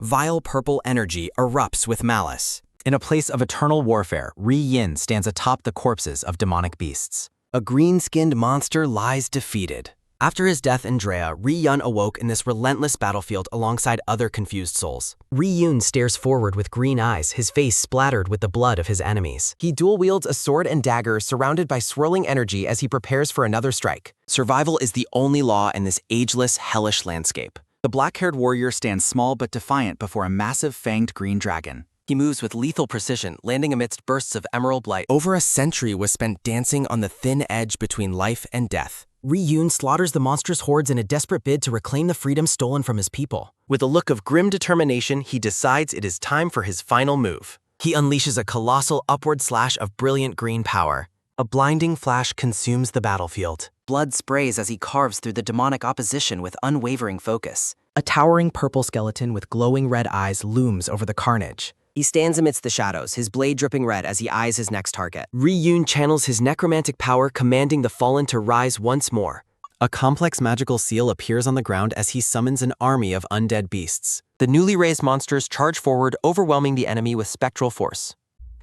Vile purple energy erupts with malice. In a place of eternal warfare, Ri Yin stands atop the corpses of demonic beasts. A green-skinned monster lies defeated. After his death in Drea, Ri Yun awoke in this relentless battlefield alongside other confused souls. Ri Yun stares forward with green eyes, his face splattered with the blood of his enemies. He dual-wields a sword and dagger surrounded by swirling energy as he prepares for another strike. Survival is the only law in this ageless, hellish landscape. The black-haired warrior stands small but defiant before a massive fanged green dragon. He moves with lethal precision, landing amidst bursts of emerald light. Over a century was spent dancing on the thin edge between life and death. Ri Yun slaughters the monstrous hordes in a desperate bid to reclaim the freedom stolen from his people. With a look of grim determination, he decides it is time for his final move. He unleashes a colossal upward slash of brilliant green power. A blinding flash consumes the battlefield. Blood sprays as he carves through the demonic opposition with unwavering focus. A towering purple skeleton with glowing red eyes looms over the carnage. He stands amidst the shadows, his blade dripping red as he eyes his next target. Ri Yun channels his necromantic power, commanding the fallen to rise once more. A complex magical seal appears on the ground as he summons an army of undead beasts. The newly raised monsters charge forward, overwhelming the enemy with spectral force.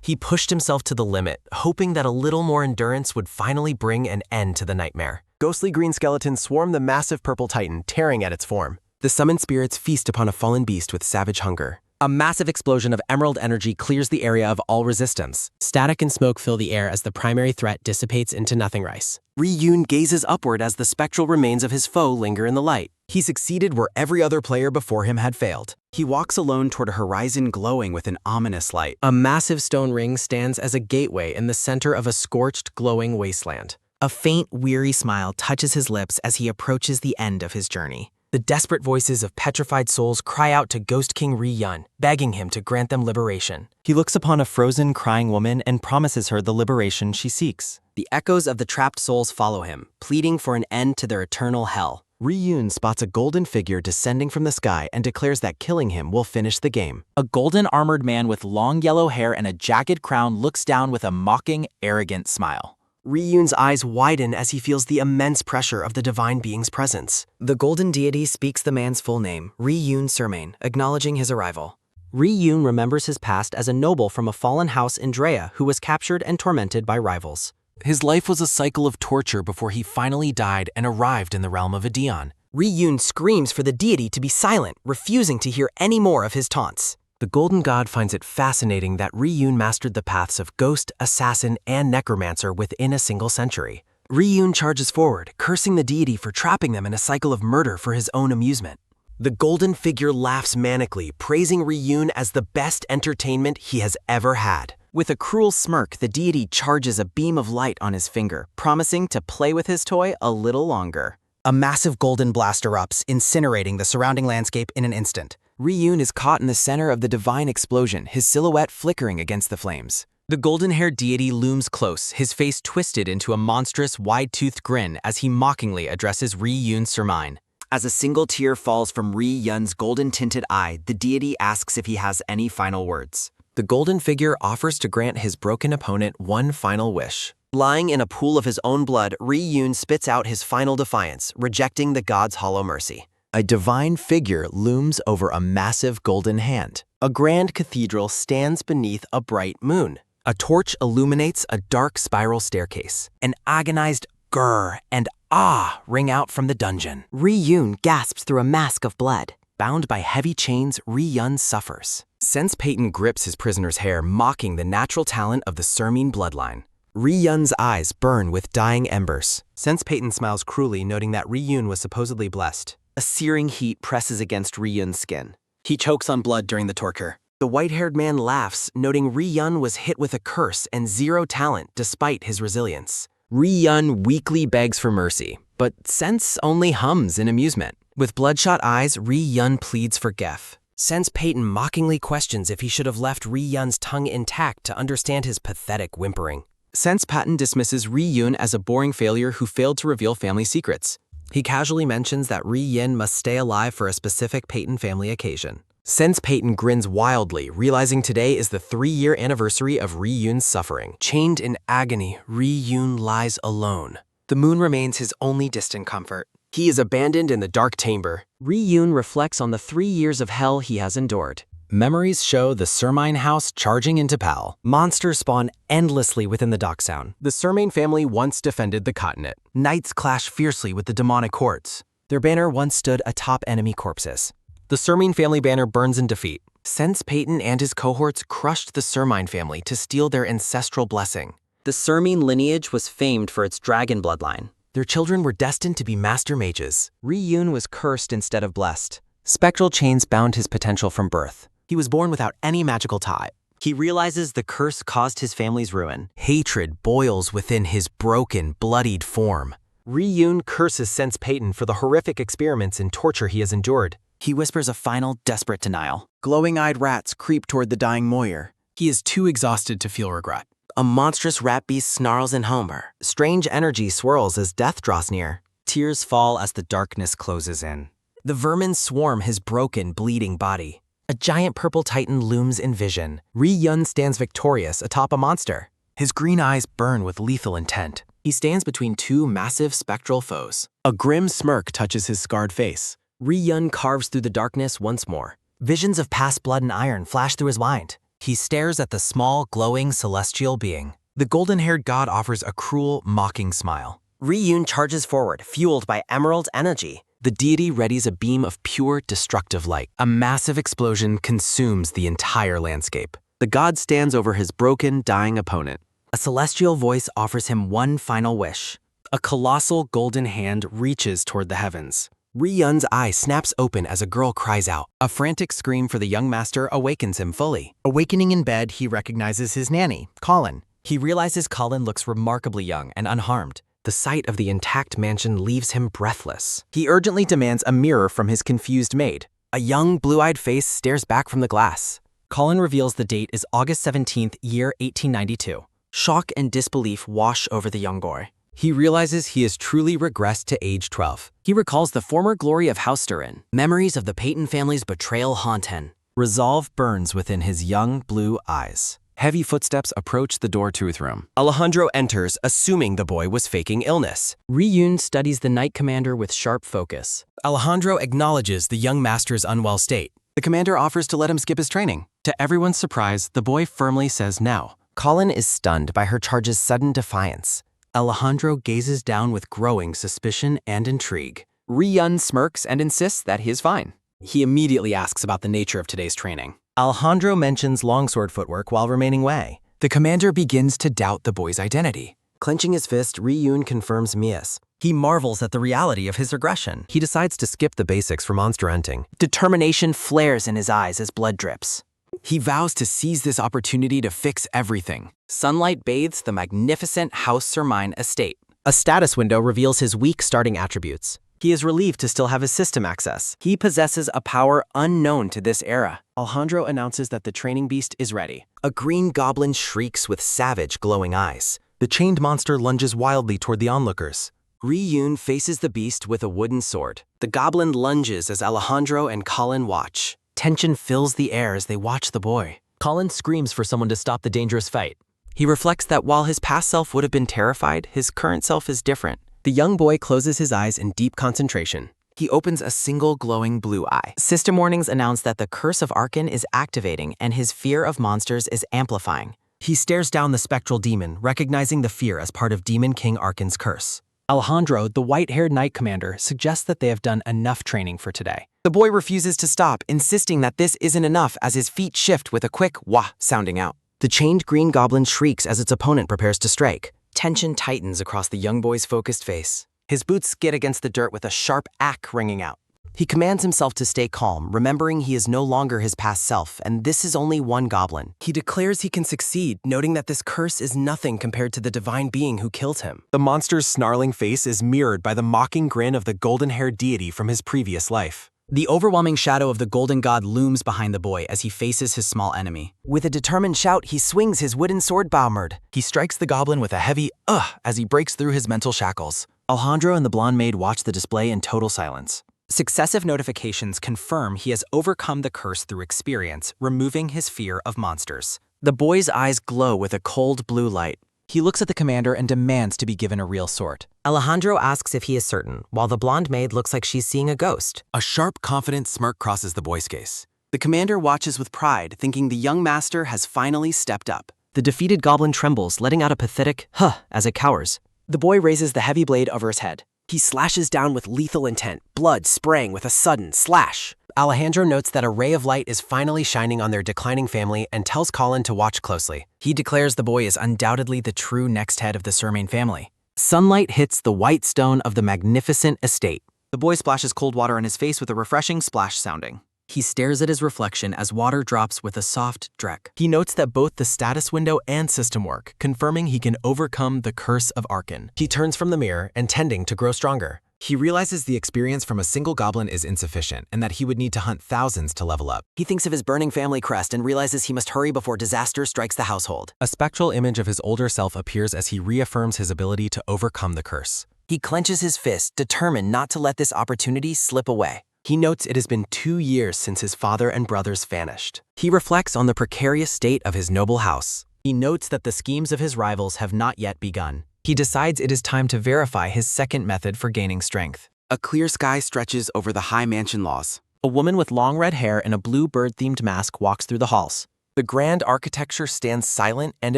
He pushed himself to the limit, hoping that a little more endurance would finally bring an end to the nightmare. Ghostly green skeletons swarm the massive purple titan, tearing at its form. The summoned spirits feast upon a fallen beast with savage hunger. A massive explosion of emerald energy clears the area of all resistance. Static and smoke fill the air as the primary threat dissipates into nothingness. Ri Yun gazes upward as the spectral remains of his foe linger in the light. He succeeded where every other player before him had failed. He walks alone toward a horizon glowing with an ominous light. A massive stone ring stands as a gateway in the center of a scorched, glowing wasteland. A faint, weary smile touches his lips as he approaches the end of his journey. The desperate voices of petrified souls cry out to Ghost King Ri Yun, begging him to grant them liberation. He looks upon a frozen, crying woman and promises her the liberation she seeks. The echoes of the trapped souls follow him, pleading for an end to their eternal hell. Ri Yun spots a golden figure descending from the sky and declares that killing him will finish the game. A golden-armored man with long yellow hair and a jagged crown looks down with a mocking, arrogant smile. Ri Yun's eyes widen as he feels the immense pressure of the divine being's presence. The golden deity speaks the man's full name, Ri Yun Sermain, acknowledging his arrival. Ri Yun remembers his past as a noble from a fallen house in Drea who was captured and tormented by rivals. His life was a cycle of torture before he finally died and arrived in the realm of Adeon. Ri Yun screams for the deity to be silent, refusing to hear any more of his taunts. The Golden God finds it fascinating that Ri Yun mastered the paths of ghost, assassin, and necromancer within a single century. Ri Yun charges forward, cursing the deity for trapping them in a cycle of murder for his own amusement. The golden figure laughs manically, praising Ri Yun as the best entertainment he has ever had. With a cruel smirk, the deity charges a beam of light on his finger, promising to play with his toy a little longer. A massive golden blast erupts, incinerating the surrounding landscape in an instant. Ri Yun is caught in the center of the divine explosion, his silhouette flickering against the flames. The golden-haired deity looms close, his face twisted into a monstrous, wide-toothed grin as he mockingly addresses Ri Yun Sermain. As a single tear falls from Ri Yun's golden-tinted eye, the deity asks if he has any final words. The golden figure offers to grant his broken opponent one final wish. Lying in a pool of his own blood, Ri Yun spits out his final defiance, rejecting the god's hollow mercy. A divine figure looms over a massive golden hand. A grand cathedral stands beneath a bright moon. A torch illuminates a dark spiral staircase. An agonized grrr and ah ring out from the dungeon. Ri Yun gasps through a mask of blood. Bound by heavy chains, Ri Yun suffers. Sense Payton grips his prisoner's hair, mocking the natural talent of the Sermain bloodline. Ri Yun's eyes burn with dying embers. Sense Payton smiles cruelly, noting that Ri Yun was supposedly blessed. A searing heat presses against Ri Yun's skin. He chokes on blood during the torture. The white-haired man laughs, noting Ri Yun was hit with a curse and zero talent despite his resilience. Ri Yun weakly begs for mercy, but Sense only hums in amusement. With bloodshot eyes, Ri Yun pleads for Gef. Sense Payton mockingly questions if he should have left Ri Yun's tongue intact to understand his pathetic whimpering. Sense Patton dismisses Ri Yun as a boring failure who failed to reveal family secrets. He casually mentions that Ri Yun must stay alive for a specific Payton family occasion. Sense Payton grins wildly, realizing today is the 3-year anniversary of Ri Yun's suffering. Chained in agony, Ri Yun lies alone. The moon remains his only distant comfort. He is abandoned in the dark chamber. Ri-Yun reflects on the 3 years of hell he has endured. Memories show the Sermine house charging into Pal. Monsters spawn endlessly within the Docksound. The Sermine family once defended the continent. Knights clash fiercely with the demonic hordes. Their banner once stood atop enemy corpses. The Sermine family banner burns in defeat. Sense Payton and his cohorts crushed the Sermine family to steal their ancestral blessing. The Sermine lineage was famed for its dragon bloodline. Their children were destined to be master mages. Ri-Yun was cursed instead of blessed. Spectral chains bound his potential from birth. He was born without any magical tie. He realizes the curse caused his family's ruin. Hatred boils within his broken, bloodied form. Ri-Yun curses Sense Payton for the horrific experiments and torture he has endured. He whispers a final, desperate denial. Glowing-eyed rats creep toward the dying Moyer. He is too exhausted to feel regret. A monstrous rat beast snarls in Homer. Strange energy swirls as death draws near. Tears fall as the darkness closes in. The vermin swarm his broken, bleeding body. A giant purple titan looms in vision. Ri-Yun stands victorious atop a monster. His green eyes burn with lethal intent. He stands between 2 massive spectral foes. A grim smirk touches his scarred face. Ri-Yun carves through the darkness once more. Visions of past blood and iron flash through his mind. He stares at the small, glowing, celestial being. The golden-haired god offers a cruel, mocking smile. Ri-Yun charges forward, fueled by emerald energy. The deity readies a beam of pure, destructive light. A massive explosion consumes the entire landscape. The god stands over his broken, dying opponent. A celestial voice offers him one final wish. A colossal golden hand reaches toward the heavens. Ri-Yun's eye snaps open as a girl cries out. A frantic scream for the young master awakens him fully. Awakening in bed, he recognizes his nanny, Colin. He realizes Colin looks remarkably young and unharmed. The sight of the intact mansion leaves him breathless. He urgently demands a mirror from his confused maid. A young, blue-eyed face stares back from the glass. Colin reveals the date is August 17th, year 1892. Shock and disbelief wash over the young boy. He realizes he has truly regressed to age 12. He recalls the former glory of House Durin. Memories of the Payton family's betrayal haunt him. Resolve burns within his young blue eyes. Heavy footsteps approach the door-tooth room. Alejandro enters, assuming the boy was faking illness. Ri-Yun studies the Knight Commander with sharp focus. Alejandro acknowledges the young master's unwell state. The commander offers to let him skip his training. To everyone's surprise, the boy firmly says no. Colin is stunned by her charge's sudden defiance. Alejandro gazes down with growing suspicion and intrigue. Ri-Yun smirks and insists that he is fine. He immediately asks about the nature of today's training. Alejandro mentions longsword footwork while remaining away. The commander begins to doubt the boy's identity. Clenching his fist, Ri-Yun confirms Mias. He marvels at the reality of his regression. He decides to skip the basics for monster hunting. Determination flares in his eyes as blood drips. He vows to seize this opportunity to fix everything. Sunlight bathes the magnificent House Sermine estate. A status window reveals his weak starting attributes. He is relieved to still have his system access. He possesses a power unknown to this era. Alejandro announces that the training beast is ready. A green goblin shrieks with savage, glowing eyes. The chained monster lunges wildly toward the onlookers. Ri-Yun faces the beast with a wooden sword. The goblin lunges as Alejandro and Colin watch. Tension fills the air as they watch the boy. Colin screams for someone to stop the dangerous fight. He reflects that while his past self would have been terrified, his current self is different. The young boy closes his eyes in deep concentration. He opens a single glowing blue eye. System warnings announce that the Curse of Arkan is activating and his fear of monsters is amplifying. He stares down the spectral demon, recognizing the fear as part of Demon King Arkan's curse. Alejandro, the white-haired Knight Commander, suggests that they have done enough training for today. The boy refuses to stop, insisting that this isn't enough as his feet shift with a quick wah sounding out. The chained green goblin shrieks as its opponent prepares to strike. Tension tightens across the young boy's focused face. His boots skid against the dirt with a sharp ack ringing out. He commands himself to stay calm, remembering he is no longer his past self, and this is only one goblin. He declares he can succeed, noting that this curse is nothing compared to the divine being who killed him. The monster's snarling face is mirrored by the mocking grin of the golden-haired deity from his previous life. The overwhelming shadow of the golden god looms behind the boy as he faces his small enemy. With a determined shout, he swings his wooden sword Baumerd. He strikes the goblin with a heavy as he breaks through his mental shackles. Alejandro and the blonde maid watch the display in total silence. Successive notifications confirm he has overcome the curse through experience, removing his fear of monsters. The boy's eyes glow with a cold blue light. He looks at the commander and demands to be given a real sword. Alejandro asks if he is certain, while the blonde maid looks like she's seeing a ghost. A sharp, confident smirk crosses the boy's gaze. The commander watches with pride, thinking the young master has finally stepped up. The defeated goblin trembles, letting out a pathetic huh as it cowers. The boy raises the heavy blade over his head. He slashes down with lethal intent, blood spraying with a sudden slash. Alejandro notes that a ray of light is finally shining on their declining family and tells Colin to watch closely. He declares the boy is undoubtedly the true next head of the Sermain family. Sunlight hits the white stone of the magnificent estate. The boy splashes cold water on his face with a refreshing splash sounding. He stares at his reflection as water drops with a soft dreck. He notes that both the status window and system work, confirming he can overcome the curse of Arkan. He turns from the mirror, intending to grow stronger. He realizes the experience from a single goblin is insufficient and that he would need to hunt thousands to level up. He thinks of his burning family crest and realizes he must hurry before disaster strikes the household. A spectral image of his older self appears as he reaffirms his ability to overcome the curse. He clenches his fist, determined not to let this opportunity slip away. He notes it has been 2 years since his father and brothers vanished. He reflects on the precarious state of his noble house. He notes that the schemes of his rivals have not yet begun. He decides it is time to verify his second method for gaining strength. A clear sky stretches over the high mansion laws. A woman with long red hair and a blue bird-themed mask walks through the halls. The grand architecture stands silent and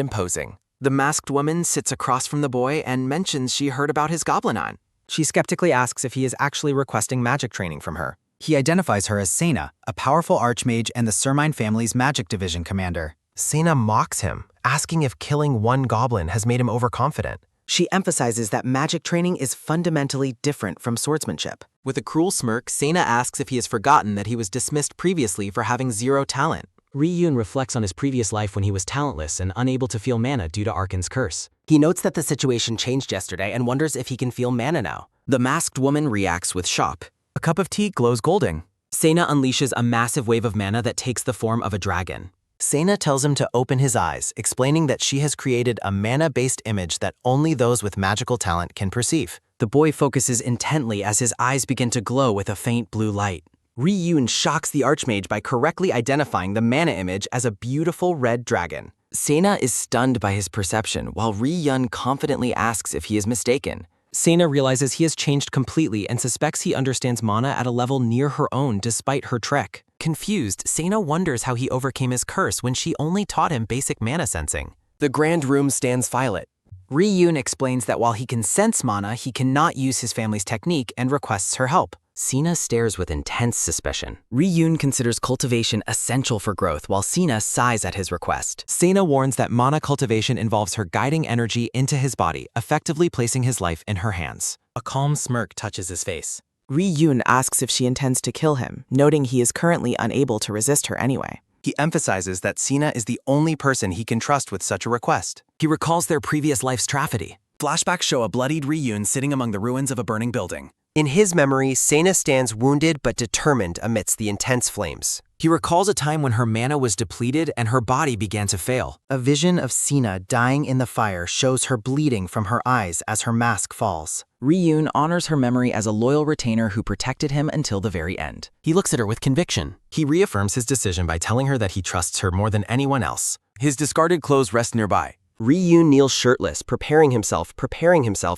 imposing. The masked woman sits across from the boy and mentions she heard about his goblin aunt. She skeptically asks if he is actually requesting magic training from her. He identifies her as Sena, a powerful archmage and the Sermain family's magic division commander. Sena mocks him, asking if killing one goblin has made him overconfident. She emphasizes that magic training is fundamentally different from swordsmanship. With a cruel smirk, Sena asks if he has forgotten that he was dismissed previously for having 0 talent. Riyun reflects on his previous life when he was talentless and unable to feel mana due to Arkan's curse. He notes that the situation changed yesterday and wonders if he can feel mana now. The masked woman reacts with shock. A cup of tea glows golden. Sena unleashes a massive wave of mana that takes the form of a dragon. Sena tells him to open his eyes, explaining that she has created a mana-based image that only those with magical talent can perceive. The boy focuses intently as his eyes begin to glow with a faint blue light. Riyun shocks the archmage by correctly identifying the mana image as a beautiful red dragon. Sena is stunned by his perception, while Riyun confidently asks if he is mistaken. Sena realizes he has changed completely and suspects he understands mana at a level near her own despite her trek. Confused, Sena wonders how he overcame his curse when she only taught him basic mana sensing. The grand room stands violet. Riyun explains that while he can sense mana, he cannot use his family's technique and requests her help. Sena stares with intense suspicion. Riyun considers cultivation essential for growth, while Sena sighs at his request. Sena warns that mana cultivation involves her guiding energy into his body, effectively placing his life in her hands. A calm smirk touches his face. Riyun asks if she intends to kill him, noting he is currently unable to resist her anyway. He emphasizes that Sena is the only person he can trust with such a request. He recalls their previous life's tragedy. Flashbacks show a bloodied Riyun sitting among the ruins of a burning building. In his memory, Sena stands wounded but determined amidst the intense flames. He recalls a time when her mana was depleted and her body began to fail. A vision of Sena dying in the fire shows her bleeding from her eyes as her mask falls. Riyun honors her memory as a loyal retainer who protected him until the very end. He looks at her with conviction. He reaffirms his decision by telling her that he trusts her more than anyone else. His discarded clothes rest nearby. Riyun kneels shirtless, preparing himself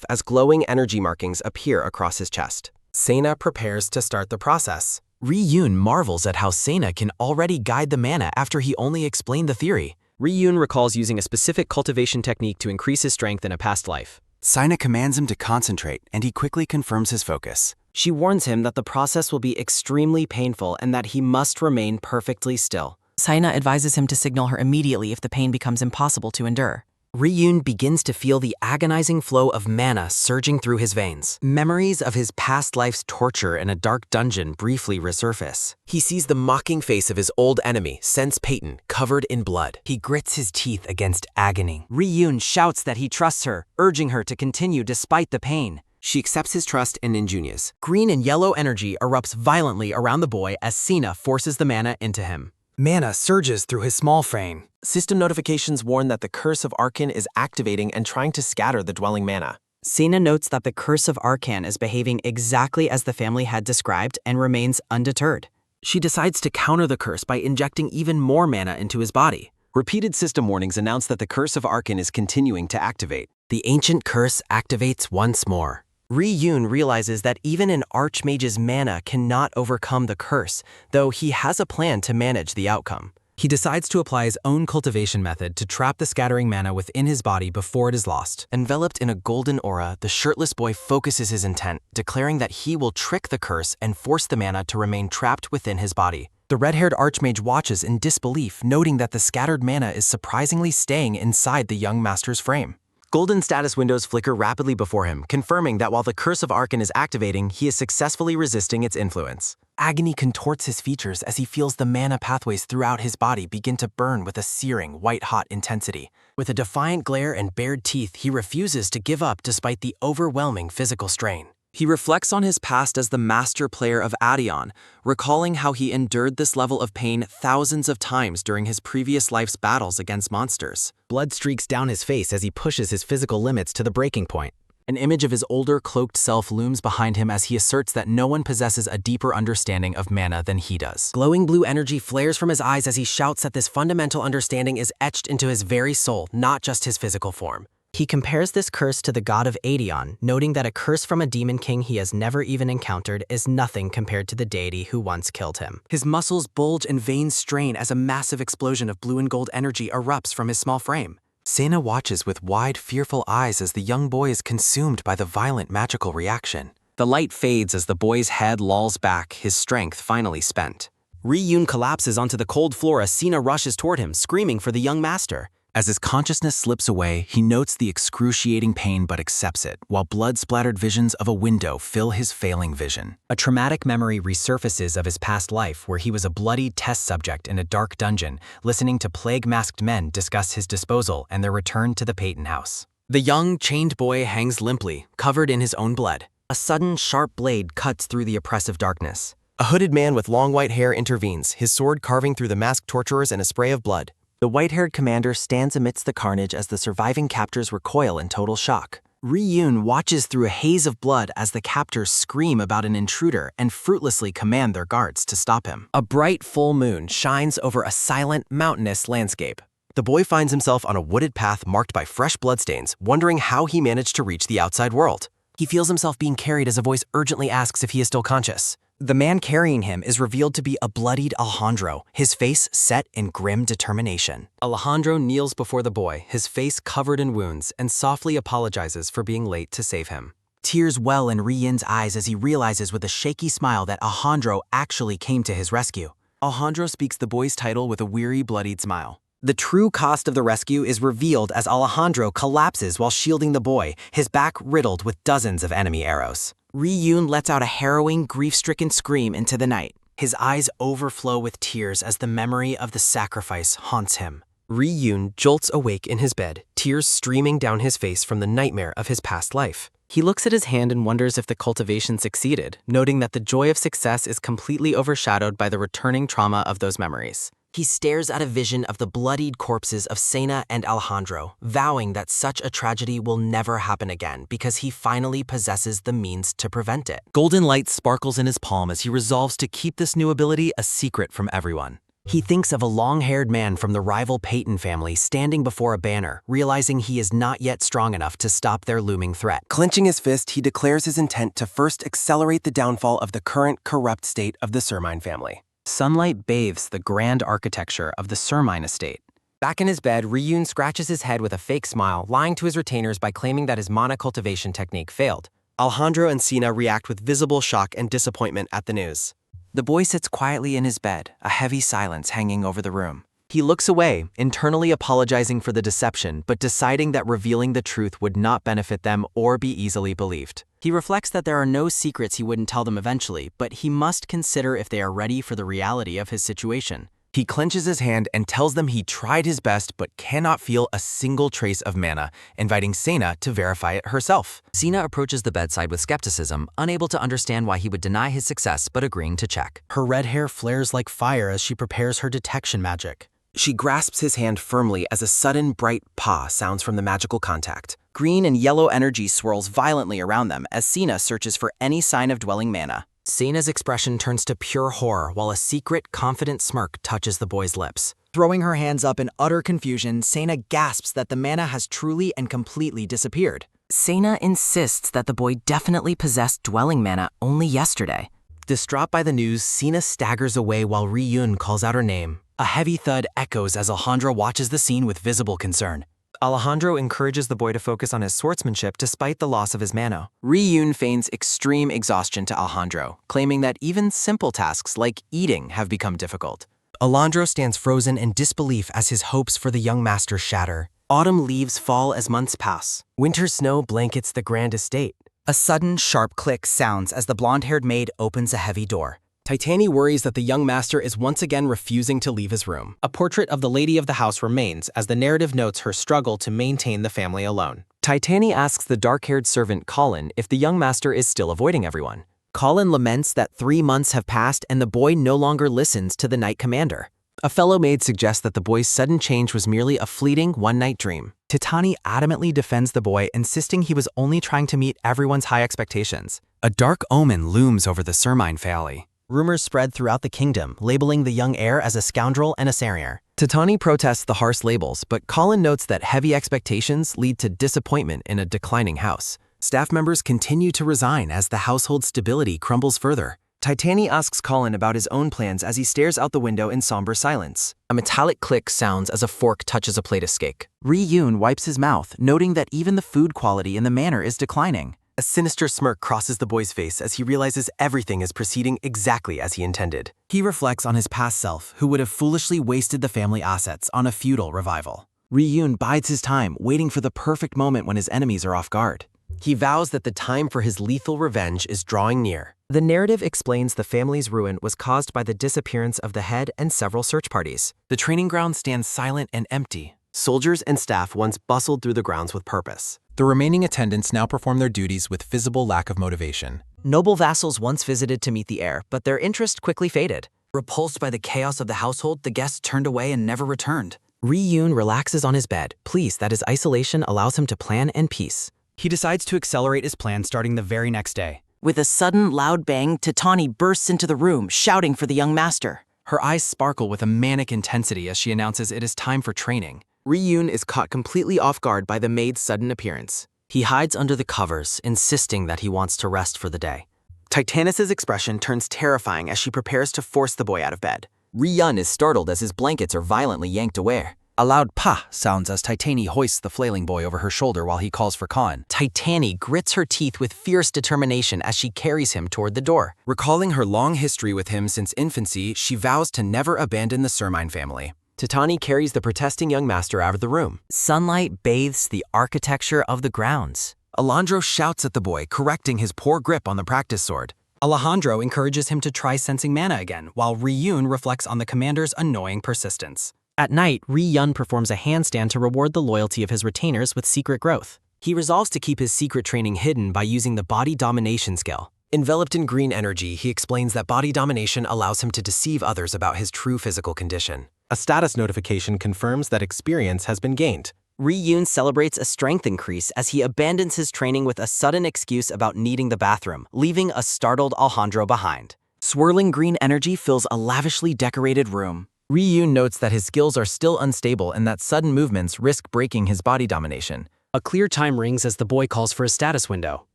as glowing energy markings appear across his chest. Sena prepares to start the process. Riyun marvels at how Sena can already guide the mana after he only explained the theory. Riyun recalls using a specific cultivation technique to increase his strength in a past life. Sena commands him to concentrate, and he quickly confirms his focus. She warns him that the process will be extremely painful and that he must remain perfectly still. Sena advises him to signal her immediately if the pain becomes impossible to endure. Riyun begins to feel the agonizing flow of mana surging through his veins. Memories of his past life's torture in a dark dungeon briefly resurface. He sees the mocking face of his old enemy, Sense Payton, covered in blood. He grits his teeth against agony. Riyun shouts that he trusts her, urging her to continue despite the pain. She accepts his trust and Ninjunya's. Green and yellow energy erupts violently around the boy as Sena forces the mana into him. Mana surges through his small frame. System notifications warn that the Curse of Arkan is activating and trying to scatter the dwelling mana. Sena notes that the Curse of Arkan is behaving exactly as the family had described and remains undeterred. She decides to counter the curse by injecting even more mana into his body. Repeated system warnings announce that the Curse of Arkan is continuing to activate. The ancient curse activates once more. Ri-Yun realizes that even an archmage's mana cannot overcome the curse, though he has a plan to manage the outcome. He decides to apply his own cultivation method to trap the scattering mana within his body before it is lost. Enveloped in a golden aura, the shirtless boy focuses his intent, declaring that he will trick the curse and force the mana to remain trapped within his body. The red-haired archmage watches in disbelief, noting that the scattered mana is surprisingly staying inside the young master's frame. Golden status windows flicker rapidly before him, confirming that while the Curse of Arkan is activating, he is successfully resisting its influence. Agony contorts his features as he feels the mana pathways throughout his body begin to burn with a searing, white-hot intensity. With a defiant glare and bared teeth, he refuses to give up despite the overwhelming physical strain. He reflects on his past as the master player of Adion, recalling how he endured this level of pain thousands of times during his previous life's battles against monsters. Blood streaks down his face as he pushes his physical limits to the breaking point. An image of his older, cloaked self looms behind him as he asserts that no one possesses a deeper understanding of mana than he does. Glowing blue energy flares from his eyes as he shouts that this fundamental understanding is etched into his very soul, not just his physical form. He compares this curse to the god of Adion, noting that a curse from a demon king he has never even encountered is nothing compared to the deity who once killed him. His muscles bulge and veins strain as a massive explosion of blue and gold energy erupts from his small frame. Sena watches with wide, fearful eyes as the young boy is consumed by the violent magical reaction. The light fades as the boy's head lolls back, his strength finally spent. Ri-Yun collapses onto the cold floor as Sena rushes toward him, screaming for the young master. As his consciousness slips away, he notes the excruciating pain but accepts it, while blood-splattered visions of a window fill his failing vision. A traumatic memory resurfaces of his past life where he was a bloodied test subject in a dark dungeon, listening to plague-masked men discuss his disposal and their return to the Peyton house. The young, chained boy hangs limply, covered in his own blood. A sudden, sharp blade cuts through the oppressive darkness. A hooded man with long white hair intervenes, his sword carving through the masked torturers in a spray of blood. The white-haired commander stands amidst the carnage as the surviving captors recoil in total shock. Ri-Yun watches through a haze of blood as the captors scream about an intruder and fruitlessly command their guards to stop him. A bright full moon shines over a silent, mountainous landscape. The boy finds himself on a wooded path marked by fresh bloodstains, wondering how he managed to reach the outside world. He feels himself being carried as a voice urgently asks if he is still conscious. The man carrying him is revealed to be a bloodied Alejandro, his face set in grim determination. Alejandro kneels before the boy, his face covered in wounds, and softly apologizes for being late to save him. Tears well in Ri-Yun's eyes as he realizes with a shaky smile that Alejandro actually came to his rescue. Alejandro speaks the boy's title with a weary, bloodied smile. The true cost of the rescue is revealed as Alejandro collapses while shielding the boy, his back riddled with dozens of enemy arrows. Ri-Yun lets out a harrowing, grief-stricken scream into the night. His eyes overflow with tears as the memory of the sacrifice haunts him. Ri-Yun jolts awake in his bed, tears streaming down his face from the nightmare of his past life. He looks at his hand and wonders if the cultivation succeeded, noting that the joy of success is completely overshadowed by the returning trauma of those memories. He stares at a vision of the bloodied corpses of Sena and Alejandro, vowing that such a tragedy will never happen again because he finally possesses the means to prevent it. Golden light sparkles in his palm as he resolves to keep this new ability a secret from everyone. He thinks of a long-haired man from the rival Peyton family standing before a banner, realizing he is not yet strong enough to stop their looming threat. Clenching his fist, he declares his intent to first accelerate the downfall of the current corrupt state of the Sermine family. Sunlight bathes the grand architecture of the Sermine estate. Back in his bed, Ri-Yun scratches his head with a fake smile, lying to his retainers by claiming that his mana cultivation technique failed. Alejandro and Sena react with visible shock and disappointment at the news. The boy sits quietly in his bed, a heavy silence hanging over the room. He looks away, internally apologizing for the deception, but deciding that revealing the truth would not benefit them or be easily believed. He reflects that there are no secrets he wouldn't tell them eventually, but he must consider if they are ready for the reality of his situation. He clenches his hand and tells them he tried his best but cannot feel a single trace of mana, inviting Sena to verify it herself. Sena approaches the bedside with skepticism, unable to understand why he would deny his success but agreeing to check. Her red hair flares like fire as she prepares her detection magic. She grasps his hand firmly as a sudden bright "pa" sounds from the magical contact. Green and yellow energy swirls violently around them as Sena searches for any sign of dwelling mana. Seina's expression turns to pure horror while a secret, confident smirk touches the boy's lips. Throwing her hands up in utter confusion, Seina gasps that the mana has truly and completely disappeared. Seina insists that the boy definitely possessed dwelling mana only yesterday. Distraught by the news, Seina staggers away while Ri-Yun calls out her name. A heavy thud echoes as Alejandro watches the scene with visible concern. Alejandro encourages the boy to focus on his swordsmanship despite the loss of his mana. Ri-Yun feigns extreme exhaustion to Alejandro, claiming that even simple tasks like eating have become difficult. Alejandro stands frozen in disbelief as his hopes for the young master shatter. Autumn leaves fall as months pass. Winter snow blankets the grand estate. A sudden, sharp click sounds as the blonde-haired maid opens a heavy door. Titani worries that the young master is once again refusing to leave his room. A portrait of the lady of the house remains as the narrative notes her struggle to maintain the family alone. Titani asks the dark-haired servant Colin if the young master is still avoiding everyone. Colin laments that 3 months have passed and the boy no longer listens to the Knight Commander. A fellow maid suggests that the boy's sudden change was merely a fleeting one-night dream. Titani adamantly defends the boy, insisting he was only trying to meet everyone's high expectations. A dark omen looms over the Sermine family. Rumors spread throughout the kingdom, labeling the young heir as a scoundrel and a Sarrier. Titani protests the harsh labels, but Colin notes that heavy expectations lead to disappointment in a declining house. Staff members continue to resign as the household stability crumbles further. Titani asks Colin about his own plans as he stares out the window in somber silence. A metallic click sounds as a fork touches a plate of steak. Ri-Yun wipes his mouth, noting that even the food quality in the manor is declining. A sinister smirk crosses the boy's face as he realizes everything is proceeding exactly as he intended. He reflects on his past self, who would have foolishly wasted the family assets on a feudal revival. Ri-Yun bides his time, waiting for the perfect moment when his enemies are off guard. He vows that the time for his lethal revenge is drawing near. The narrative explains the family's ruin was caused by the disappearance of the head and several search parties. The training ground stands silent and empty. Soldiers and staff once bustled through the grounds with purpose. The remaining attendants now perform their duties with visible lack of motivation. Noble vassals once visited to meet the heir, but their interest quickly faded. Repulsed by the chaos of the household, the guests turned away and never returned. Ri-Yun relaxes on his bed, pleased that his isolation allows him to plan in peace. He decides to accelerate his plan starting the very next day. With a sudden, loud bang, Titani bursts into the room, shouting for the young master. Her eyes sparkle with a manic intensity as she announces it is time for training. Ri-Yun is caught completely off guard by the maid's sudden appearance. He hides under the covers, insisting that he wants to rest for the day. Titanus' expression turns terrifying as she prepares to force the boy out of bed. Ri-Yun is startled as his blankets are violently yanked away. A loud "pah" sounds as Titani hoists the flailing boy over her shoulder while he calls for Khan. Titani grits her teeth with fierce determination as she carries him toward the door. Recalling her long history with him since infancy, she vows to never abandon the Sermine family. Titani carries the protesting young master out of the room. Sunlight bathes the architecture of the grounds. Alejandro shouts at the boy, correcting his poor grip on the practice sword. Alejandro encourages him to try sensing mana again, while Ri-Yun reflects on the commander's annoying persistence. At night, Ri-Yun performs a handstand to reward the loyalty of his retainers with secret growth. He resolves to keep his secret training hidden by using the body domination skill. Enveloped in green energy, he explains that body domination allows him to deceive others about his true physical condition. A status notification confirms that experience has been gained. Ri-Yun celebrates a strength increase as he abandons his training with a sudden excuse about needing the bathroom, leaving a startled Alejandro behind. Swirling green energy fills a lavishly decorated room. Ri-Yun notes that his skills are still unstable and that sudden movements risk breaking his body domination. A clear time rings as the boy calls for a status window.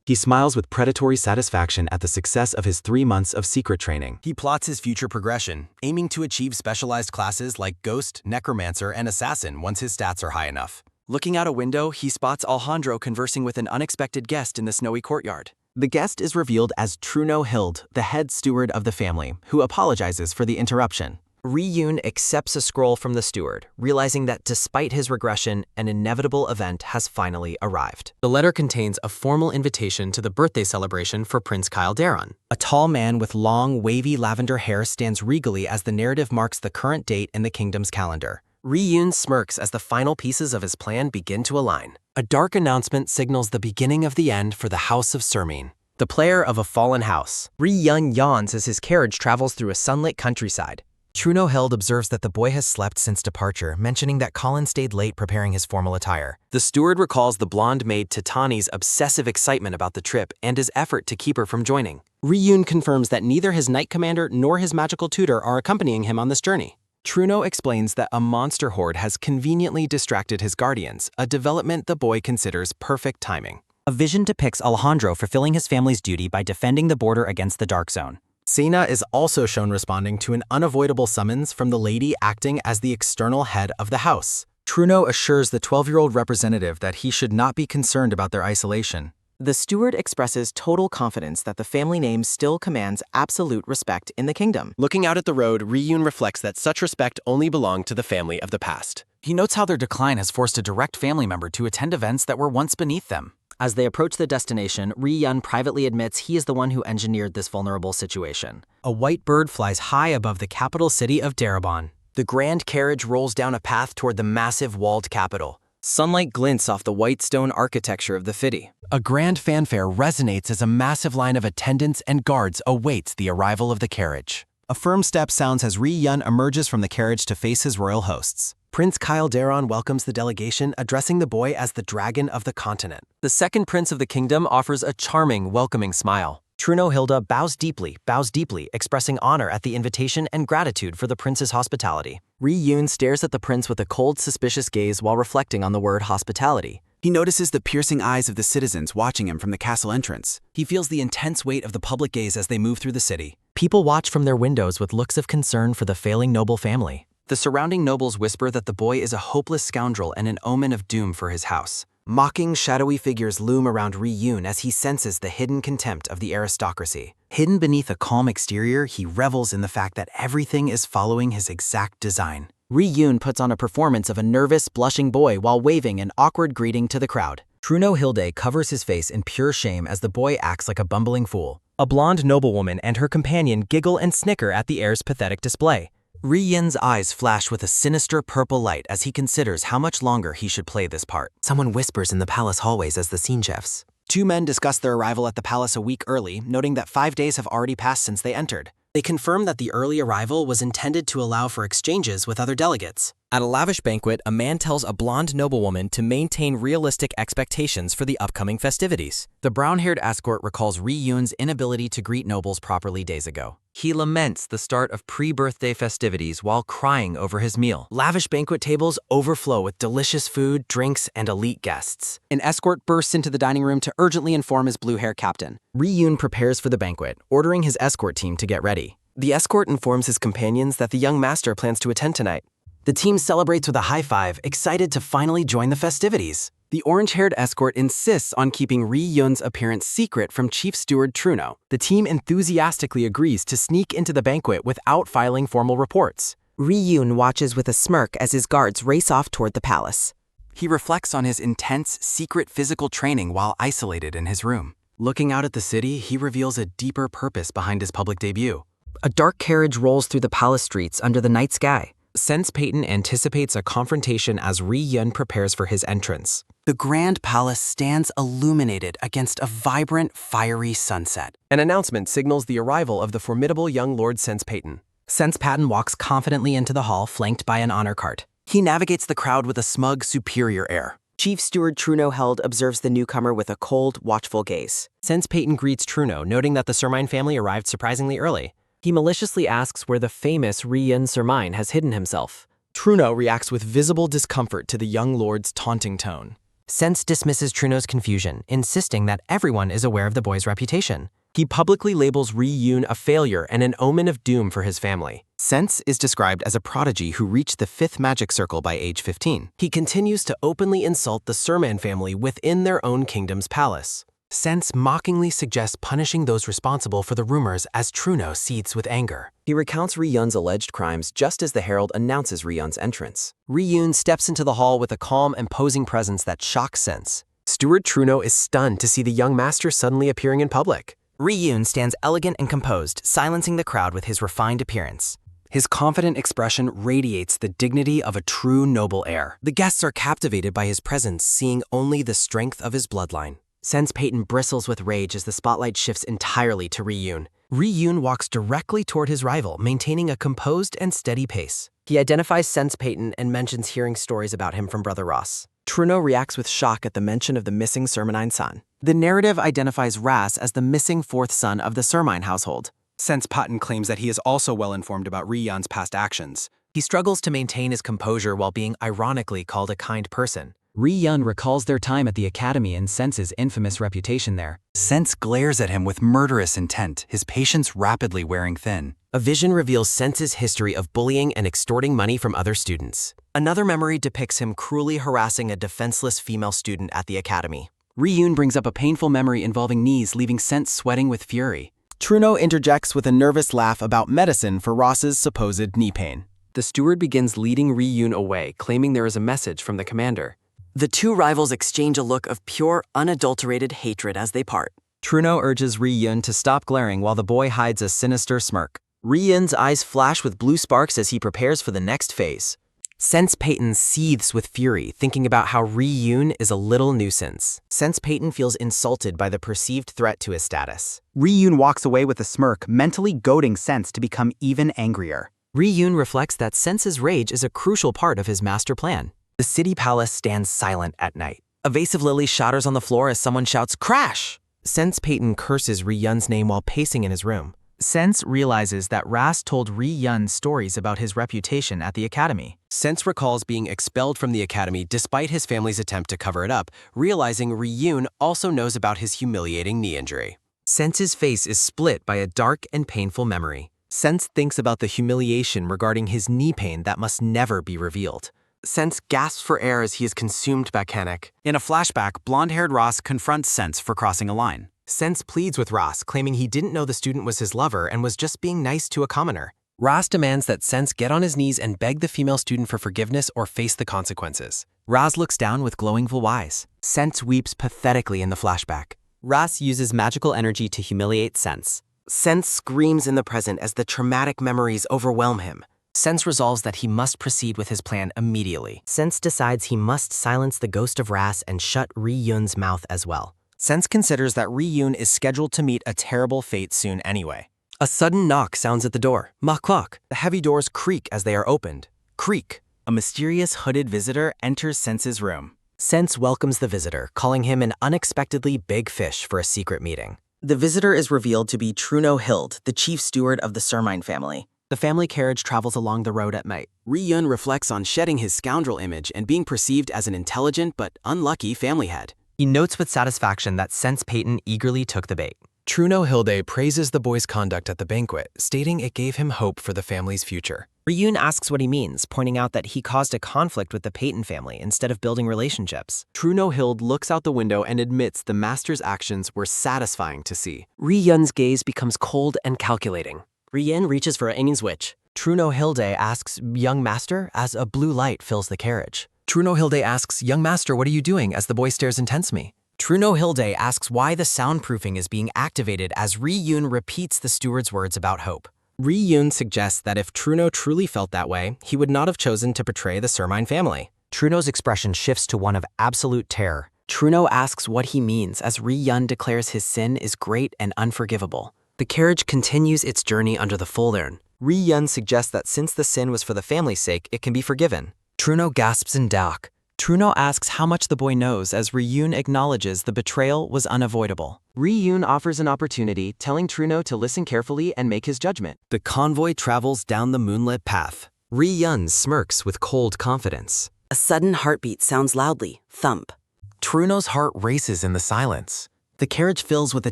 He smiles with predatory satisfaction at the success of his 3 months of secret training. He plots his future progression, aiming to achieve specialized classes like Ghost, Necromancer, and Assassin once his stats are high enough. Looking out a window, he spots Alejandro conversing with an unexpected guest in the snowy courtyard. The guest is revealed as Truno Hild, the head steward of the family, who apologizes for the interruption. Ri-Yun accepts a scroll from the steward, realizing that despite his regression, an inevitable event has finally arrived. The letter contains a formal invitation to the birthday celebration for Prince Kyle Daron. A tall man with long, wavy lavender hair stands regally as the narrative marks the current date in the kingdom's calendar. Ri-Yun smirks as the final pieces of his plan begin to align. A dark announcement signals the beginning of the end for the House of Sermine, the player of a fallen house. Ri-Yun yawns as his carriage travels through a sunlit countryside. Truno-Held observes that the boy has slept since departure, mentioning that Colin stayed late preparing his formal attire. The steward recalls the blonde maid Titani's obsessive excitement about the trip and his effort to keep her from joining. Ri-Yun confirms that neither his knight commander nor his magical tutor are accompanying him on this journey. Truno explains that a monster horde has conveniently distracted his guardians, a development the boy considers perfect timing. A vision depicts Alejandro fulfilling his family's duty by defending the border against the Dark Zone. Cena is also shown responding to an unavoidable summons from the lady acting as the external head of the house. Truno assures the 12-year-old representative that he should not be concerned about their isolation. The steward expresses total confidence that the family name still commands absolute respect in the kingdom. Looking out at the road, Ri-Yun reflects that such respect only belonged to the family of the past. He notes how their decline has forced a direct family member to attend events that were once beneath them. As they approach the destination, Ri-Yun privately admits he is the one who engineered this vulnerable situation. A white bird flies high above the capital city of Darabon. The grand carriage rolls down a path toward the massive walled capital. Sunlight glints off the white stone architecture of the city. A grand fanfare resonates as a massive line of attendants and guards awaits the arrival of the carriage. A firm step sounds as Ri-Yun emerges from the carriage to face his royal hosts. Prince Kyle Daron welcomes the delegation, addressing the boy as the Dragon of the Continent. The second prince of the kingdom offers a charming, welcoming smile. Truno-Hilda bows deeply, expressing honor at the invitation and gratitude for the prince's hospitality. Ri-Yun stares at the prince with a cold, suspicious gaze while reflecting on the word hospitality. He notices the piercing eyes of the citizens watching him from the castle entrance. He feels the intense weight of the public gaze as they move through the city. People watch from their windows with looks of concern for the failing noble family. The surrounding nobles whisper that the boy is a hopeless scoundrel and an omen of doom for his house. Mocking, shadowy figures loom around Ri-Yun as he senses the hidden contempt of the aristocracy. Hidden beneath a calm exterior, he revels in the fact that everything is following his exact design. Ri-Yun puts on a performance of a nervous, blushing boy while waving an awkward greeting to the crowd. Truno-Hilda covers his face in pure shame as the boy acts like a bumbling fool. A blonde noblewoman and her companion giggle and snicker at the heir's pathetic display. Ri-Yun's eyes flash with a sinister purple light as he considers how much longer he should play this part. Someone whispers in the palace hallways as the scene chefs. Two men discuss their arrival at the palace a week early, noting that 5 days have already passed since they entered. They confirm that the early arrival was intended to allow for exchanges with other delegates. At a lavish banquet, a man tells a blonde noblewoman to maintain realistic expectations for the upcoming festivities. The brown-haired escort recalls Ri-Yun's inability to greet nobles properly days ago. He laments the start of pre-birthday festivities while crying over his meal. Lavish banquet tables overflow with delicious food, drinks, and elite guests. An escort bursts into the dining room to urgently inform his blue-hair captain. Ri-Yun prepares for the banquet, ordering his escort team to get ready. The escort informs his companions that the young master plans to attend tonight. The team celebrates with a high five, excited to finally join the festivities. The orange-haired escort insists on keeping Ri-Yun's appearance secret from Chief Steward Truno. The team enthusiastically agrees to sneak into the banquet without filing formal reports. Ri-Yun watches with a smirk as his guards race off toward the palace. He reflects on his intense, secret physical training while isolated in his room. Looking out at the city, he reveals a deeper purpose behind his public debut. A dark carriage rolls through the palace streets under the night sky. Sense Peyton anticipates a confrontation as Ri-Yun prepares for his entrance. The grand palace stands illuminated against a vibrant, fiery sunset. An announcement signals the arrival of the formidable young Lord Sense Peyton. Sense Patton walks confidently into the hall, flanked by an honor cart. He navigates the crowd with a smug, superior air. Chief Steward Truno-Held observes the newcomer with a cold, watchful gaze. Sense Peyton greets Truno, noting that the Sermine family arrived surprisingly early. He maliciously asks where the famous Ri-Yun Sermine has hidden himself. Truno reacts with visible discomfort to the young lord's taunting tone. Sense dismisses Truno's confusion, insisting that everyone is aware of the boy's reputation. He publicly labels Ri-Yun a failure and an omen of doom for his family. Sense is described as a prodigy who reached the 5th magic circle by age 15. He continues to openly insult the Serman family within their own kingdom's palace. Sense mockingly suggests punishing those responsible for the rumors as Truno seethes with anger. He recounts Ri-Yun's alleged crimes just as the herald announces Ri-Yun's entrance. Ri-Yun steps into the hall with a calm, imposing presence that shocks Sense. Steward Truno is stunned to see the young master suddenly appearing in public. Ri-Yun stands elegant and composed, silencing the crowd with his refined appearance. His confident expression radiates the dignity of a true noble heir. The guests are captivated by his presence, seeing only the strength of his bloodline. Sense Peyton bristles with rage as the spotlight shifts entirely to Ri-Yun. Ri-yoon walks directly toward his rival, maintaining a composed and steady pace. He identifies Sense Peyton and mentions hearing stories about him from Brother Ross. Truno reacts with shock at the mention of the missing Sermonine son. The narrative identifies Ras as the missing fourth son of the Sermine household. Sense Peyton claims that he is also well informed about Ri-yun's past actions. He struggles to maintain his composure while being ironically called a kind person. Ri-yun recalls their time at the academy and Sense's infamous reputation there. Sense glares at him with murderous intent, his patience rapidly wearing thin. A vision reveals Sense's history of bullying and extorting money from other students. Another memory depicts him cruelly harassing a defenseless female student at the academy. Ri-yun brings up a painful memory involving knees, leaving Sense sweating with fury. Truno interjects with a nervous laugh about medicine for Ross's supposed knee pain. The steward begins leading Ri-yun away, claiming there is a message from the commander. The two rivals exchange a look of pure, unadulterated hatred as they part. Truno urges Ri-yun to stop glaring while the boy hides a sinister smirk. Ri-yun's eyes flash with blue sparks as he prepares for the next phase. Sense Peyton seethes with fury, thinking about how Ri-yun is a little nuisance. Sense Peyton feels insulted by the perceived threat to his status. Ri-yun walks away with a smirk, mentally goading Sense to become even angrier. Ri-yun reflects that Sense's rage is a crucial part of his master plan. The city palace stands silent at night. A vase of lilies shatters on the floor as someone shouts, "Crash!" Sense Peyton curses Ri-yun's name while pacing in his room. Sense realizes that Ras told Ri-yun stories about his reputation at the academy. Sense recalls being expelled from the academy despite his family's attempt to cover it up, realizing Ri-yun also knows about his humiliating knee injury. Sense's face is split by a dark and painful memory. Sense thinks about the humiliation regarding his knee pain that must never be revealed. Sense gasps for air as he is consumed by panic. In a flashback, blonde-haired Ross confronts Sense for crossing a line. Sense pleads with Ross, claiming he didn't know the student was his lover and was just being nice to a commoner. Ross demands that Sense get on his knees and beg the female student for forgiveness or face the consequences. Ras looks down with glowing eyes. Sense weeps pathetically in the flashback. Ras uses magical energy to humiliate Sense. Sense screams in the present as the traumatic memories overwhelm him. Sense resolves that he must proceed with his plan immediately. Sense decides he must silence the ghost of Ras and shut Ri-yun's mouth as well. Sense considers that Ri-yun is scheduled to meet a terrible fate soon anyway. A sudden knock sounds at the door. Mak-lok. The heavy doors creak as they are opened. Creak. A mysterious hooded visitor enters Sense's room. Sense welcomes the visitor, calling him an unexpectedly big fish for a secret meeting. The visitor is revealed to be Truno Hild, the chief steward of the Sermine family. The family carriage travels along the road at night. Ri-yun reflects on shedding his scoundrel image and being perceived as an intelligent but unlucky family head. He notes with satisfaction that Sense Peyton eagerly took the bait. Truno Hilde praises the boy's conduct at the banquet, stating it gave him hope for the family's future. Ri-yun asks what he means, pointing out that he caused a conflict with the Peyton family instead of building relationships. Truno Hild looks out the window and admits the master's actions were satisfying to see. Ri-yun's gaze becomes cold and calculating. Ri-yun reaches for Ain's witch. Truno Hilde asks, "Young master?" as a blue light fills the carriage. Truno Hilde asks, "Young master, what are you doing?" as the boy stares intense me. Truno Hilde asks why the soundproofing is being activated as Ri-yun repeats the steward's words about hope. Ri-yun suggests that if Truno truly felt that way, he would not have chosen to betray the Sermine family. Truno's expression shifts to one of absolute terror. Truno asks what he means as Ri-yun declares his sin is great and unforgivable. The carriage continues its journey under the full moon. Ri-yun suggests that since the sin was for the family's sake, it can be forgiven. Truno gasps in doubt. Truno asks how much the boy knows as Ri-yun acknowledges the betrayal was unavoidable. Ri-yun offers an opportunity, telling Truno to listen carefully and make his judgment. The convoy travels down the moonlit path. Ri-yun smirks with cold confidence. A sudden heartbeat sounds loudly, thump. Truno's heart races in the silence. The carriage fills with a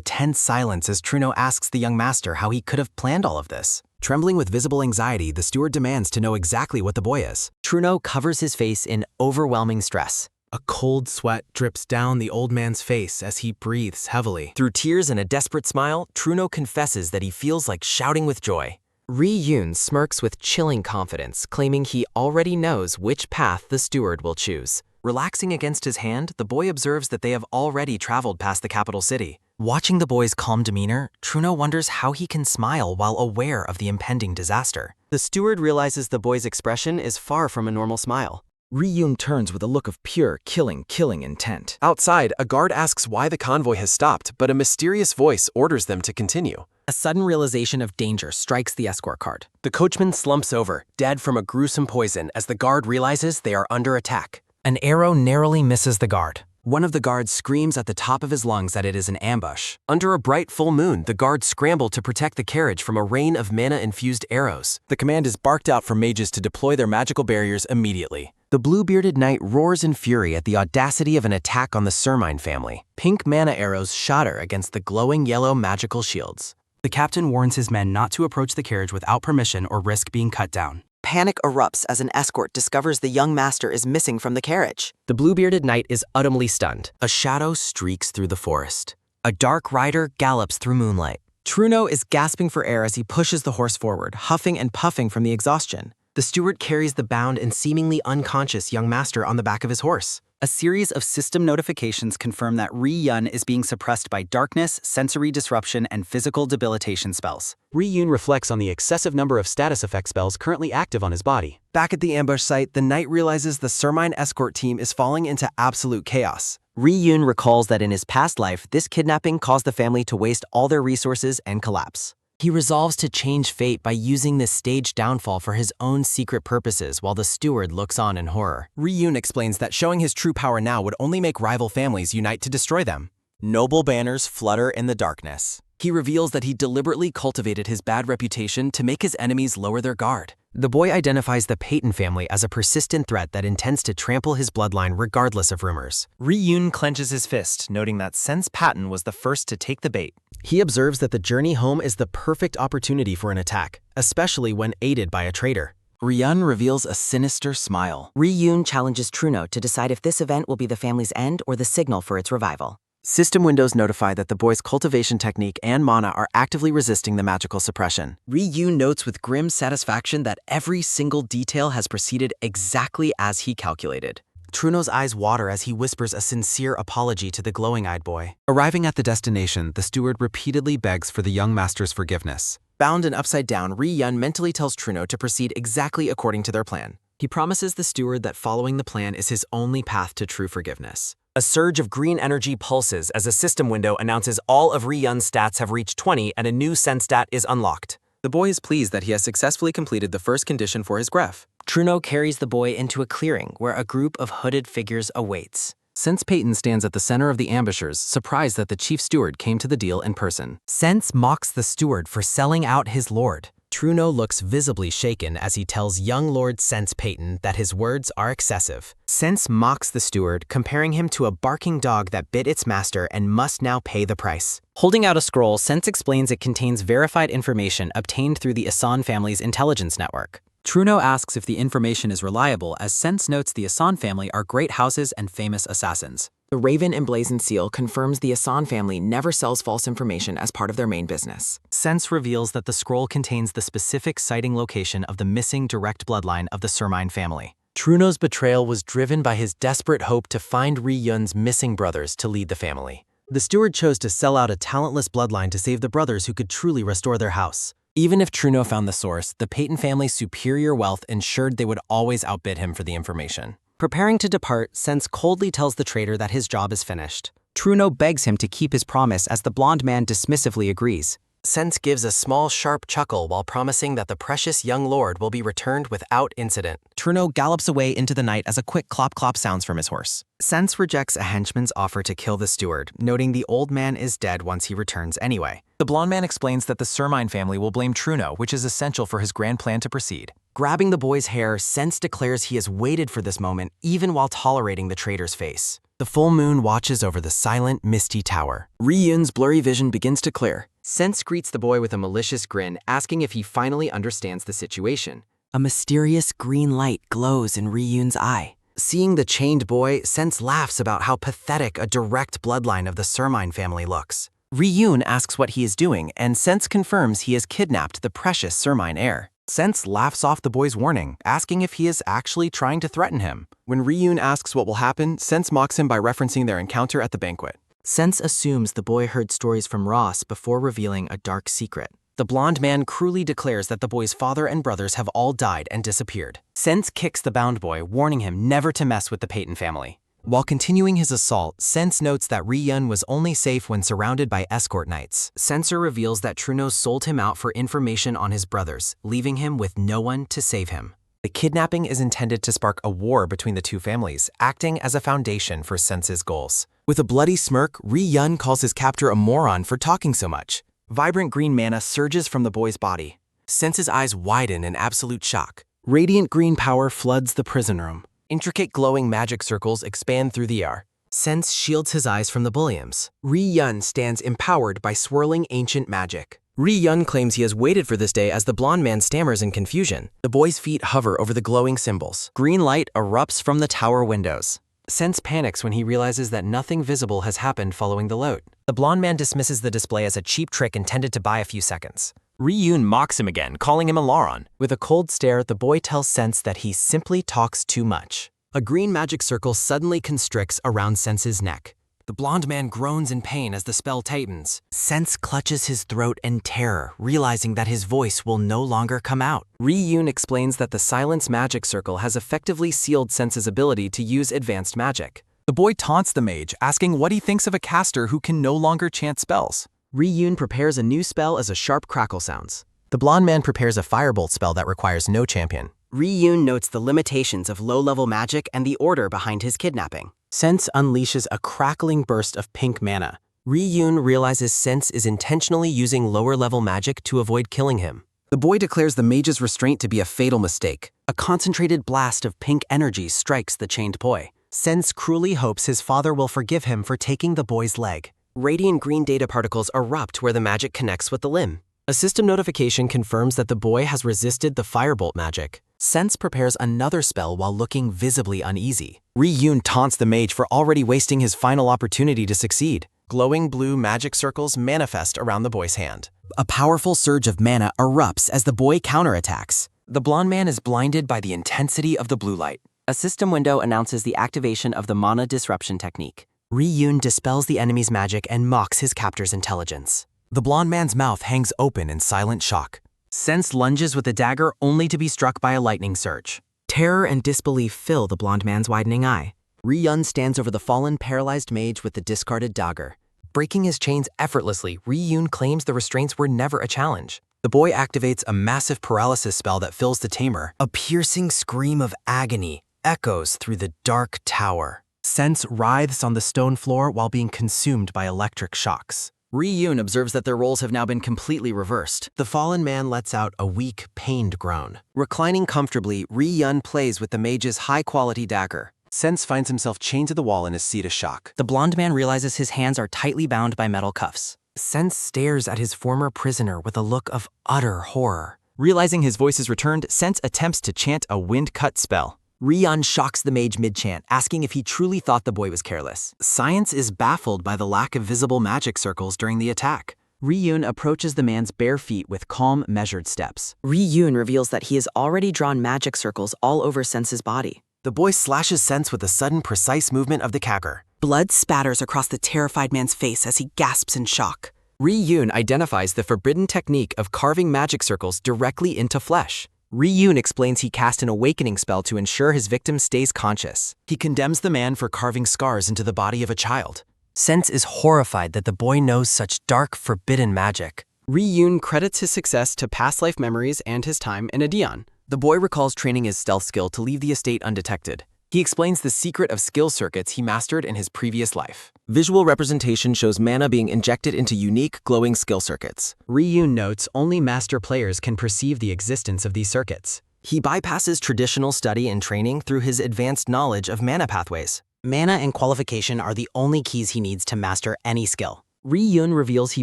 tense silence as Truno asks the young master how he could have planned all of this. Trembling with visible anxiety, the steward demands to know exactly what the boy is. Truno covers his face in overwhelming stress. A cold sweat drips down the old man's face as he breathes heavily. Through tears and a desperate smile, Truno confesses that he feels like shouting with joy. Ri-yun smirks with chilling confidence, claiming he already knows which path the steward will choose. Relaxing against his hand, the boy observes that they have already traveled past the capital city. Watching the boy's calm demeanor, Truno wonders how he can smile while aware of the impending disaster. The steward realizes the boy's expression is far from a normal smile. Ryun turns with a look of pure killing intent. Outside, a guard asks why the convoy has stopped, but a mysterious voice orders them to continue. A sudden realization of danger strikes the escort card. The coachman slumps over, dead from a gruesome poison, as the guard realizes they are under attack. An arrow narrowly misses the guard. One of the guards screams at the top of his lungs that it is an ambush. Under a bright full moon, the guards scramble to protect the carriage from a rain of mana-infused arrows. The command is barked out for mages to deploy their magical barriers immediately. The blue-bearded knight roars in fury at the audacity of an attack on the Sermine family. Pink mana arrows shatter against the glowing yellow magical shields. The captain warns his men not to approach the carriage without permission or risk being cut down. Panic erupts as an escort discovers the young master is missing from the carriage. The blue-bearded knight is utterly stunned. A shadow streaks through the forest. A dark rider gallops through moonlight. Truno is gasping for air as he pushes the horse forward, huffing and puffing from the exhaustion. The steward carries the bound and seemingly unconscious young master on the back of his horse. A series of system notifications confirm that Ryun is being suppressed by darkness, sensory disruption, and physical debilitation spells. Ryun reflects on the excessive number of status effect spells currently active on his body. Back at the ambush site, the knight realizes the Sermine escort team is falling into absolute chaos. Ryun recalls that in his past life, this kidnapping caused the family to waste all their resources and collapse. He resolves to change fate by using this staged downfall for his own secret purposes while the steward looks on in horror. Ryun explains that showing his true power now would only make rival families unite to destroy them. Noble banners flutter in the darkness. He reveals that he deliberately cultivated his bad reputation to make his enemies lower their guard. The boy identifies the Peyton family as a persistent threat that intends to trample his bloodline regardless of rumors. Ryun clenches his fist, noting that since Patton was the first to take the bait, he observes that the journey home is the perfect opportunity for an attack, especially when aided by a traitor. Ryun reveals a sinister smile. Ryun challenges Truno to decide if this event will be the family's end or the signal for its revival. System windows notify that the boy's cultivation technique and mana are actively resisting the magical suppression. Ryun notes with grim satisfaction that every single detail has proceeded exactly as he calculated. Truno's eyes water as he whispers a sincere apology to the glowing-eyed boy. Arriving at the destination, the steward repeatedly begs for the young master's forgiveness. Bound and upside down, Ryun mentally tells Truno to proceed exactly according to their plan. He promises the steward that following the plan is his only path to true forgiveness. A surge of green energy pulses as a system window announces all of Ryun's stats have reached 20 and a new sense stat is unlocked. The boy is pleased that he has successfully completed the first condition for his graph. Truno carries the boy into a clearing where a group of hooded figures awaits. Sense Peyton stands at the center of the ambushers, surprised that the chief steward came to the deal in person. Sense mocks the steward for selling out his lord. Truno looks visibly shaken as he tells young Lord Sense Peyton that his words are excessive. Sense mocks the steward, comparing him to a barking dog that bit its master and must now pay the price. Holding out a scroll, Sense explains it contains verified information obtained through the Asan family's intelligence network. Truno asks if the information is reliable, as Sense notes the Asan family are great houses and famous assassins. The Raven Emblazoned Seal confirms the Asan family never sells false information as part of their main business. Sense reveals that the scroll contains the specific sighting location of the missing direct bloodline of the Sermine family. Truno's betrayal was driven by his desperate hope to find Ryun's missing brothers to lead the family. The steward chose to sell out a talentless bloodline to save the brothers who could truly restore their house. Even if Truno found the source, the Peyton family's superior wealth ensured they would always outbid him for the information. Preparing to depart, Sense coldly tells the traitor that his job is finished. Truno begs him to keep his promise as the blonde man dismissively agrees. Sense gives a small, sharp chuckle while promising that the precious young lord will be returned without incident. Truno gallops away into the night as a quick clop-clop sounds from his horse. Sense rejects a henchman's offer to kill the steward, noting the old man is dead once he returns anyway. The blonde man explains that the Sermine family will blame Truno, which is essential for his grand plan to proceed. Grabbing the boy's hair, Sense declares he has waited for this moment even while tolerating the traitor's face. The full moon watches over the silent, misty tower. Ryun's blurry vision begins to clear. Sense greets the boy with a malicious grin, asking if he finally understands the situation. A mysterious green light glows in Ryun's eye. Seeing the chained boy, Sense laughs about how pathetic a direct bloodline of the Sermine family looks. Ryun asks what he is doing, and Sense confirms he has kidnapped the precious Sermine heir. Sense laughs off the boy's warning, asking if he is actually trying to threaten him. When Ryun asks what will happen, Sense mocks him by referencing their encounter at the banquet. Sense assumes the boy heard stories from Ross before revealing a dark secret. The blonde man cruelly declares that the boy's father and brothers have all died and disappeared. Sense kicks the bound boy, warning him never to mess with the Peyton family. While continuing his assault, Sense notes that Ri-yun was only safe when surrounded by escort knights. Sensor reveals that Truno sold him out for information on his brothers, leaving him with no one to save him. The kidnapping is intended to spark a war between the two families, acting as a foundation for Sense's goals. With a bloody smirk, Ri-yun calls his captor a moron for talking so much. Vibrant green mana surges from the boy's body. Sense's eyes widen in absolute shock. Radiant green power floods the prison room. Intricate glowing magic circles expand through the air. Sense shields his eyes from the bullions. Ri-yun stands empowered by swirling ancient magic. Ri-yun claims he has waited for this day as the blonde man stammers in confusion. The boy's feet hover over the glowing symbols. Green light erupts from the tower windows. Sense panics when he realizes that nothing visible has happened following the loot. The blonde man dismisses the display as a cheap trick intended to buy a few seconds. Ri-yun mocks him again, calling him a moron. With a cold stare, the boy tells Sense that he simply talks too much. A green magic circle suddenly constricts around Sense's neck. The blonde man groans in pain as the spell tightens. Sense clutches his throat in terror, realizing that his voice will no longer come out. Ri-yun explains that the silence magic circle has effectively sealed Sense's ability to use advanced magic. The boy taunts the mage, asking what he thinks of a caster who can no longer chant spells. Ri-yun prepares a new spell as a sharp crackle sounds. The blonde man prepares a firebolt spell that requires no champion. Ri-yun notes the limitations of low-level magic and the order behind his kidnapping. Sense unleashes a crackling burst of pink mana. Ri-yun realizes Sense is intentionally using lower-level magic to avoid killing him. The boy declares the mage's restraint to be a fatal mistake. A concentrated blast of pink energy strikes the chained boy. Sense cruelly hopes his father will forgive him for taking the boy's leg. Radiant green data particles erupt where the magic connects with the limb. A system notification confirms that the boy has resisted the firebolt magic. Sense prepares another spell while looking visibly uneasy. Ri-yun taunts the mage for already wasting his final opportunity to succeed. Glowing blue magic circles manifest around the boy's hand. A powerful surge of mana erupts as the boy counterattacks. The blonde man is blinded by the intensity of the blue light. A system window announces the activation of the mana disruption technique. Ri-yun dispels the enemy's magic and mocks his captor's intelligence. The blonde man's mouth hangs open in silent shock. Sense lunges with the dagger only to be struck by a lightning surge. Terror and disbelief fill the blonde man's widening eye. Ri-yun stands over the fallen, paralyzed mage with the discarded dagger. Breaking his chains effortlessly, Ri-yun claims the restraints were never a challenge. The boy activates a massive paralysis spell that fills the tamer. A piercing scream of agony echoes through the dark tower. Sense writhes on the stone floor while being consumed by electric shocks. Ri-yun observes that their roles have now been completely reversed. The fallen man lets out a weak, pained groan. Reclining comfortably, Ri-yun plays with the mage's high-quality dagger. Sense finds himself chained to the wall in a seat of shock. The blonde man realizes his hands are tightly bound by metal cuffs. Sense stares at his former prisoner with a look of utter horror. Realizing his voice is returned, Sense attempts to chant a wind-cut spell. Ri-yun shocks the mage mid-chant, asking if he truly thought the boy was careless. Science is baffled by the lack of visible magic circles during the attack. Ri-yun approaches the man's bare feet with calm, measured steps. Ri-yun reveals that he has already drawn magic circles all over Sense's body. The boy slashes Sense with a sudden, precise movement of the dagger. Blood spatters across the terrified man's face as he gasps in shock. Ri-yun identifies the forbidden technique of carving magic circles directly into flesh. Ri-yun explains he cast an awakening spell to ensure his victim stays conscious. He condemns the man for carving scars into the body of a child. Sense is horrified that the boy knows such dark, forbidden magic. Ri-yun credits his success to past life memories and his time in Adeon. The boy recalls training his stealth skill to leave the estate undetected. He explains the secret of skill circuits he mastered in his previous life. Visual representation shows mana being injected into unique, glowing skill circuits. Ri-yun notes only master players can perceive the existence of these circuits. He bypasses traditional study and training through his advanced knowledge of mana pathways. Mana and qualification are the only keys he needs to master any skill. Ri-yun reveals he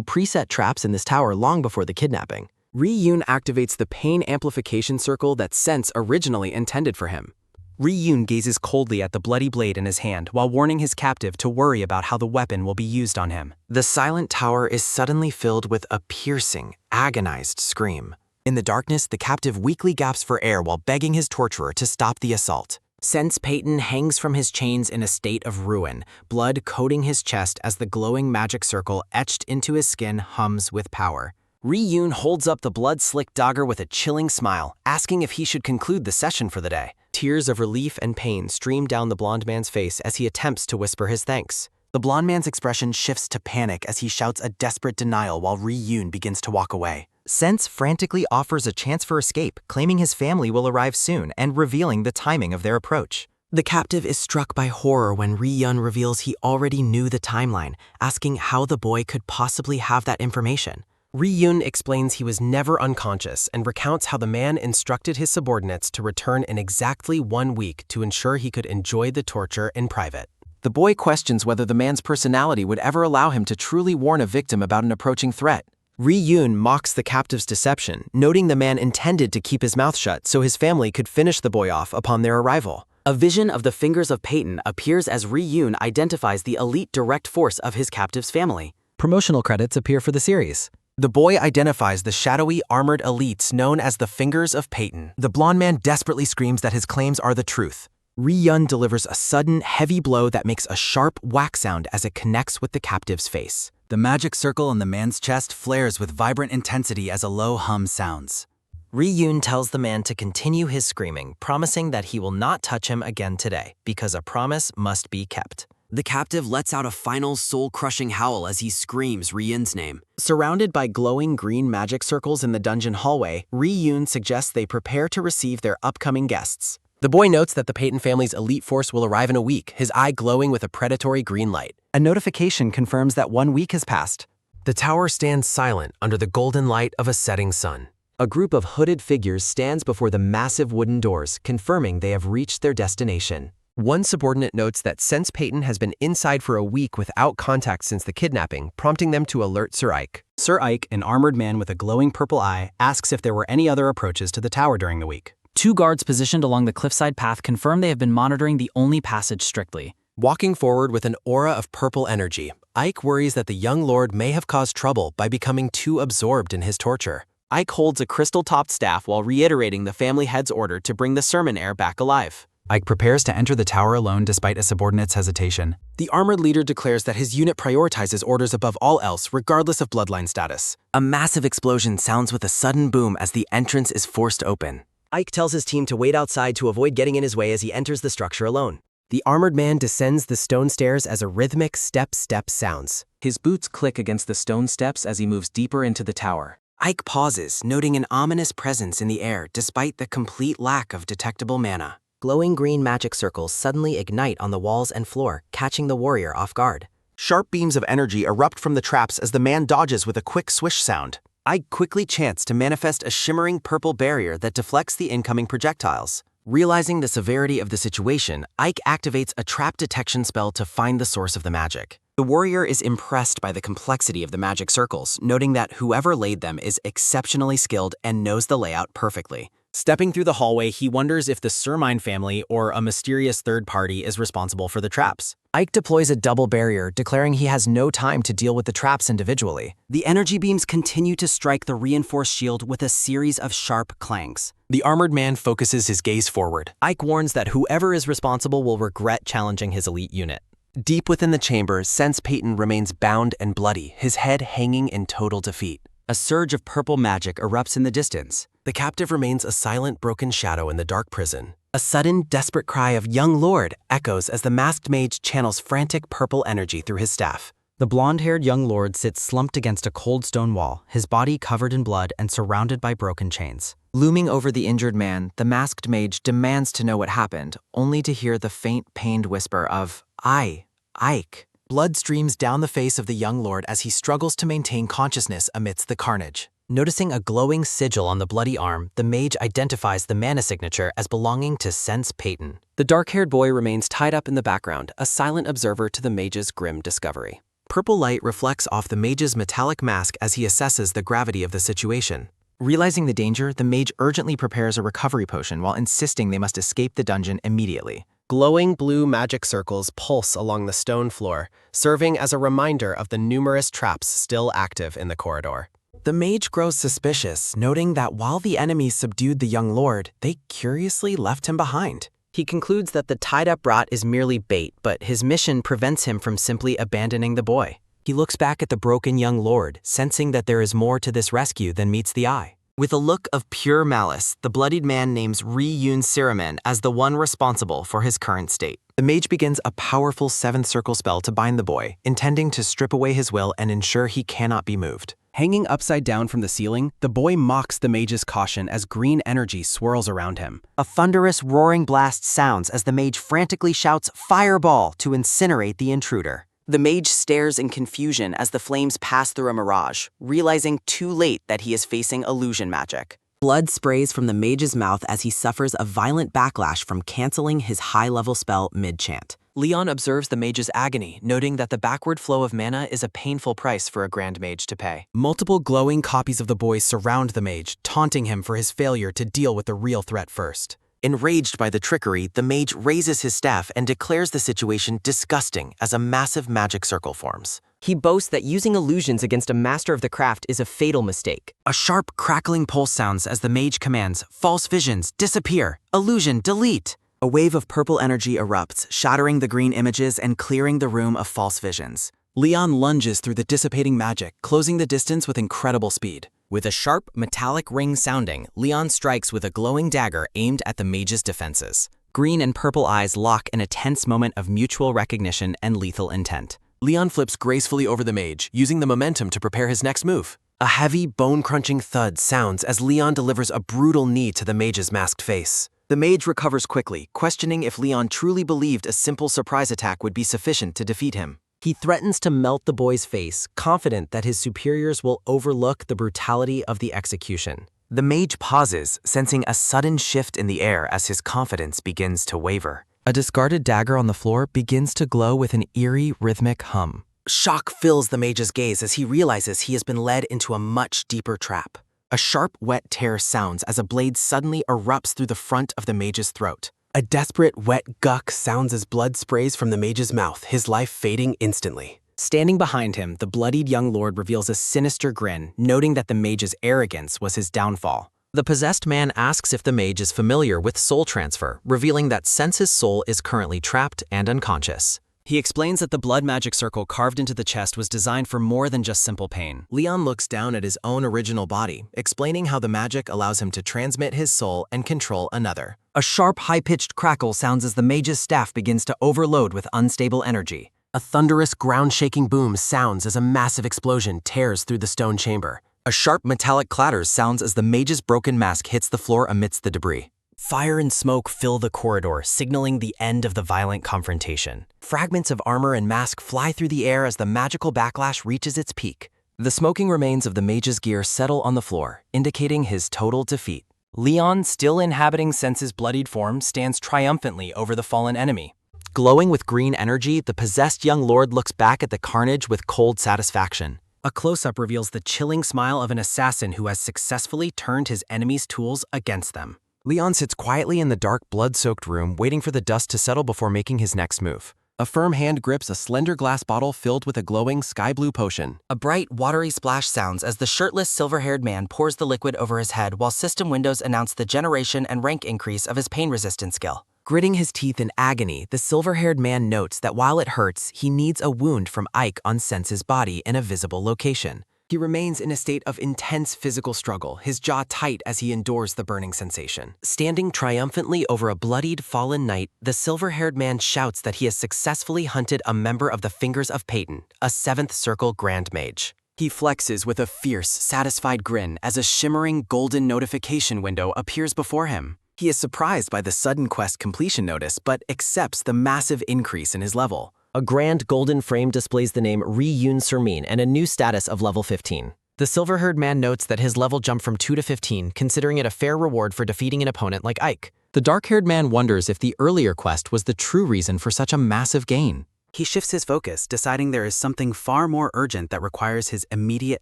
preset traps in this tower long before the kidnapping. Ri-yun activates the pain amplification circle that Sense originally intended for him. Ri-yun gazes coldly at the bloody blade in his hand while warning his captive to worry about how the weapon will be used on him. The silent tower is suddenly filled with a piercing, agonized scream. In the darkness, the captive weakly gasps for air while begging his torturer to stop the assault. Sense Peyton hangs from his chains in a state of ruin, blood coating his chest as the glowing magic circle etched into his skin hums with power. Ri-Yoon holds up the blood-slicked dagger with a chilling smile, asking if he should conclude the session for the day. Tears of relief and pain stream down the blonde man's face as he attempts to whisper his thanks. The blonde man's expression shifts to panic as he shouts a desperate denial while Ri-Yoon begins to walk away. Sense frantically offers a chance for escape, claiming his family will arrive soon and revealing the timing of their approach. The captive is struck by horror when Ri-Yoon reveals he already knew the timeline, asking how the boy could possibly have that information. Ri-Yoon explains he was never unconscious and recounts how the man instructed his subordinates to return in exactly 1 week to ensure he could enjoy the torture in private. The boy questions whether the man's personality would ever allow him to truly warn a victim about an approaching threat. Ri-Yoon mocks the captive's deception, noting the man intended to keep his mouth shut so his family could finish the boy off upon their arrival. A vision of the fingers of Peyton appears as Ri-Yoon identifies the elite direct force of his captive's family. Promotional credits appear for the series. The boy identifies the shadowy armored elites known as the Fingers of Peyton. The blonde man desperately screams that his claims are the truth. Ri-Yoon delivers a sudden, heavy blow that makes a sharp whack sound as it connects with the captive's face. The magic circle on the man's chest flares with vibrant intensity as a low hum sounds. Ri-Yoon tells the man to continue his screaming, promising that he will not touch him again today, because a promise must be kept. The captive lets out a final soul-crushing howl as he screams Ri-Yoon's name. Surrounded by glowing green magic circles in the dungeon hallway, Ri-Yoon suggests they prepare to receive their upcoming guests. The boy notes that the Peyton family's elite force will arrive in a week, his eye glowing with a predatory green light. A notification confirms that 1 week has passed. The tower stands silent under the golden light of a setting sun. A group of hooded figures stands before the massive wooden doors, confirming they have reached their destination. One subordinate notes that since Peyton has been inside for a week without contact since the kidnapping, prompting them to alert Sir Ike. Sir Ike, an armored man with a glowing purple eye, asks if there were any other approaches to the tower during the week. 2 guards positioned along the cliffside path confirm they have been monitoring the only passage strictly. Walking forward with an aura of purple energy, Ike worries that the young lord may have caused trouble by becoming too absorbed in his torture. Ike holds a crystal-topped staff while reiterating the family head's order to bring the sermon heir back alive. Ike prepares to enter the tower alone despite a subordinate's hesitation. The armored leader declares that his unit prioritizes orders above all else, regardless of bloodline status. A massive explosion sounds with a sudden boom as the entrance is forced open. Ike tells his team to wait outside to avoid getting in his way as he enters the structure alone. The armored man descends the stone stairs as a rhythmic step-step sounds. His boots click against the stone steps as he moves deeper into the tower. Ike pauses, noting an ominous presence in the air despite the complete lack of detectable mana. Glowing green magic circles suddenly ignite on the walls and floor, catching the warrior off guard. Sharp beams of energy erupt from the traps as the man dodges with a quick swish sound. Ike quickly chants to manifest a shimmering purple barrier that deflects the incoming projectiles. Realizing the severity of the situation, Ike activates a trap detection spell to find the source of the magic. The warrior is impressed by the complexity of the magic circles, noting that whoever laid them is exceptionally skilled and knows the layout perfectly. Stepping through the hallway, he wonders if the Surmine family or a mysterious third party is responsible for the traps. Ike deploys a double barrier, declaring he has no time to deal with the traps individually. The energy beams continue to strike the reinforced shield with a series of sharp clangs. The armored man focuses his gaze forward. Ike warns that whoever is responsible will regret challenging his elite unit. Deep within the chamber, Sense Peyton remains bound and bloody, his head hanging in total defeat. A surge of purple magic erupts in the distance. The captive remains a silent, broken shadow in the dark prison. A sudden, desperate cry of "Young Lord" echoes as the masked mage channels frantic purple energy through his staff. The blonde-haired young lord sits slumped against a cold stone wall, his body covered in blood and surrounded by broken chains. Looming over the injured man, the masked mage demands to know what happened, only to hear the faint, pained whisper of, Ike. Blood streams down the face of the young lord as he struggles to maintain consciousness amidst the carnage. Noticing a glowing sigil on the bloody arm, the mage identifies the mana signature as belonging to Sense Peyton. The dark-haired boy remains tied up in the background, a silent observer to the mage's grim discovery. Purple light reflects off the mage's metallic mask as he assesses the gravity of the situation. Realizing the danger, the mage urgently prepares a recovery potion while insisting they must escape the dungeon immediately. Glowing blue magic circles pulse along the stone floor, serving as a reminder of the numerous traps still active in the corridor. The mage grows suspicious, noting that while the enemies subdued the young lord, they curiously left him behind. He concludes that the tied-up brat is merely bait, but his mission prevents him from simply abandoning the boy. He looks back at the broken young lord, sensing that there is more to this rescue than meets the eye. With a look of pure malice, the bloodied man names Ri-Yun Siramin as the one responsible for his current state. The mage begins a powerful 7th circle spell to bind the boy, intending to strip away his will and ensure he cannot be moved. Hanging upside down from the ceiling, the boy mocks the mage's caution as green energy swirls around him. A thunderous roaring blast sounds as the mage frantically shouts "Fireball" to incinerate the intruder. The mage stares in confusion as the flames pass through a mirage, realizing too late that he is facing illusion magic. Blood sprays from the mage's mouth as he suffers a violent backlash from canceling his high-level spell mid-chant. Leon observes the mage's agony, noting that the backward flow of mana is a painful price for a grand mage to pay. Multiple glowing copies of the boy surround the mage, taunting him for his failure to deal with the real threat first. Enraged by the trickery, the mage raises his staff and declares the situation disgusting as a massive magic circle forms. He boasts that using illusions against a master of the craft is a fatal mistake. A sharp, crackling pulse sounds as the mage commands, "False visions, disappear! Illusion, delete!" A wave of purple energy erupts, shattering the green images and clearing the room of false visions. Leon lunges through the dissipating magic, closing the distance with incredible speed. With a sharp, metallic ring sounding, Leon strikes with a glowing dagger aimed at the mage's defenses. Green and purple eyes lock in a tense moment of mutual recognition and lethal intent. Leon flips gracefully over the mage, using the momentum to prepare his next move. A heavy, bone-crunching thud sounds as Leon delivers a brutal knee to the mage's masked face. The mage recovers quickly, questioning if Leon truly believed a simple surprise attack would be sufficient to defeat him. He threatens to melt the boy's face, confident that his superiors will overlook the brutality of the execution. The mage pauses, sensing a sudden shift in the air as his confidence begins to waver. A discarded dagger on the floor begins to glow with an eerie, rhythmic hum. Shock fills the mage's gaze as he realizes he has been led into a much deeper trap. A sharp, wet tear sounds as a blade suddenly erupts through the front of the mage's throat. A desperate, wet guck sounds as blood sprays from the mage's mouth, his life fading instantly. Standing behind him, the bloodied young lord reveals a sinister grin, noting that the mage's arrogance was his downfall. The possessed man asks if the mage is familiar with soul transfer, revealing that Sense's soul is currently trapped and unconscious. He explains that the blood magic circle carved into the chest was designed for more than just simple pain. Leon looks down at his own original body, explaining how the magic allows him to transmit his soul and control another. A sharp, high-pitched crackle sounds as the mage's staff begins to overload with unstable energy. A thunderous, ground-shaking boom sounds as a massive explosion tears through the stone chamber. A sharp, metallic clatter sounds as the mage's broken mask hits the floor amidst the debris. Fire and smoke fill the corridor, signaling the end of the violent confrontation. Fragments of armor and mask fly through the air as the magical backlash reaches its peak. The smoking remains of the mage's gear settle on the floor, indicating his total defeat. Leon, still inhabiting Sense's bloodied form, stands triumphantly over the fallen enemy. Glowing with green energy, the possessed young lord looks back at the carnage with cold satisfaction. A close-up reveals the chilling smile of an assassin who has successfully turned his enemy's tools against them. Leon sits quietly in the dark, blood-soaked room, waiting for the dust to settle before making his next move. A firm hand grips a slender glass bottle filled with a glowing sky-blue potion. A bright, watery splash sounds as the shirtless, silver-haired man pours the liquid over his head while system windows announce the generation and rank increase of his pain-resistant skill. Gritting his teeth in agony, the silver-haired man notes that while it hurts, he needs a wound from Ike on Sense's body in a visible location. He remains in a state of intense physical struggle, his jaw tight as he endures the burning sensation. Standing triumphantly over a bloodied, fallen knight, the silver-haired man shouts that he has successfully hunted a member of the Fingers of Peyton, a 7th Circle Grand Mage. He flexes with a fierce, satisfied grin as a shimmering golden notification window appears before him. He is surprised by the sudden quest completion notice, but accepts the massive increase in his level. A grand golden frame displays the name Ri-Yun Siramin and a new status of level 15. The silver-haired man notes that his level jumped from 2 to 15, considering it a fair reward for defeating an opponent like Ike. The dark-haired man wonders if the earlier quest was the true reason for such a massive gain. He shifts his focus, deciding there is something far more urgent that requires his immediate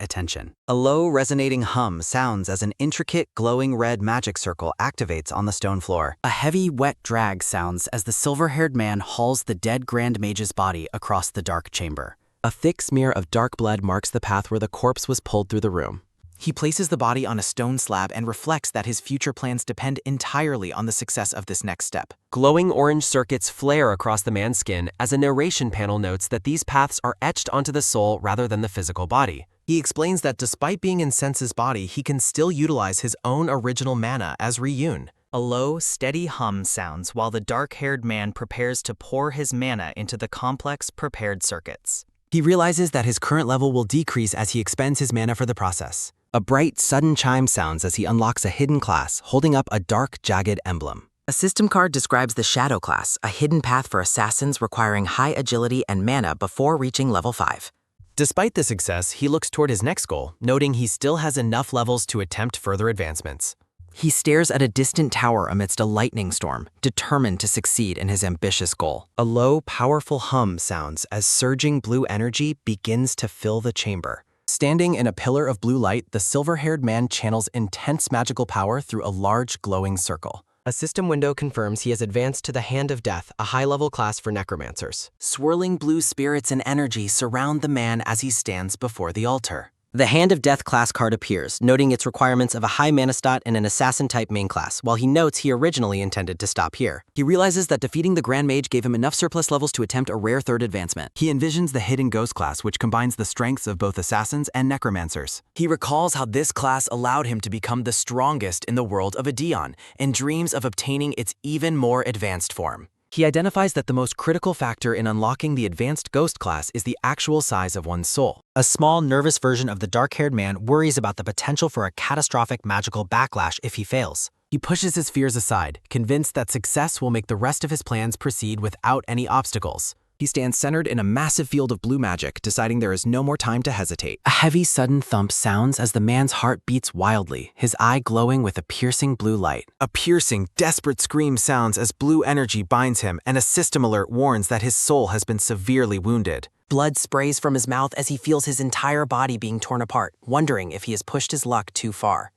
attention. A low, resonating hum sounds as an intricate, glowing red magic circle activates on the stone floor. A heavy, wet drag sounds as the silver-haired man hauls the dead Grand Mage's body across the dark chamber. A thick smear of dark blood marks the path where the corpse was pulled through the room. He places the body on a stone slab and reflects that his future plans depend entirely on the success of this next step. Glowing orange circuits flare across the man's skin as a narration panel notes that these paths are etched onto the soul rather than the physical body. He explains that despite being in Sense's body, he can still utilize his own original mana as Ryun. A low, steady hum sounds while the dark-haired man prepares to pour his mana into the complex, prepared circuits. He realizes that his current level will decrease as he expends his mana for the process. A bright, sudden chime sounds as he unlocks a hidden class, holding up a dark, jagged emblem. A system card describes the Shadow class, a hidden path for assassins requiring high agility and mana before reaching level 5. Despite the success, he looks toward his next goal, noting he still has enough levels to attempt further advancements. He stares at a distant tower amidst a lightning storm, determined to succeed in his ambitious goal. A low, powerful hum sounds as surging blue energy begins to fill the chamber. Standing in a pillar of blue light, the silver-haired man channels intense magical power through a large, glowing circle. A system window confirms he has advanced to the Hand of Death, a high-level class for necromancers. Swirling blue spirits and energy surround the man as he stands before the altar. The Hand of Death class card appears, noting its requirements of a high mana stat and an assassin-type main class, while he notes he originally intended to stop here. He realizes that defeating the Grand Mage gave him enough surplus levels to attempt a rare third advancement. He envisions the Hidden Ghost class, which combines the strengths of both assassins and necromancers. He recalls how this class allowed him to become the strongest in the world of Adeon, and dreams of obtaining its even more advanced form. He identifies that the most critical factor in unlocking the advanced Ghost class is the actual size of one's soul. A small, nervous version of the dark-haired man worries about the potential for a catastrophic magical backlash if he fails. He pushes his fears aside, convinced that success will make the rest of his plans proceed without any obstacles. He stands centered in a massive field of blue magic, deciding there is no more time to hesitate. A heavy, sudden thump sounds as the man's heart beats wildly, his eye glowing with a piercing blue light. A piercing, desperate scream sounds as blue energy binds him, and a system alert warns that his soul has been severely wounded. Blood sprays from his mouth as he feels his entire body being torn apart, wondering if he has pushed his luck too far.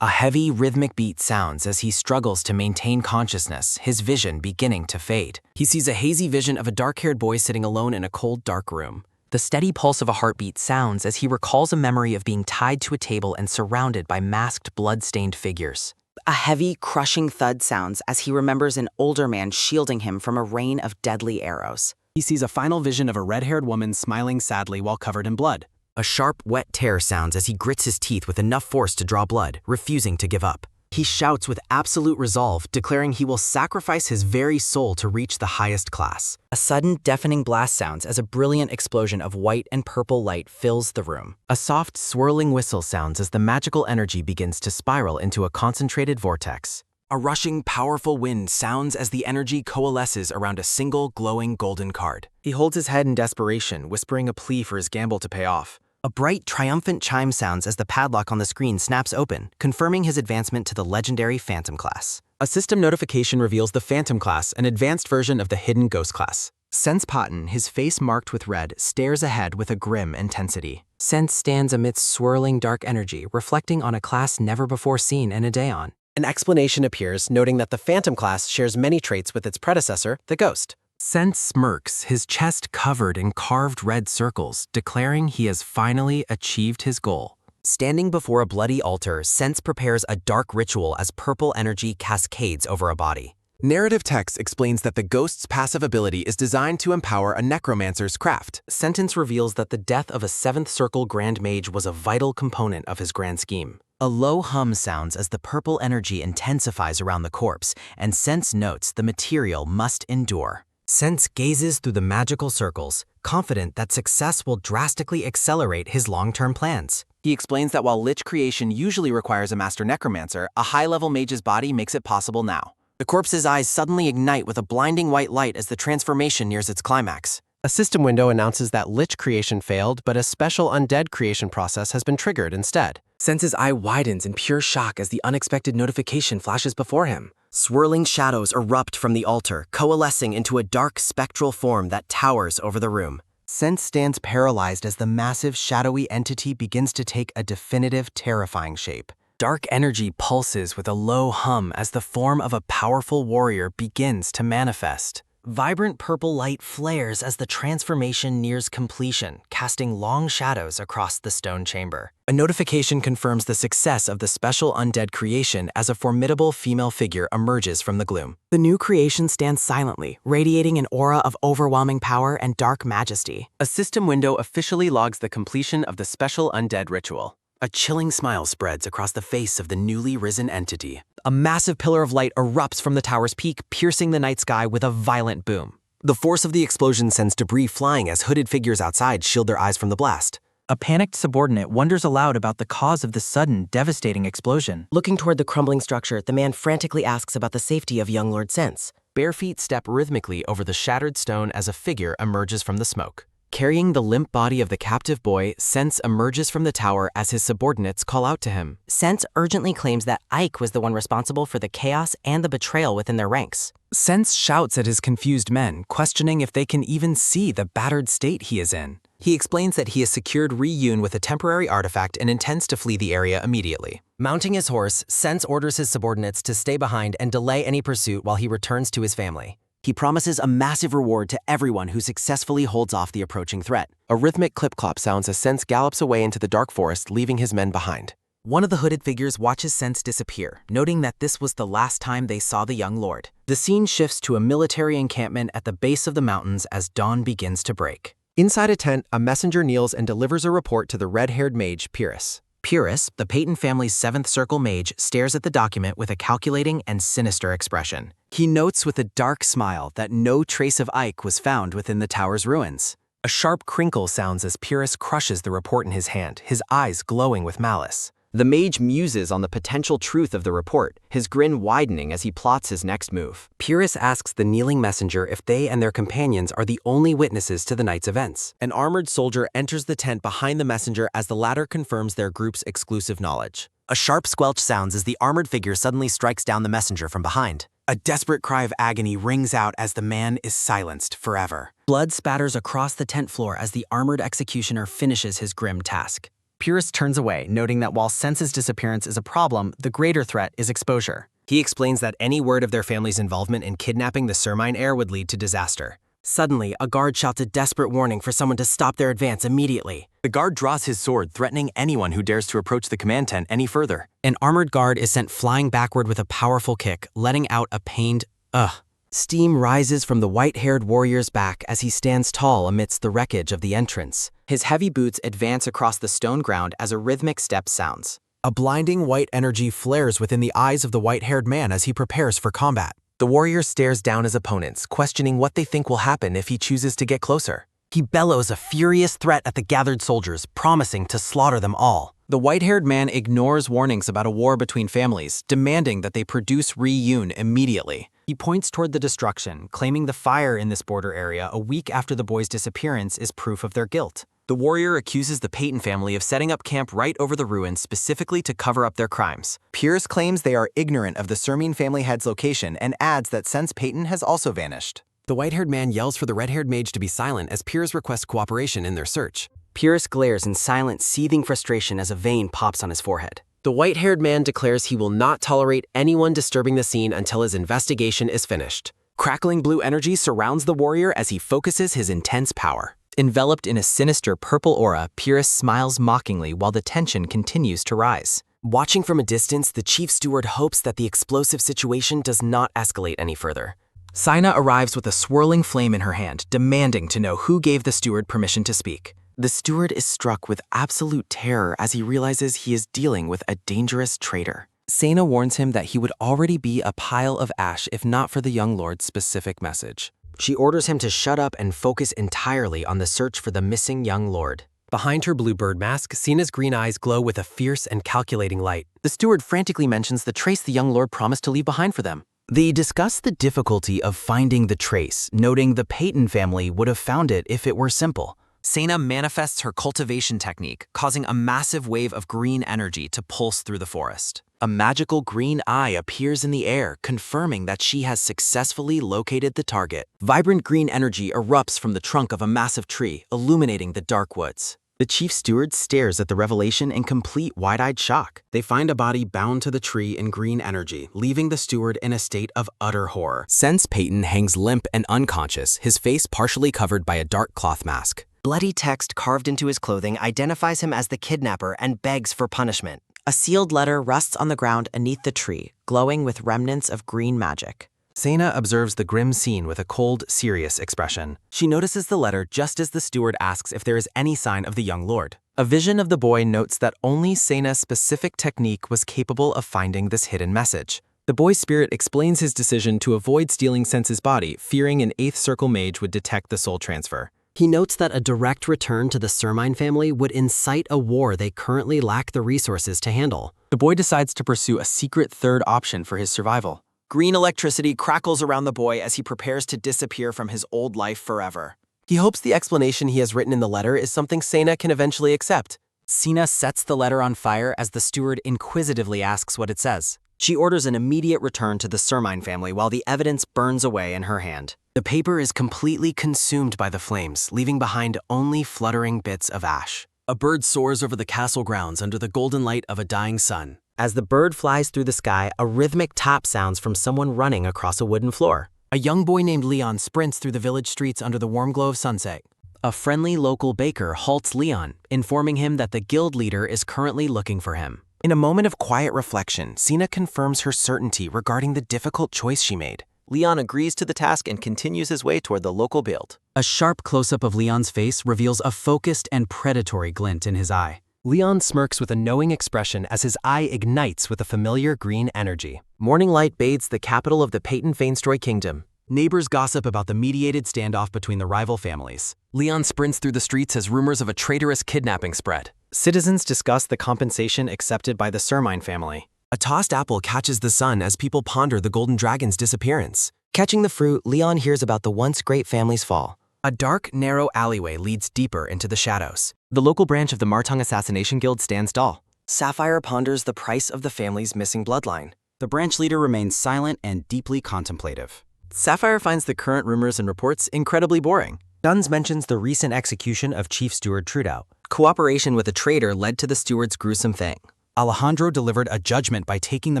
A heavy, rhythmic beat sounds as he struggles to maintain consciousness, his vision beginning to fade. He sees a hazy vision of a dark-haired boy sitting alone in a cold, dark room. The steady pulse of a heartbeat sounds as he recalls a memory of being tied to a table and surrounded by masked, blood-stained figures. A heavy, crushing thud sounds as he remembers an older man shielding him from a rain of deadly arrows. He sees a final vision of a red-haired woman smiling sadly while covered in blood. A sharp, wet tear sounds as he grits his teeth with enough force to draw blood, refusing to give up. He shouts with absolute resolve, declaring he will sacrifice his very soul to reach the highest class. A sudden, deafening blast sounds as a brilliant explosion of white and purple light fills the room. A soft, swirling whistle sounds as the magical energy begins to spiral into a concentrated vortex. A rushing, powerful wind sounds as the energy coalesces around a single, glowing golden card. He holds his head in desperation, whispering a plea for his gamble to pay off. A bright, triumphant chime sounds as the padlock on the screen snaps open, confirming his advancement to the legendary Phantom class. A system notification reveals the Phantom class, an advanced version of the Hidden Ghost class. Sense Patton, his face marked with red, stares ahead with a grim intensity. Sense stands amidst swirling dark energy, reflecting on a class never before seen in Adeon. An explanation appears, noting that the Phantom class shares many traits with its predecessor, the Ghost. Sense smirks, his chest covered in carved red circles, declaring he has finally achieved his goal. Standing before a bloody altar, Sense prepares a dark ritual as purple energy cascades over a body. Narrative text explains that the Ghost's passive ability is designed to empower a necromancer's craft. Sentence reveals that the death of a 7th Circle Grand Mage was a vital component of his grand scheme. A low hum sounds as the purple energy intensifies around the corpse, and Sense notes the material must endure. Sense gazes through the magical circles, confident that success will drastically accelerate his long-term plans. He explains that while Lich creation usually requires a master necromancer, a high-level mage's body makes it possible now. The corpse's eyes suddenly ignite with a blinding white light as the transformation nears its climax. A system window announces that Lich creation failed, but a special undead creation process has been triggered instead. Sense's eye widens in pure shock as the unexpected notification flashes before him. Swirling shadows erupt from the altar, coalescing into a dark spectral form that towers over the room. Sense stands paralyzed as the massive, shadowy entity begins to take a definitive, terrifying shape. Dark energy pulses with a low hum as the form of a powerful warrior begins to manifest. Vibrant purple light flares as the transformation nears completion, casting long shadows across the stone chamber. A notification confirms the success of the special undead creation as a formidable female figure emerges from the gloom. The new creation stands silently, radiating an aura of overwhelming power and dark majesty. A system window officially logs the completion of the special undead ritual. A chilling smile spreads across the face of the newly risen entity. A massive pillar of light erupts from the tower's peak, piercing the night sky with a violent boom. The force of the explosion sends debris flying as hooded figures outside shield their eyes from the blast. A panicked subordinate wonders aloud about the cause of the sudden, devastating explosion. Looking toward the crumbling structure, the man frantically asks about the safety of young Lord Sense. Bare feet step rhythmically over the shattered stone as a figure emerges from the smoke. Carrying the limp body of the captive boy, Sense emerges from the tower as his subordinates call out to him. Sense urgently claims that Ike was the one responsible for the chaos and the betrayal within their ranks. Sense shouts at his confused men, questioning if they can even see the battered state he is in. He explains that he has secured Ri-Yun with a temporary artifact and intends to flee the area immediately. Mounting his horse, Sense orders his subordinates to stay behind and delay any pursuit while he returns to his family. He promises a massive reward to everyone who successfully holds off the approaching threat. A rhythmic clip-clop sounds as Sense gallops away into the dark forest, leaving his men behind. One of the hooded figures watches Sense disappear, noting that this was the last time they saw the young lord. The scene shifts to a military encampment at the base of the mountains as dawn begins to break. Inside a tent, a messenger kneels and delivers a report to the red-haired mage, Pyrrhus. Pyrrhus, the Peyton family's 7th Circle mage, stares at the document with a calculating and sinister expression. He notes with a dark smile that no trace of Ike was found within the tower's ruins. A sharp crinkle sounds as Pyrrhus crushes the report in his hand, his eyes glowing with malice. The mage muses on the potential truth of the report, his grin widening as he plots his next move. Pyrrhus asks the kneeling messenger if they and their companions are the only witnesses to the night's events. An armored soldier enters the tent behind the messenger as the latter confirms their group's exclusive knowledge. A sharp squelch sounds as the armored figure suddenly strikes down the messenger from behind. A desperate cry of agony rings out as the man is silenced forever. Blood spatters across the tent floor as the armored executioner finishes his grim task. Pyrrhus turns away, noting that while Sense's disappearance is a problem, the greater threat is exposure. He explains that any word of their family's involvement in kidnapping the Surmine heir would lead to disaster. Suddenly, a guard shouts a desperate warning for someone to stop their advance immediately. The guard draws his sword, threatening anyone who dares to approach the command tent any further. An armored guard is sent flying backward with a powerful kick, letting out a pained ugh. Steam rises from the white-haired warrior's back as he stands tall amidst the wreckage of the entrance. His heavy boots advance across the stone ground as a rhythmic step sounds. A blinding white energy flares within the eyes of the white-haired man as he prepares for combat. The warrior stares down his opponents, questioning what they think will happen if he chooses to get closer. He bellows a furious threat at the gathered soldiers, promising to slaughter them all. The white-haired man ignores warnings about a war between families, demanding that they produce Ri-Yun immediately. He points toward the destruction, claiming the fire in this border area a week after the boy's disappearance is proof of their guilt. The warrior accuses the Peyton family of setting up camp right over the ruins specifically to cover up their crimes. Pyrrhus claims they are ignorant of the Surmine family head's location and adds that Sense Peyton has also vanished. The white-haired man yells for the red-haired mage to be silent as Pyrrhus requests cooperation in their search. Pyrrhus glares in silent, seething frustration as a vein pops on his forehead. The white-haired man declares he will not tolerate anyone disturbing the scene until his investigation is finished. Crackling blue energy surrounds the warrior as he focuses his intense power. Enveloped in a sinister purple aura, Pyrrhus smiles mockingly while the tension continues to rise. Watching from a distance, the chief steward hopes that the explosive situation does not escalate any further. Sina arrives with a swirling flame in her hand, demanding to know who gave the steward permission to speak. The steward is struck with absolute terror as he realizes he is dealing with a dangerous traitor. Sina warns him that he would already be a pile of ash if not for the young lord's specific message. She orders him to shut up and focus entirely on the search for the missing young lord. Behind her blue bird mask, Sina's green eyes glow with a fierce and calculating light. The steward frantically mentions the trace the young lord promised to leave behind for them. They discuss the difficulty of finding the trace, noting the Peyton family would have found it if it were simple. Sina manifests her cultivation technique, causing a massive wave of green energy to pulse through the forest. A magical green eye appears in the air, confirming that she has successfully located the target. Vibrant green energy erupts from the trunk of a massive tree, illuminating the dark woods. The chief steward stares at the revelation in complete wide-eyed shock. They find a body bound to the tree in green energy, leaving the steward in a state of utter horror. Sense Peyton hangs limp and unconscious, his face partially covered by a dark cloth mask. Bloody text carved into his clothing identifies him as the kidnapper and begs for punishment. A sealed letter rests on the ground beneath the tree, glowing with remnants of green magic. Sena observes the grim scene with a cold, serious expression. She notices the letter just as the steward asks if there is any sign of the young lord. A vision of the boy notes that only Sena's specific technique was capable of finding this hidden message. The boy's spirit explains his decision to avoid stealing Sense's body, fearing an 8th Circle mage would detect the soul transfer. He notes that a direct return to the Sermine family would incite a war they currently lack the resources to handle. The boy decides to pursue a secret third option for his survival. Green electricity crackles around the boy as he prepares to disappear from his old life forever. He hopes the explanation he has written in the letter is something Sena can eventually accept. Sena sets the letter on fire as the steward inquisitively asks what it says. She orders an immediate return to the Sermine family while the evidence burns away in her hand. The paper is completely consumed by the flames, leaving behind only fluttering bits of ash. A bird soars over the castle grounds under the golden light of a dying sun. As the bird flies through the sky, a rhythmic tap sounds from someone running across a wooden floor. A young boy named Leon sprints through the village streets under the warm glow of sunset. A friendly local baker halts Leon, informing him that the guild leader is currently looking for him. In a moment of quiet reflection, Sena confirms her certainty regarding the difficult choice she made. Leon agrees to the task and continues his way toward the local guild. A sharp close-up of Leon's face reveals a focused and predatory glint in his eye. Leon smirks with a knowing expression as his eye ignites with a familiar green energy. Morning light bathes the capital of the Peyton Feinstroy Kingdom. Neighbors gossip about the mediated standoff between the rival families. Leon sprints through the streets as rumors of a traitorous kidnapping spread. Citizens discuss the compensation accepted by the Sermine family. A tossed apple catches the sun as people ponder the Golden Dragon's disappearance. Catching the fruit, Leon hears about the once great family's fall. A dark, narrow alleyway leads deeper into the shadows. The local branch of the Martung Assassination Guild stands tall. Sapphire ponders the price of the family's missing bloodline. The branch leader remains silent and deeply contemplative. Sapphire finds the current rumors and reports incredibly boring. Duns mentions the recent execution of Chief Steward Trudeau. Cooperation with a traitor led to the steward's gruesome thing. Alejandro delivered a judgment by taking the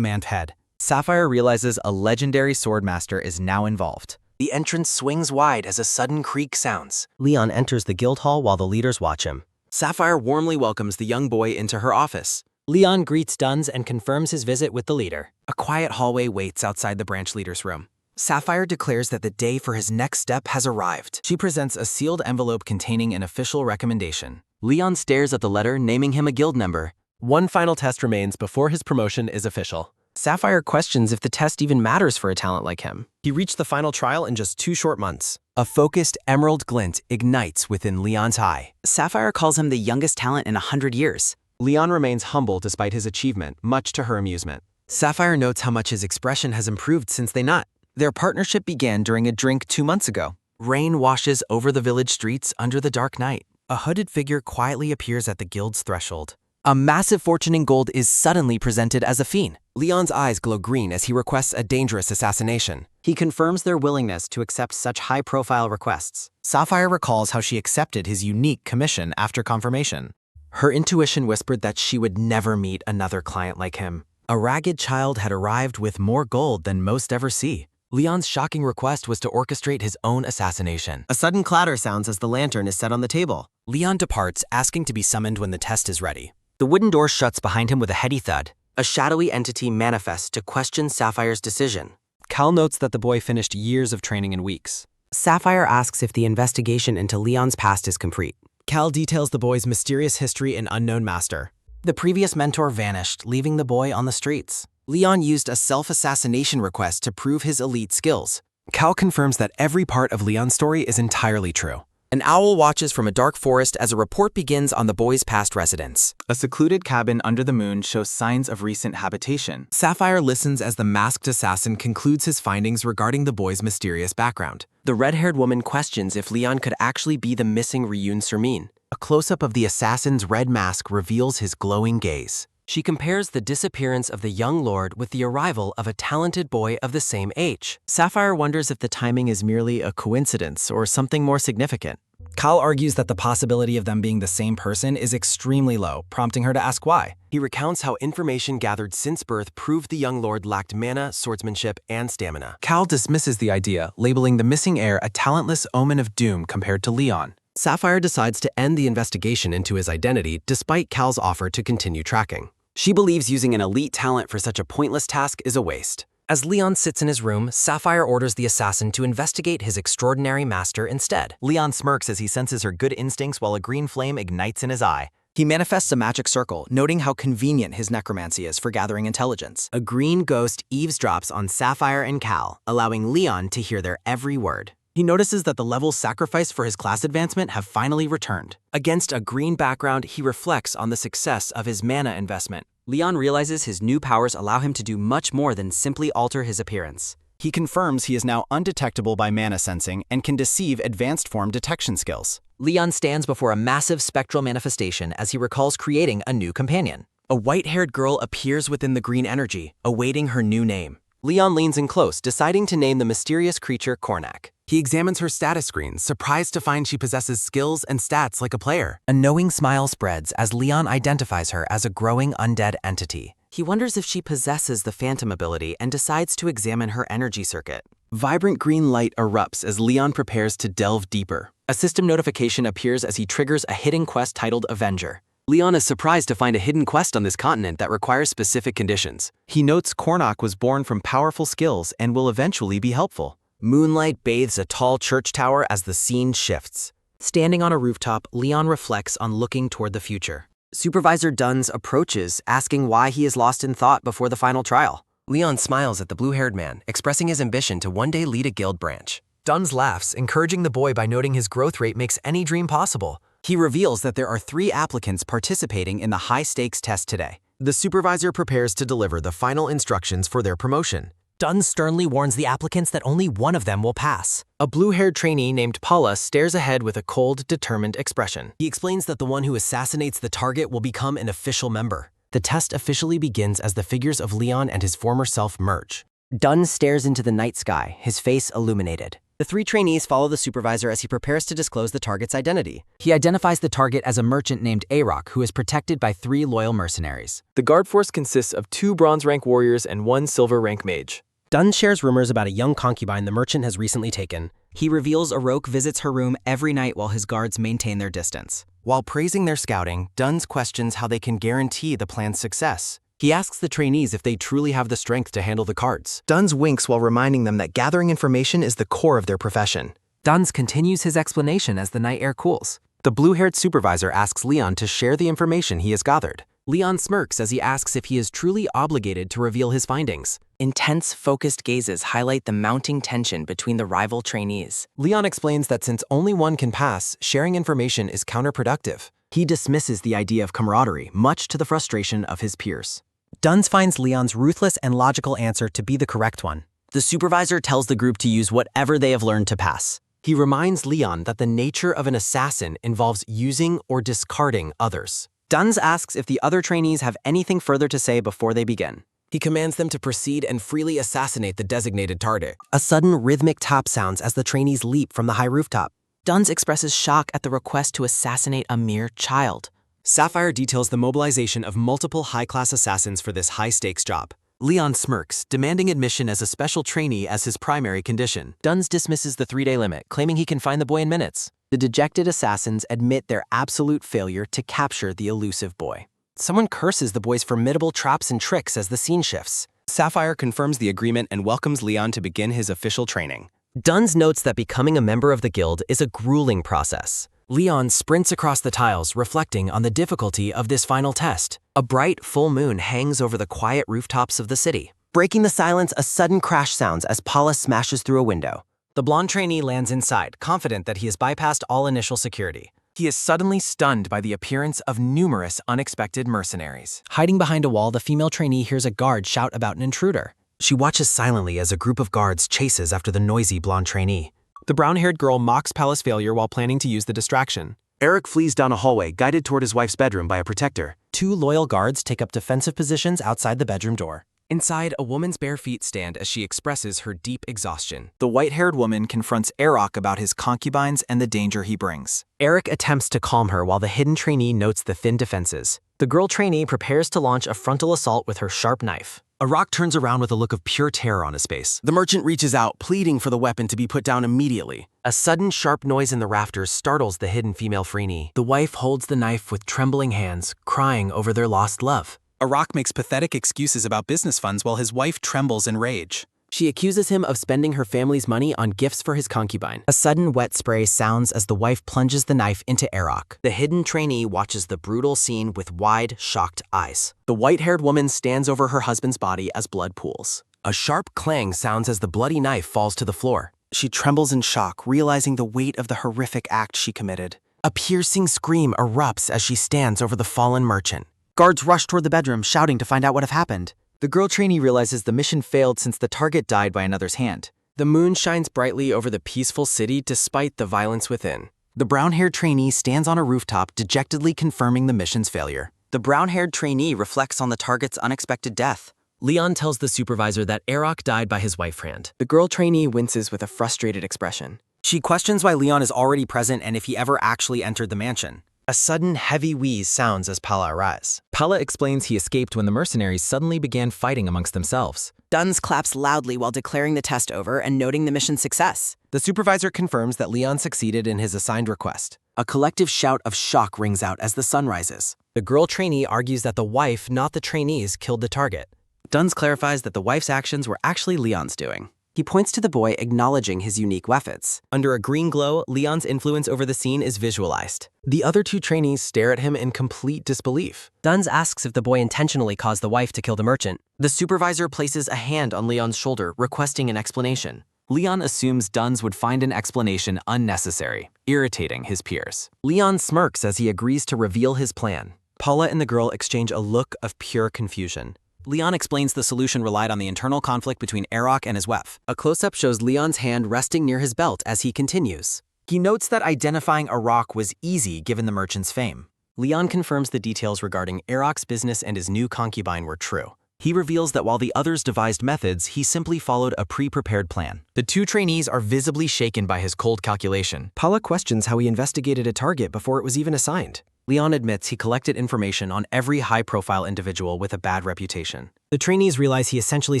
man's head. Sapphire realizes a legendary swordmaster is now involved. The entrance swings wide as a sudden creak sounds. Leon enters the guild hall while the leaders watch him. Sapphire warmly welcomes the young boy into her office. Leon greets Duns and confirms his visit with the leader. A quiet hallway waits outside the branch leader's room. Sapphire declares that the day for his next step has arrived. She presents a sealed envelope containing an official recommendation. Leon stares at the letter, naming him a guild member. One final test remains before his promotion is official. Sapphire questions if the test even matters for a talent like him. He reached the final trial in just 2 short months. A focused emerald glint ignites within Leon's eye. Sapphire calls him the youngest talent in 100 years. Leon remains humble despite his achievement, much to her amusement. Sapphire notes how much his expression has improved since they met. Their partnership began during a drink 2 months ago. Rain washes over the village streets under the dark night. A hooded figure quietly appears at the guild's threshold. A massive fortune in gold is suddenly presented as a fiend. Leon's eyes glow green as he requests a dangerous assassination. He confirms their willingness to accept such high-profile requests. Sapphire recalls how she accepted his unique commission after confirmation. Her intuition whispered that she would never meet another client like him. A ragged child had arrived with more gold than most ever see. Leon's shocking request was to orchestrate his own assassination. A sudden clatter sounds as the lantern is set on the table. Leon departs, asking to be summoned when the test is ready. The wooden door shuts behind him with a heady thud. A shadowy entity manifests to question Sapphire's decision. Cal notes that the boy finished years of training in weeks. Sapphire asks if the investigation into Leon's past is complete. Cal details the boy's mysterious history and unknown master. The previous mentor vanished, leaving the boy on the streets. Leon used a self-assassination request to prove his elite skills. Cal confirms that every part of Leon's story is entirely true. An owl watches from a dark forest as a report begins on the boy's past residence. A secluded cabin under the moon shows signs of recent habitation. Sapphire listens as the masked assassin concludes his findings regarding the boy's mysterious background. The red-haired woman questions if Leon could actually be the missing Ryun Sermine. A close-up of the assassin's red mask reveals his glowing gaze. She compares the disappearance of the young lord with the arrival of a talented boy of the same age. Sapphire wonders if the timing is merely a coincidence or something more significant. Cal argues that the possibility of them being the same person is extremely low, prompting her to ask why. He recounts how information gathered since birth proved the young lord lacked mana, swordsmanship, and stamina. Cal dismisses the idea, labeling the missing heir a talentless omen of doom compared to Leon. Sapphire decides to end the investigation into his identity despite Cal's offer to continue tracking. She believes using an elite talent for such a pointless task is a waste. As Leon sits in his room, Sapphire orders the assassin to investigate his extraordinary master instead. Leon smirks as he senses her good instincts while a green flame ignites in his eye. He manifests a magic circle, noting how convenient his necromancy is for gathering intelligence. A green ghost eavesdrops on Sapphire and Cal, allowing Leon to hear their every word. He notices that the levels sacrificed for his class advancement have finally returned. Against a green background, he reflects on the success of his mana investment. Leon realizes his new powers allow him to do much more than simply alter his appearance. He confirms he is now undetectable by mana sensing and can deceive advanced form detection skills. Leon stands before a massive spectral manifestation as he recalls creating a new companion. A white-haired girl appears within the green energy, awaiting her new name. Leon leans in close, deciding to name the mysterious creature Cornac. He examines her status screen, surprised to find she possesses skills and stats like a player. A knowing smile spreads as Leon identifies her as a growing undead entity. He wonders if she possesses the Phantom ability and decides to examine her energy circuit. Vibrant green light erupts as Leon prepares to delve deeper. A system notification appears as he triggers a hidden quest titled Avenger. Leon is surprised to find a hidden quest on this continent that requires specific conditions. He notes Cornac was born from powerful skills and will eventually be helpful. Moonlight bathes a tall church tower as the scene shifts. Standing on a rooftop, Leon reflects on looking toward the future. Supervisor Duns approaches, asking why he is lost in thought before the final trial. Leon smiles at the blue-haired man, expressing his ambition to one day lead a guild branch. Duns laughs, encouraging the boy by noting his growth rate makes any dream possible. He reveals that there are 3 applicants participating in the high-stakes test today. The supervisor prepares to deliver the final instructions for their promotion. Duns sternly warns the applicants that only one of them will pass. A blue-haired trainee named Paula stares ahead with a cold, determined expression. He explains that the one who assassinates the target will become an official member. The test officially begins as the figures of Leon and his former self merge. Duns stares into the night sky, his face illuminated. The 3 trainees follow the supervisor as he prepares to disclose the target's identity. He identifies the target as a merchant named Arok, who is protected by 3 loyal mercenaries. The guard force consists of 2 bronze rank warriors and 1 silver rank mage. Duns shares rumors about a young concubine the merchant has recently taken. He reveals Arok visits her room every night while his guards maintain their distance. While praising their scouting, Duns questions how they can guarantee the plan's success. He asks the trainees if they truly have the strength to handle the cards. Duns winks while reminding them that gathering information is the core of their profession. Duns continues his explanation as the night air cools. The blue-haired supervisor asks Leon to share the information he has gathered. Leon smirks as he asks if he is truly obligated to reveal his findings. Intense, focused gazes highlight the mounting tension between the rival trainees. Leon explains that since only one can pass, sharing information is counterproductive. He dismisses the idea of camaraderie, much to the frustration of his peers. Duns finds Leon's ruthless and logical answer to be the correct one. The supervisor tells the group to use whatever they have learned to pass. He reminds Leon that the nature of an assassin involves using or discarding others. Duns asks if the other trainees have anything further to say before they begin. He commands them to proceed and freely assassinate the designated target. A sudden rhythmic tap sounds as the trainees leap from the high rooftop. Duns expresses shock at the request to assassinate a mere child. Sapphire details the mobilization of multiple high-class assassins for this high-stakes job. Leon smirks, demanding admission as a special trainee as his primary condition. Duns dismisses the 3-day limit, claiming he can find the boy in minutes. The dejected assassins admit their absolute failure to capture the elusive boy. Someone curses the boy's formidable traps and tricks as the scene shifts. Sapphire confirms the agreement and welcomes Leon to begin his official training. Duns notes that becoming a member of the guild is a grueling process. Leon sprints across the tiles, reflecting on the difficulty of this final test. A bright, full moon hangs over the quiet rooftops of the city. Breaking the silence, a sudden crash sounds as Paula smashes through a window. The blonde trainee lands inside, confident that he has bypassed all initial security. He is suddenly stunned by the appearance of numerous unexpected mercenaries. Hiding behind a wall, the female trainee hears a guard shout about an intruder. She watches silently as a group of guards chases after the noisy blonde trainee. The brown-haired girl mocks Pallas' failure while planning to use the distraction. Eric flees down a hallway, guided toward his wife's bedroom by a protector. 2 loyal guards take up defensive positions outside the bedroom door. Inside, a woman's bare feet stand as she expresses her deep exhaustion. The white-haired woman confronts Arok about his concubines and the danger he brings. Eric attempts to calm her while the hidden trainee notes the thin defenses. The girl trainee prepares to launch a frontal assault with her sharp knife. Arok turns around with a look of pure terror on his face. The merchant reaches out, pleading for the weapon to be put down immediately. A sudden sharp noise in the rafters startles the hidden female freeney. The wife holds the knife with trembling hands, crying over their lost love. Arok makes pathetic excuses about business funds while his wife trembles in rage. She accuses him of spending her family's money on gifts for his concubine. A sudden wet spray sounds as the wife plunges the knife into Arok. The hidden trainee watches the brutal scene with wide, shocked eyes. The white-haired woman stands over her husband's body as blood pools. A sharp clang sounds as the bloody knife falls to the floor. She trembles in shock, realizing the weight of the horrific act she committed. A piercing scream erupts as she stands over the fallen merchant. Guards rush toward the bedroom, shouting to find out what have happened. The girl trainee realizes the mission failed since the target died by another's hand. The moon shines brightly over the peaceful city despite the violence within. The brown-haired trainee stands on a rooftop, dejectedly confirming the mission's failure. The brown-haired trainee reflects on the target's unexpected death. Leon tells the supervisor that Arok died by his wife's hand. The girl trainee winces with a frustrated expression. She questions why Leon is already present and if he ever actually entered the mansion. A sudden heavy wheeze sounds as Pala arrives. Pala explains he escaped when the mercenaries suddenly began fighting amongst themselves. Duns claps loudly while declaring the test over and noting the mission's success. The supervisor confirms that Leon succeeded in his assigned request. A collective shout of shock rings out as the sun rises. The girl trainee argues that the wife, not the trainees, killed the target. Duns clarifies that the wife's actions were actually Leon's doing. He points to the boy, acknowledging his unique methods. Under a green glow, Leon's influence over the scene is visualized. The other two trainees stare at him in complete disbelief. Duns asks if the boy intentionally caused the wife to kill the merchant. The supervisor places a hand on Leon's shoulder, requesting an explanation. Leon assumes Duns would find an explanation unnecessary, irritating his peers. Leon smirks as he agrees to reveal his plan. Paula and the girl exchange a look of pure confusion. Leon explains the solution relied on the internal conflict between Arok and his wife. A close-up shows Leon's hand resting near his belt as he continues. He notes that identifying Arok was easy given the merchant's fame. Leon confirms the details regarding Arok's business and his new concubine were true. He reveals that while the others devised methods, he simply followed a pre-prepared plan. The two trainees are visibly shaken by his cold calculation. Paula questions how he investigated a target before it was even assigned. Leon admits he collected information on every high-profile individual with a bad reputation. The trainees realize he essentially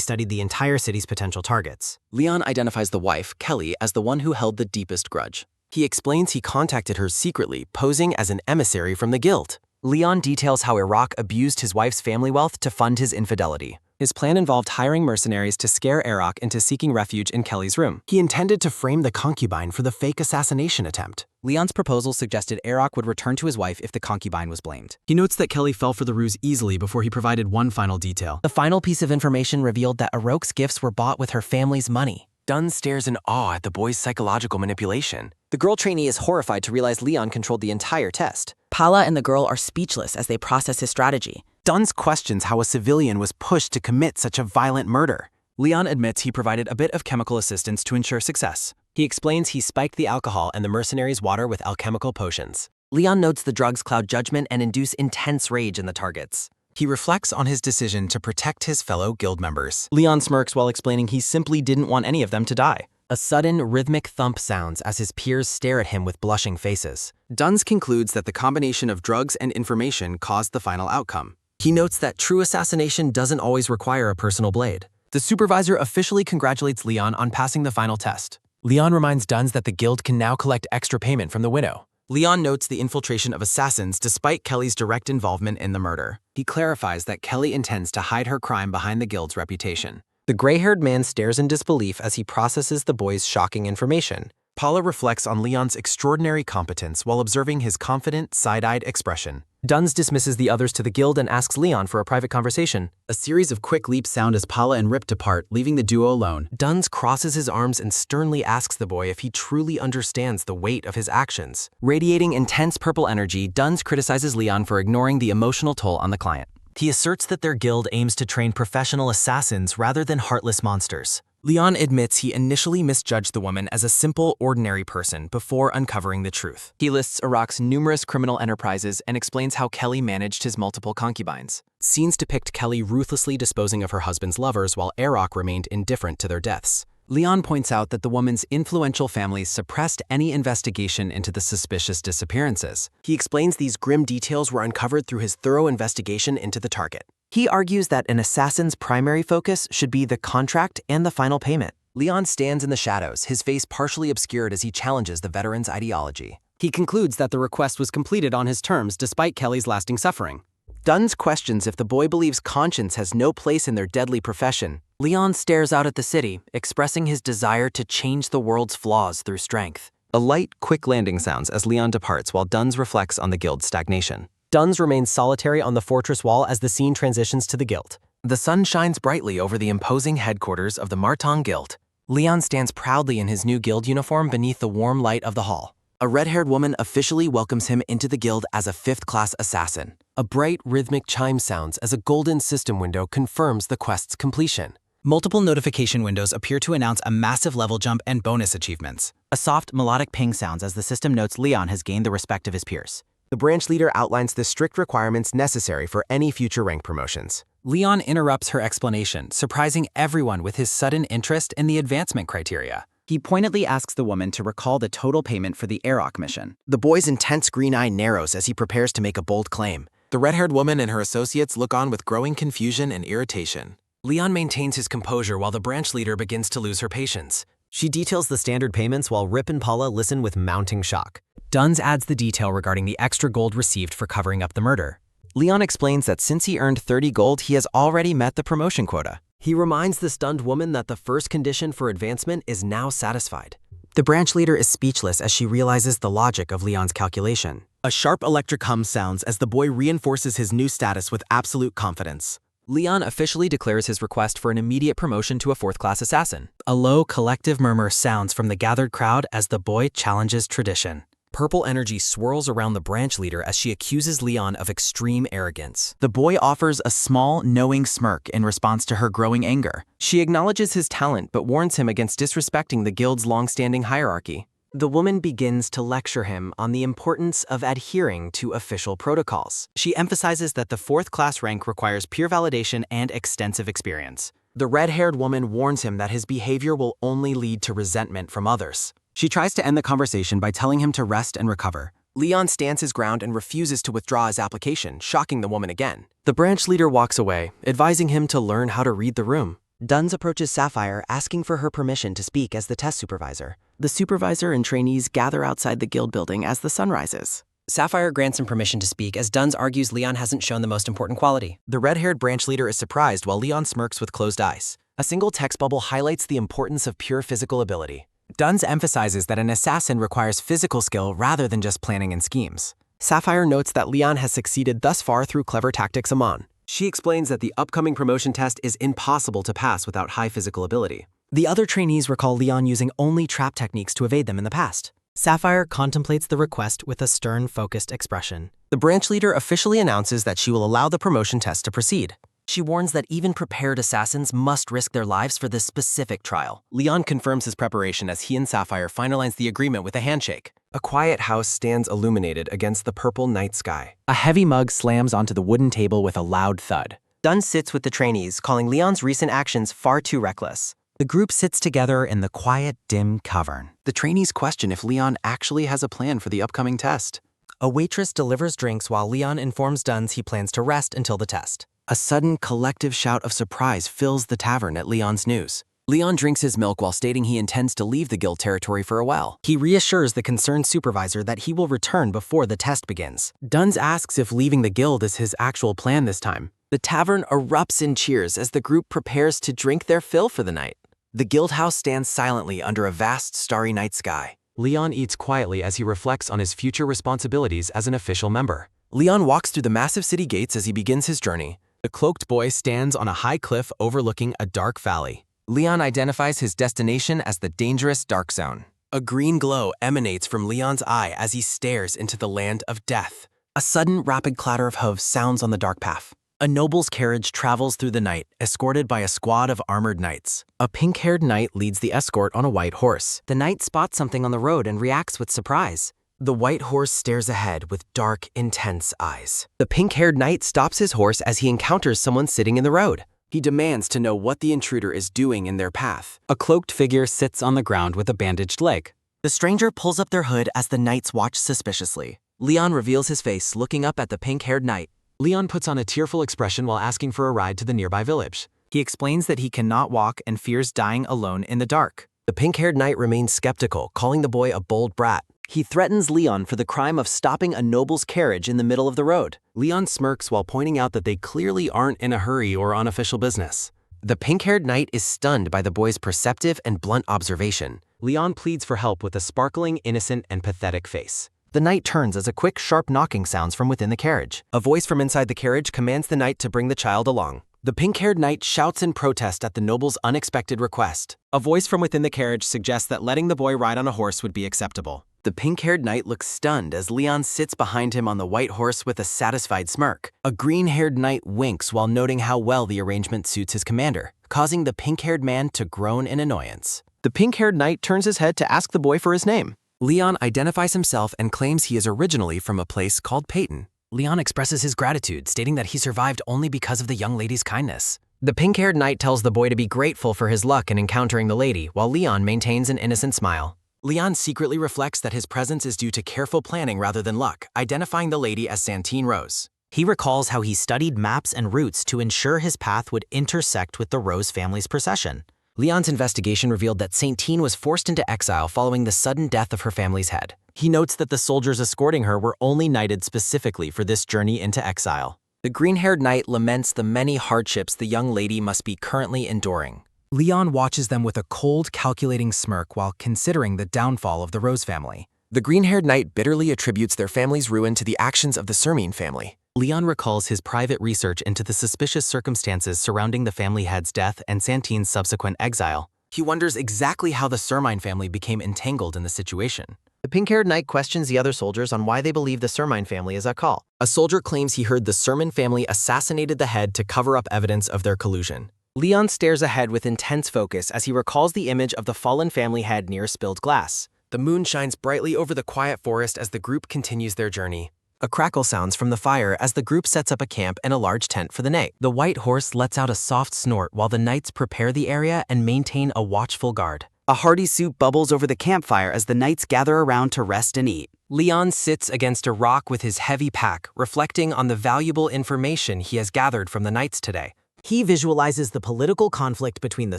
studied the entire city's potential targets. Leon identifies the wife, Kelly, as the one who held the deepest grudge. He explains he contacted her secretly, posing as an emissary from the guild. Leon details how Arok abused his wife's family wealth to fund his infidelity. His plan involved hiring mercenaries to scare Arok into seeking refuge in Kelly's room. He intended to frame the concubine for the fake assassination attempt. Leon's proposal suggested Arok would return to his wife if the concubine was blamed. He notes that Kelly fell for the ruse easily before he provided one final detail. The final piece of information revealed that Arok's gifts were bought with her family's money. Duns stares in awe at the boy's psychological manipulation. The girl trainee is horrified to realize Leon controlled the entire test. Pala and the girl are speechless as they process his strategy. Duns questions how a civilian was pushed to commit such a violent murder. Leon admits he provided a bit of chemical assistance to ensure success. He explains he spiked the alcohol and the mercenaries' water with alchemical potions. Leon notes the drugs cloud judgment and induce intense rage in the targets. He reflects on his decision to protect his fellow guild members. Leon smirks while explaining he simply didn't want any of them to die. A sudden, rhythmic thump sounds as his peers stare at him with blushing faces. Duns concludes that the combination of drugs and information caused the final outcome. He notes that true assassination doesn't always require a personal blade. The supervisor officially congratulates Leon on passing the final test. Leon reminds Duns that the guild can now collect extra payment from the widow. Leon notes the infiltration of assassins despite Kelly's direct involvement in the murder. He clarifies that Kelly intends to hide her crime behind the guild's reputation. The gray-haired man stares in disbelief as he processes the boy's shocking information. Paula reflects on Leon's extraordinary competence while observing his confident, side-eyed expression. Duns dismisses the others to the guild and asks Leon for a private conversation. A series of quick leaps sound as Paula and Rip depart, leaving the duo alone. Duns crosses his arms and sternly asks the boy if he truly understands the weight of his actions. Radiating intense purple energy, Duns criticizes Leon for ignoring the emotional toll on the client. He asserts that their guild aims to train professional assassins rather than heartless monsters. Leon admits he initially misjudged the woman as a simple, ordinary person before uncovering the truth. He lists Iraq's numerous criminal enterprises and explains how Kelly managed his multiple concubines. Scenes depict Kelly ruthlessly disposing of her husband's lovers while Iraq remained indifferent to their deaths. Leon points out that the woman's influential families suppressed any investigation into the suspicious disappearances. He explains these grim details were uncovered through his thorough investigation into the target. He argues that an assassin's primary focus should be the contract and the final payment. Leon stands in the shadows, his face partially obscured as he challenges the veteran's ideology. He concludes that the request was completed on his terms despite Kelly's lasting suffering. Duns questions if the boy believes conscience has no place in their deadly profession. Leon stares out at the city, expressing his desire to change the world's flaws through strength. A light, quick landing sounds as Leon departs while Duns reflects on the guild's stagnation. Duns remains solitary on the fortress wall as the scene transitions to the guild. The sun shines brightly over the imposing headquarters of the Martong Guild. Leon stands proudly in his new guild uniform beneath the warm light of the hall. A red-haired woman officially welcomes him into the guild as a fifth-class assassin. A bright, rhythmic chime sounds as a golden system window confirms the quest's completion. Multiple notification windows appear to announce a massive level jump and bonus achievements. A soft, melodic ping sounds as the system notes Leon has gained the respect of his peers. The branch leader outlines the strict requirements necessary for any future rank promotions. Leon interrupts her explanation, surprising everyone with his sudden interest in the advancement criteria. He pointedly asks the woman to recall the total payment for the Iraq mission. The boy's intense green eye narrows as he prepares to make a bold claim. The red-haired woman and her associates look on with growing confusion and irritation. Leon maintains his composure while the branch leader begins to lose her patience. She details the standard payments while Rip and Paula listen with mounting shock. Duns adds the detail regarding the extra gold received for covering up the murder. Leon explains that since he earned 30 gold, he has already met the promotion quota. He reminds the stunned woman that the first condition for advancement is now satisfied. The branch leader is speechless as she realizes the logic of Leon's calculation. A sharp electric hum sounds as the boy reinforces his new status with absolute confidence. Leon officially declares his request for an immediate promotion to a fourth-class assassin. A low, collective murmur sounds from the gathered crowd as the boy challenges tradition. Purple energy swirls around the branch leader as she accuses Leon of extreme arrogance. The boy offers a small, knowing smirk in response to her growing anger. She acknowledges his talent but warns him against disrespecting the guild's long-standing hierarchy. The woman begins to lecture him on the importance of adhering to official protocols. She emphasizes that the fourth-class rank requires peer validation and extensive experience. The red-haired woman warns him that his behavior will only lead to resentment from others. She tries to end the conversation by telling him to rest and recover. Leon stands his ground and refuses to withdraw his application, shocking the woman again. The branch leader walks away, advising him to learn how to read the room. Duns approaches Sapphire, asking for her permission to speak as the test supervisor. The supervisor and trainees gather outside the guild building as the sun rises. Sapphire grants him permission to speak as Duns argues Leon hasn't shown the most important quality. The red-haired branch leader is surprised while Leon smirks with closed eyes. A single text bubble highlights the importance of pure physical ability. Duns emphasizes that an assassin requires physical skill rather than just planning and schemes. Sapphire notes that Leon has succeeded thus far through clever tactics amon. She explains that the upcoming promotion test is impossible to pass without high physical ability. The other trainees recall Leon using only trap techniques to evade them in the past. Sapphire contemplates the request with a stern, focused expression. The branch leader officially announces that she will allow the promotion test to proceed. She warns that even prepared assassins must risk their lives for this specific trial. Leon confirms his preparation as he and Sapphire finalize the agreement with a handshake. A quiet house stands illuminated against the purple night sky. A heavy mug slams onto the wooden table with a loud thud. Duns sits with the trainees, calling Leon's recent actions far too reckless. The group sits together in the quiet, dim cavern. The trainees question if Leon actually has a plan for the upcoming test. A waitress delivers drinks while Leon informs Duns he plans to rest until the test. A sudden, collective shout of surprise fills the tavern at Leon's news. Leon drinks his milk while stating he intends to leave the guild territory for a while. He reassures the concerned supervisor that he will return before the test begins. Duns asks if leaving the guild is his actual plan this time. The tavern erupts in cheers as the group prepares to drink their fill for the night. The guild house stands silently under a vast starry night sky. Leon eats quietly as he reflects on his future responsibilities as an official member. Leon walks through the massive city gates as he begins his journey. The cloaked boy stands on a high cliff overlooking a dark valley. Leon identifies his destination as the dangerous Dark Zone. A green glow emanates from Leon's eye as he stares into the land of death. A sudden, rapid clatter of hooves sounds on the dark path. A noble's carriage travels through the night, escorted by a squad of armored knights. A pink-haired knight leads the escort on a white horse. The knight spots something on the road and reacts with surprise. The white horse stares ahead with dark, intense eyes. The pink-haired knight stops his horse as he encounters someone sitting in the road. He demands to know what the intruder is doing in their path. A cloaked figure sits on the ground with a bandaged leg. The stranger pulls up their hood as the knights watch suspiciously. Leon reveals his face, looking up at the pink-haired knight. Leon puts on a tearful expression while asking for a ride to the nearby village. He explains that he cannot walk and fears dying alone in the dark. The pink-haired knight remains skeptical, calling the boy a bold brat. He threatens Leon for the crime of stopping a noble's carriage in the middle of the road. Leon smirks while pointing out that they clearly aren't in a hurry or on official business. The pink-haired knight is stunned by the boy's perceptive and blunt observation. Leon pleads for help with a sparkling, innocent, and pathetic face. The knight turns as a quick, sharp knocking sounds from within the carriage. A voice from inside the carriage commands the knight to bring the child along. The pink-haired knight shouts in protest at the noble's unexpected request. A voice from within the carriage suggests that letting the boy ride on a horse would be acceptable. The pink-haired knight looks stunned as Leon sits behind him on the white horse with a satisfied smirk. A green-haired knight winks while noting how well the arrangement suits his commander, causing the pink-haired man to groan in annoyance. The pink-haired knight turns his head to ask the boy for his name. Leon identifies himself and claims he is originally from a place called Peyton. Leon expresses his gratitude, stating that he survived only because of the young lady's kindness. The pink-haired knight tells the boy to be grateful for his luck in encountering the lady, while Leon maintains an innocent smile. Leon secretly reflects that his presence is due to careful planning rather than luck, identifying the lady as Santine Rose. He recalls how he studied maps and routes to ensure his path would intersect with the Rose family's procession. Leon's investigation revealed that Santine was forced into exile following the sudden death of her family's head. He notes that the soldiers escorting her were only knighted specifically for this journey into exile. The green-haired knight laments the many hardships the young lady must be currently enduring. Leon watches them with a cold, calculating smirk while considering the downfall of the Rose family. The green-haired knight bitterly attributes their family's ruin to the actions of the Sermine family. Leon recalls his private research into the suspicious circumstances surrounding the family head's death and Santine's subsequent exile. He wonders exactly how the Sermine family became entangled in the situation. The pink-haired knight questions the other soldiers on why they believe the Sermine family is at call. A soldier claims he heard the Sermine family assassinated the head to cover up evidence of their collusion. Leon stares ahead with intense focus as he recalls the image of the fallen family head near spilled glass. The moon shines brightly over the quiet forest as the group continues their journey. A crackle sounds from the fire as the group sets up a camp and a large tent for the night. The white horse lets out a soft snort while the knights prepare the area and maintain a watchful guard. A hearty soup bubbles over the campfire as the knights gather around to rest and eat. Leon sits against a rock with his heavy pack, reflecting on the valuable information he has gathered from the knights today. He visualizes the political conflict between the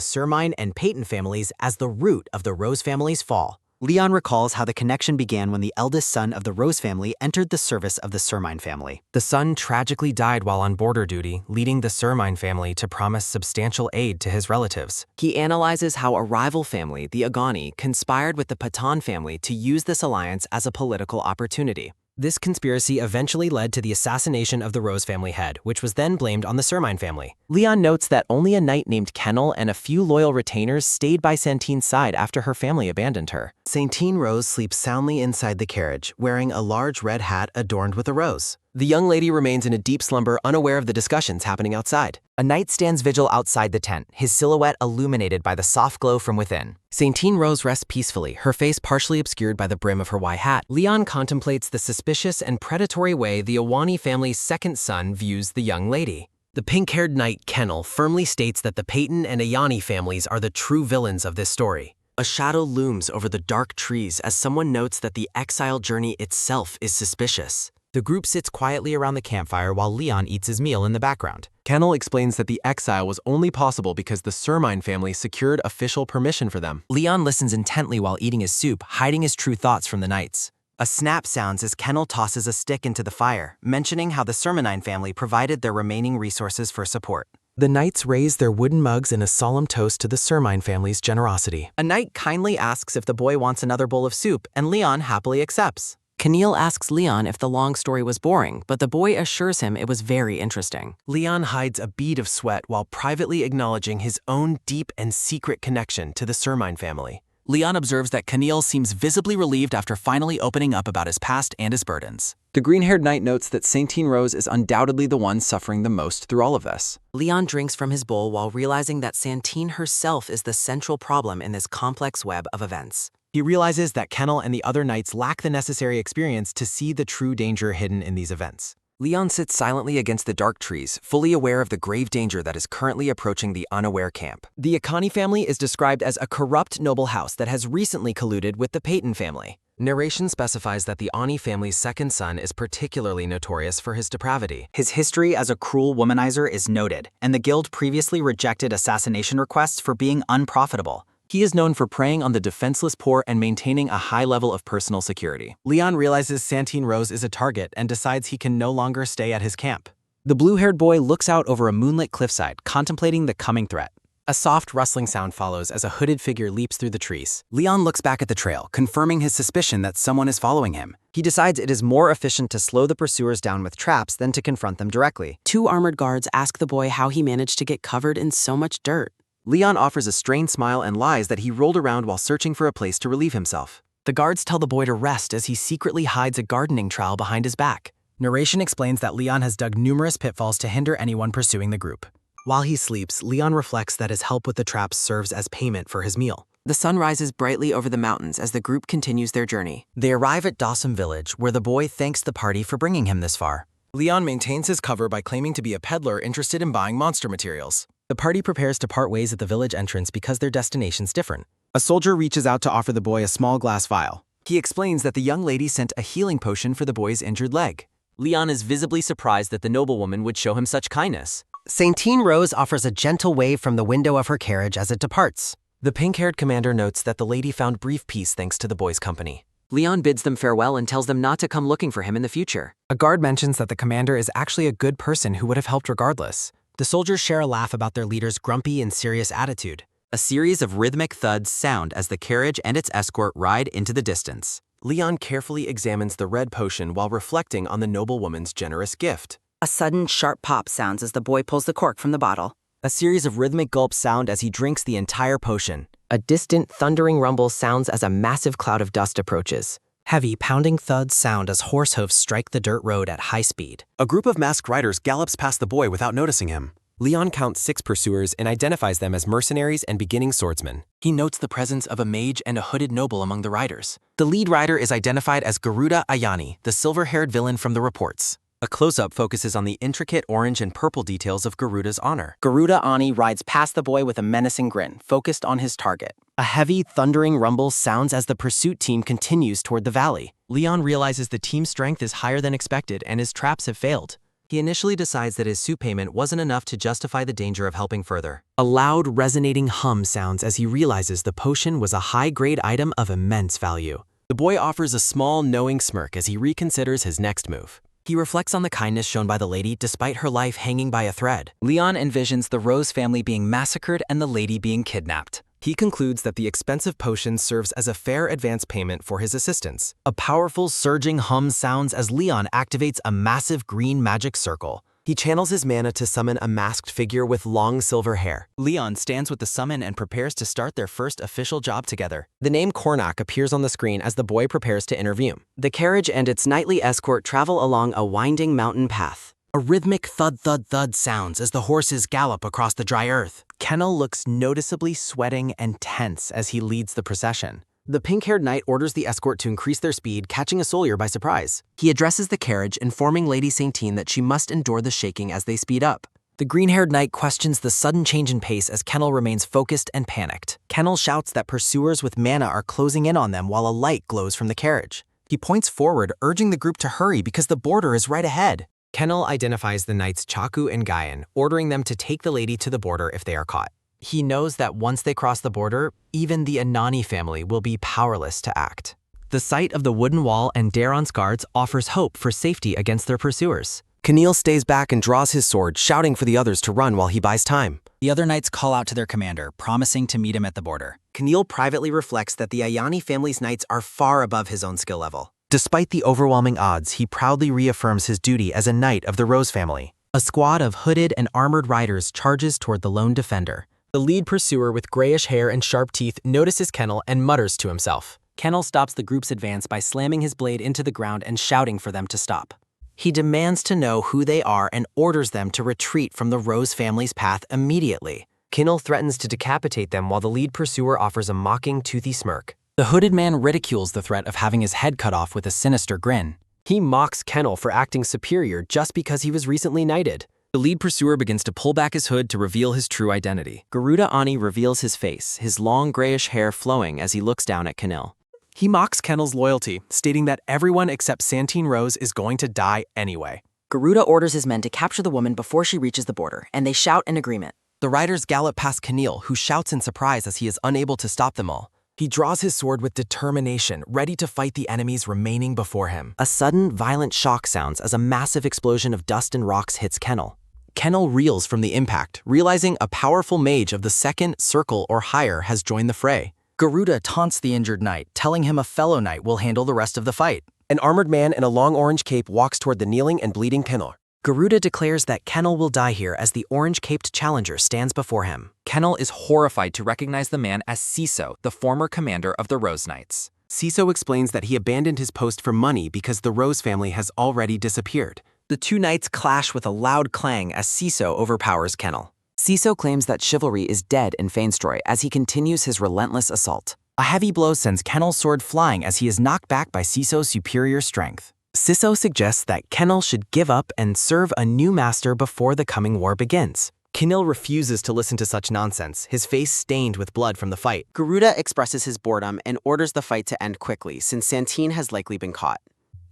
Sermine and Peyton families as the root of the Rose family's fall. Leon recalls how the connection began when the eldest son of the Rose family entered the service of the Sermine family. The son tragically died while on border duty, leading the Sermine family to promise substantial aid to his relatives. He analyzes how a rival family, the Agani, conspired with the Patan family to use this alliance as a political opportunity. This conspiracy eventually led to the assassination of the Rose family head, which was then blamed on the Sermine family. Leon notes that only a knight named Kennel and a few loyal retainers stayed by Santine's side after her family abandoned her. Santine Rose sleeps soundly inside the carriage, wearing a large red hat adorned with a rose. The young lady remains in a deep slumber, unaware of the discussions happening outside. A knight stands vigil outside the tent, his silhouette illuminated by the soft glow from within. Santine Rose rests peacefully, her face partially obscured by the brim of her white hat. Leon contemplates the suspicious and predatory way the Awani family's second son views the young lady. The pink-haired knight Kennel firmly states that the Peyton and Ayani families are the true villains of this story. A shadow looms over the dark trees as someone notes that the exile journey itself is suspicious. The group sits quietly around the campfire while Leon eats his meal in the background. Kennel explains that the exile was only possible because the Sermine family secured official permission for them. Leon listens intently while eating his soup, hiding his true thoughts from the knights. A snap sounds as Kennel tosses a stick into the fire, mentioning how the Sermonine family provided their remaining resources for support. The knights raise their wooden mugs in a solemn toast to the Sermine family's generosity. A knight kindly asks if the boy wants another bowl of soup, and Leon happily accepts. Keneal asks Leon if the long story was boring, but the boy assures him it was very interesting. Leon hides a bead of sweat while privately acknowledging his own deep and secret connection to the Sermine family. Leon observes that Camille seems visibly relieved after finally opening up about his past and his burdens. The green-haired knight notes that Santine Rose is undoubtedly the one suffering the most through all of this. Leon drinks from his bowl while realizing that Santine herself is the central problem in this complex web of events. He realizes that Kennel and the other knights lack the necessary experience to see the true danger hidden in these events. Leon sits silently against the dark trees, fully aware of the grave danger that is currently approaching the unaware camp. The Akani family is described as a corrupt noble house that has recently colluded with the Peyton family. Narration specifies that the Ani family's second son is particularly notorious for his depravity. His history as a cruel womanizer is noted, and the guild previously rejected assassination requests for being unprofitable. He is known for preying on the defenseless poor and maintaining a high level of personal security. Leon realizes Santine Rose is a target and decides he can no longer stay at his camp. The blue-haired boy looks out over a moonlit cliffside, contemplating the coming threat. A soft rustling sound follows as a hooded figure leaps through the trees. Leon looks back at the trail, confirming his suspicion that someone is following him. He decides it is more efficient to slow the pursuers down with traps than to confront them directly. Two armored guards ask the boy how he managed to get covered in so much dirt. Leon offers a strained smile and lies that he rolled around while searching for a place to relieve himself. The guards tell the boy to rest as he secretly hides a gardening trowel behind his back. Narration explains that Leon has dug numerous pitfalls to hinder anyone pursuing the group. While he sleeps, Leon reflects that his help with the traps serves as payment for his meal. The sun rises brightly over the mountains as the group continues their journey. They arrive at Dawson Village, where the boy thanks the party for bringing him this far. Leon maintains his cover by claiming to be a peddler interested in buying monster materials. The party prepares to part ways at the village entrance because their destination's different. A soldier reaches out to offer the boy a small glass vial. He explains that the young lady sent a healing potion for the boy's injured leg. Leon is visibly surprised that the noblewoman would show him such kindness. Santine Rose offers a gentle wave from the window of her carriage as it departs. The pink-haired commander notes that the lady found brief peace thanks to the boy's company. Leon bids them farewell and tells them not to come looking for him in the future. A guard mentions that the commander is actually a good person who would have helped regardless. The soldiers share a laugh about their leader's grumpy and serious attitude. A series of rhythmic thuds sound as the carriage and its escort ride into the distance. Leon carefully examines the red potion while reflecting on the noblewoman's generous gift. A sudden, sharp pop sounds as the boy pulls the cork from the bottle. A series of rhythmic gulps sound as he drinks the entire potion. A distant, thundering rumble sounds as a massive cloud of dust approaches. Heavy, pounding thuds sound as horse hooves strike the dirt road at high speed. A group of masked riders gallops past the boy without noticing him. Leon counts 6 pursuers and identifies them as mercenaries and beginning swordsmen. He notes the presence of a mage and a hooded noble among the riders. The lead rider is identified as Garuda Ayani, the silver-haired villain from the reports. A close-up focuses on the intricate orange and purple details of Garuda's honor. Garuda Ani rides past the boy with a menacing grin, focused on his target. A heavy, thundering rumble sounds as the pursuit team continues toward the valley. Leon realizes the team's strength is higher than expected and his traps have failed. He initially decides that his suit payment wasn't enough to justify the danger of helping further. A loud, resonating hum sounds as he realizes the potion was a high-grade item of immense value. The boy offers a small, knowing smirk as he reconsiders his next move. He reflects on the kindness shown by the lady despite her life hanging by a thread. Leon envisions the Rose family being massacred and the lady being kidnapped. He concludes that the expensive potion serves as a fair advance payment for his assistance. A powerful, surging hum sounds as Leon activates a massive green magic circle. He channels his mana to summon a masked figure with long silver hair. Leon stands with the summon and prepares to start their first official job together. The name Cornac appears on the screen as the boy prepares to interview. The carriage and its nightly escort travel along a winding mountain path. A rhythmic thud-thud-thud sounds as the horses gallop across the dry earth. Kennel looks noticeably sweating and tense as he leads the procession. The pink-haired knight orders the escort to increase their speed, catching a soldier by surprise. He addresses the carriage, informing Lady Santine that she must endure the shaking as they speed up. The green-haired knight questions the sudden change in pace as Kennel remains focused and panicked. Kennel shouts that pursuers with mana are closing in on them while a light glows from the carriage. He points forward, urging the group to hurry because the border is right ahead. Kennel identifies the knights Chaku and Gayan, ordering them to take the lady to the border if they are caught. He knows that once they cross the border, even the Anani family will be powerless to act. The sight of the wooden wall and Daron's guards offers hope for safety against their pursuers. Camille stays back and draws his sword, shouting for the others to run while he buys time. The other knights call out to their commander, promising to meet him at the border. Camille privately reflects that the Ayani family's knights are far above his own skill level. Despite the overwhelming odds, he proudly reaffirms his duty as a knight of the Rose family. A squad of hooded and armored riders charges toward the lone defender. The lead pursuer with grayish hair and sharp teeth notices Kennel and mutters to himself. Kennel stops the group's advance by slamming his blade into the ground and shouting for them to stop. He demands to know who they are and orders them to retreat from the Rose family's path immediately. Kennel threatens to decapitate them while the lead pursuer offers a mocking, toothy smirk. The hooded man ridicules the threat of having his head cut off with a sinister grin. He mocks Kennel for acting superior just because he was recently knighted. The lead pursuer begins to pull back his hood to reveal his true identity. Garuda Ani reveals his face, his long grayish hair flowing as he looks down at Kennel. He mocks Kennel's loyalty, stating that everyone except Santine Rose is going to die anyway. Garuda orders his men to capture the woman before she reaches the border, and they shout in agreement. The riders gallop past Kennel, who shouts in surprise as he is unable to stop them all. He draws his sword with determination, ready to fight the enemies remaining before him. A sudden, violent shock sounds as a massive explosion of dust and rocks hits Kennel. Kennel reels from the impact, realizing a powerful mage of the second circle or higher has joined the fray. Garuda taunts the injured knight, telling him a fellow knight will handle the rest of the fight. An armored man in a long orange cape walks toward the kneeling and bleeding Kennel. Garuda declares that Kennel will die here as the orange-caped challenger stands before him. Kennel is horrified to recognize the man as Ciso, the former commander of the Rose Knights. Ciso explains that he abandoned his post for money because the Rose family has already disappeared. The two knights clash with a loud clang as Ciso overpowers Kennel. Ciso claims that chivalry is dead in Feinstroy as he continues his relentless assault. A heavy blow sends Kennel's sword flying as he is knocked back by Ciso's superior strength. Ciso suggests that Kennel should give up and serve a new master before the coming war begins. Kennel refuses to listen to such nonsense, his face stained with blood from the fight. Garuda expresses his boredom and orders the fight to end quickly since Santine has likely been caught.